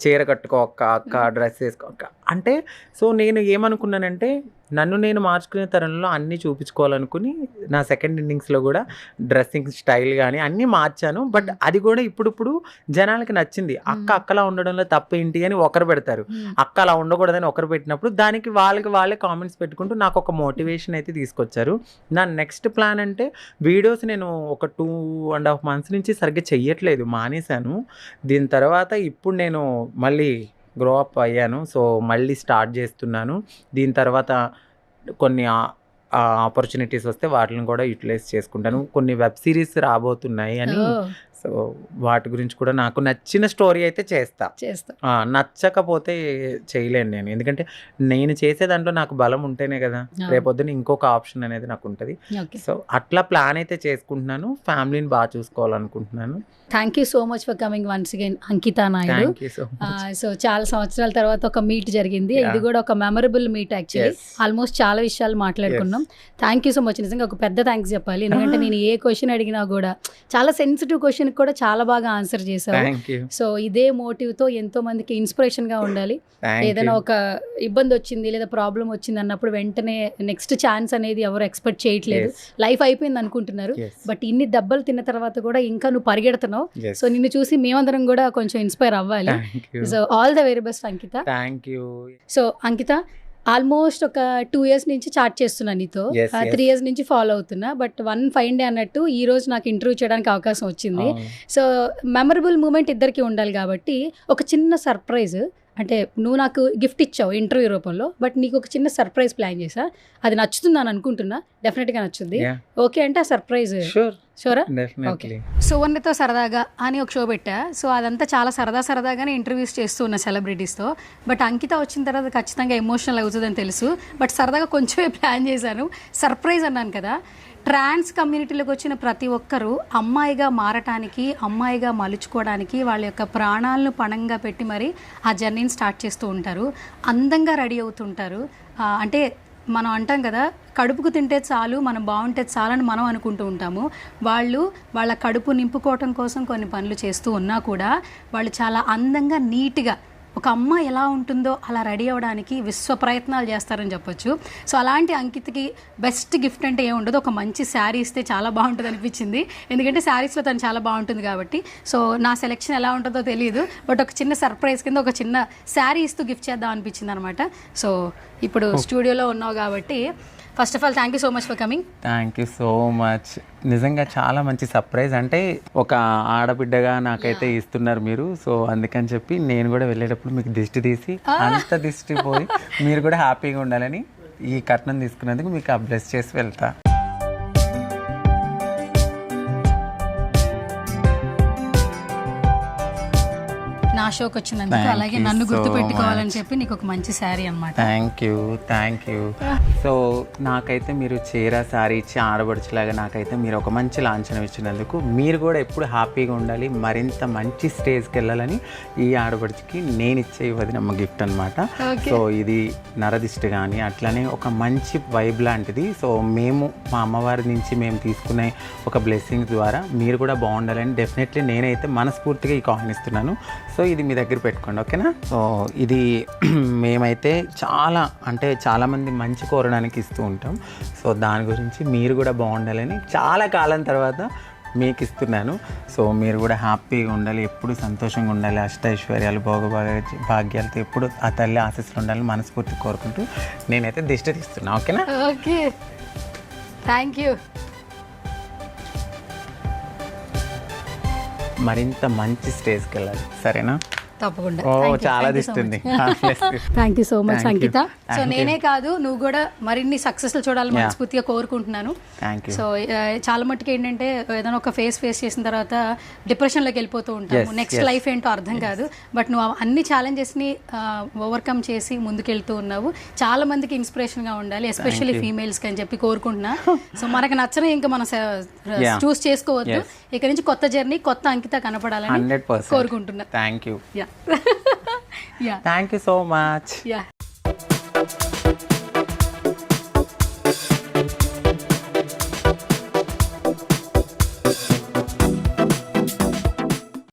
చీర కట్టుకో అక్క డ్రెస్ వేసుకో అక్క అంటే. సో నేను ఏమనుకున్నానంటే నన్ను నేను మార్చుకునే తరంలో అన్నీ చూపించుకోవాలనుకుని నా సెకండ్ ఇన్నింగ్స్లో కూడా డ్రెస్సింగ్ స్టైల్ కానీ అన్నీ మార్చాను. బట్ అది కూడా ఇప్పుడు జనాలకి నచ్చింది. అక్కలా ఉండడంలో తప్పు ఏంటి అని ఒకరు పెడతారు, అక్క అలా ఉండకూడదని ఒకరు పెట్టినప్పుడు దానికి వాళ్ళే కామెంట్స్ పెట్టుకుంటూ నాకు ఒక మోటివేషన్ అయితే తీసుకొచ్చారు. నా నెక్స్ట్ ప్లాన్ అంటే వీడియోస్ నేను ఒక 2.5 months నుంచి సరిగ్గా చెయ్యట్లేదు, మానేశాను. దీని తర్వాత ఇప్పుడు నేను మళ్ళీ గ్రో అప్ అయ్యాను. సో మళ్ళీ స్టార్ట్ చేస్తున్నాను. దీని తర్వాత కొన్ని ఆపర్చునిటీస్ వస్తే వాటిని కూడా యూటిలైజ్ చేసుకుంటాను. కొన్ని వెబ్ సిరీస్ రాబోతున్నాయి అని, సో వాటి గురించి కూడా నాకు నచ్చిన స్టోరీ అయితే చేస్తా. నచ్చకపోతే చేయలేను నేను, ఎందుకంటే నేను చేసే దాంట్లో నాకు బలం ఉంటేనే కదా రేపొద్దున ఇంకొక ఆప్షన్ అనేది నాకు ఉంటుంది. సో అట్లా ప్లాన్ అయితే చేసుకుంటున్నాను. ఫ్యామిలీని బాగా చూసుకోవాలనుకుంటున్నాను. Thank you so much for coming once again Ankita Naidu. So చాలా సంవత్సరాల తర్వాత ఒక మీట్ జరిగింది. ఇది కూడా ఒక మెమరబుల్ మీట్ యాక్చువల్లీ. ఆల్మోస్ట్ చాలా విషయాలు మాట్లాడుకున్నాం. చేసుకున్నాం. థ్యాంక్ యూ సో మచ్, నిజంగా ఒక పెద్ద థ్యాంక్స్ చెప్పాలి. ఎందుకంటే నేను ఏ క్వశ్చన్ అడిగినా కూడా చాలా సెన్సిటివ్ క్వశ్చన్ కూడా చాలా బాగా ఆన్సర్ చేశారు. Thank you. సో ఇదే మోటివ్తో ఎంతో మందికి ఇన్స్పిరేషన్గా ఉండాలి. ఏదైనా ఒక ఇబ్బంది వచ్చింది లేదా ప్రాబ్లం వచ్చింది అన్నప్పుడు వెంటనే నెక్స్ట్ ఛాన్స్ అనేది ఎవరు ఎక్స్పెక్ట్ చేయట్లేదు. లైఫ్ అయిపోయింది అనుకుంటున్నారు, బట్ ఇన్ని దెబ్బలు తిన్న తర్వాత కూడా ఇంకా నువ్వు పరిగెడుతున్నావు. సో నిన్ను చూసి మేమందరం కూడా కొంచెం ఇన్స్పైర్ అవ్వాలి. So all the very best Ankita. Thank you. So Ankita, almost ఒక 2 years నుంచి చాట్ చేస్తున్నా నీతో, 3 years నుంచి ఫాలో అవుతున్నా. బట్ వన్ ఫైన్ డే అన్నట్టు ఈ రోజు నాకు ఇంటర్వ్యూ చేయడానికి అవకాశం వచ్చింది. సో మెమరబుల్ మూమెంట్ ఇద్దరికి ఉండాలి కాబట్టి ఒక చిన్న సర్ప్రైజ్, అంటే నువ్వు నాకు గిఫ్ట్ ఇచ్చావు ఇంటర్వ్యూ రూపంలో, బట్ నీకు ఒక చిన్న సర్ప్రైజ్ ప్లాన్ చేసా. అది నచ్చుతుంది అని అనుకుంటున్నా, డెఫినెట్గా నచ్చుద్ది. ఓకే అంటే ఆ సర్ప్రైజ్ షూరా? ఓకే. సువర్ణతో సరదాగా అని ఒక షో పెట్టా. సో అదంతా చాలా సరదాగానే ఇంటర్వ్యూస్ చేస్తూ ఉన్న సెలబ్రిటీస్తో. బట్ అంకిత వచ్చిన తర్వాత ఖచ్చితంగా ఎమోషనల్ అవుతుందని తెలుసు, బట్ సరదాగా కొంచెమే ప్లాన్ చేశాను. సర్ప్రైజ్ అన్నాను కదా, ట్రాన్స్ కమ్యూనిటీలోకి వచ్చిన ప్రతి ఒక్కరూ అమ్మాయిగా మారటానికి, అమ్మాయిగా మలుచుకోవడానికి వాళ్ళ యొక్క ప్రాణాలను పణంగా పెట్టి మరి ఆ జర్నీని స్టార్ట్ చేస్తూ ఉంటారు. అందంగా రెడీ అవుతుంటారు. అంటే మనం అంటాం కదా, కడుపుకు తింటే చాలు, మనం బాగుంటే చాలని మనం అనుకుంటూ ఉంటాము. వాళ్ళు వాళ్ళ కడుపు నింపుకోవటం కోసం కొన్ని పనులు చేస్తూ ఉన్నా కూడా వాళ్ళు చాలా అందంగా, నీట్గా ఒక అమ్మాయి ఎలా ఉంటుందో అలా రెడీ అవ్వడానికి విశ్వ ప్రయత్నాలు చేస్తారని చెప్పొచ్చు. సో అలాంటి అంకితకి బెస్ట్ గిఫ్ట్ అంటే ఏముండదు, ఒక మంచి శారీ ఇస్తే చాలా బాగుంటుంది అనిపించింది. ఎందుకంటే శారీస్లో తను చాలా బాగుంటుంది కాబట్టి. సో నా సెలెక్షన్ ఎలా ఉంటుందో తెలియదు, బట్ ఒక చిన్న సర్ప్రైజ్ కింద ఒక చిన్న శారీ ఇస్తూ గిఫ్ట్ చేద్దాం అనిపించింది అనమాట. సో ఇప్పుడు స్టూడియోలో ఉన్నావు కాబట్టి first of all thank you so much for coming. Thank you so much. నిజంగా చాలా మంచి సర్ప్రైజ్, అంటే ఒక ఆడబిడ్డగా నాకైతే ఇస్తున్నారు మీరు. సో అందుకని చెప్పి నేను కూడా వెళ్ళేటప్పుడు మీకు దిష్టి తీసి అంత దిష్టి పోయి మీరు కూడా హ్యాపీగా ఉండాలని ఈ కట్నం తీసుకున్నందుకు మీకు బ్లెస్ చేసి వెళ్తా. నా షోకి వచ్చినందుకు, అలాగే నన్ను గుర్తు పెట్టుకోవాలని చెప్పి నీకు ఒక మంచి శారీ అనమాట. Thank you. సో నాకైతే మీరు చీర శారీ ఇచ్చి ఆడబడుచులాగా నాకైతే మీరు ఒక మంచి లాంఛనం ఇచ్చినందుకు, మీరు కూడా ఎప్పుడు హ్యాపీగా ఉండాలి, మరింత మంచి స్టేజ్కి వెళ్ళాలని ఈ ఆడబడుచుకి నేను ఇచ్చే వదినమ్మ గిఫ్ట్ అనమాట. సో ఇది నరదిష్టి కానీ అట్లనే ఒక మంచి వైబ్ లాంటిది. సో మేము మా అమ్మవారి నుంచి మేము తీసుకునే ఒక బ్లెస్సింగ్స్ ద్వారా మీరు కూడా బాగుండాలని డెఫినెట్లీ నేనైతే మనస్ఫూర్తిగా ఈ కాయిన్ ఇస్తున్నాను. సో ఇది మీ దగ్గర పెట్టుకోండి, ఓకేనా? సో ఇది మేమైతే చాలామంది మంచి కోరడానికి ఇస్తూ ఉంటాం. సో దాని గురించి మీరు కూడా బాగుండాలని చాలా కాలం తర్వాత మీకు ఇస్తున్నాను. సో మీరు కూడా హ్యాపీగా ఉండాలి, ఎప్పుడు సంతోషంగా ఉండాలి, అష్టైశ్వర్యాలు భాగ్యాలతో ఎప్పుడు ఆ తల్లి ఆశీస్సులు ఉండాలని మనస్ఫూర్తి కోరుకుంటూ నేనైతే దిష్టి తీస్తున్నా, ఓకేనా? Okay, thank you. మరింత మంచి స్టేజ్కి వెళ్ళాలి, సరేనా? తప్పకుండా. చాలా దిస్తుంది. Thank you so much Ankita. So నేనే కాదు, నువ్వు కూడా మరిన్ని సక్సెస్లు చూడాలని మనస్ఫూర్తిగా కోరుకుంటున్నాను. సో చాలా మట్టుకు ఏంటంటే ఏదైనా ఒక ఫేస్ చేసిన తర్వాత డిప్రెషన్లోకి వెళ్ళిపోతూ ఉంటాము. నెక్స్ట్ లైఫ్ ఏంటో అర్థం కాదు, బట్ నువ్వు అన్ని ఛాలెంజెస్ని ఓవర్కమ్ చేసి ముందుకెళ్తూ ఉన్నావు. చాలా మందికి ఇన్స్పిరేషన్గా ఉండాలి, ఎస్పెషల్లీ ఫీమేల్స్కి అని చెప్పి కోరుకుంటున్నా. సో మనకు నచ్చని ఇంకా మనం చూస్ చేసుకోవద్దు. ఇక నుంచి కొత్త జర్నీ, కొత్త అంకిత కనపడాలని కోరుకుంటున్నా. Thank you. Thank you so much. Yeah.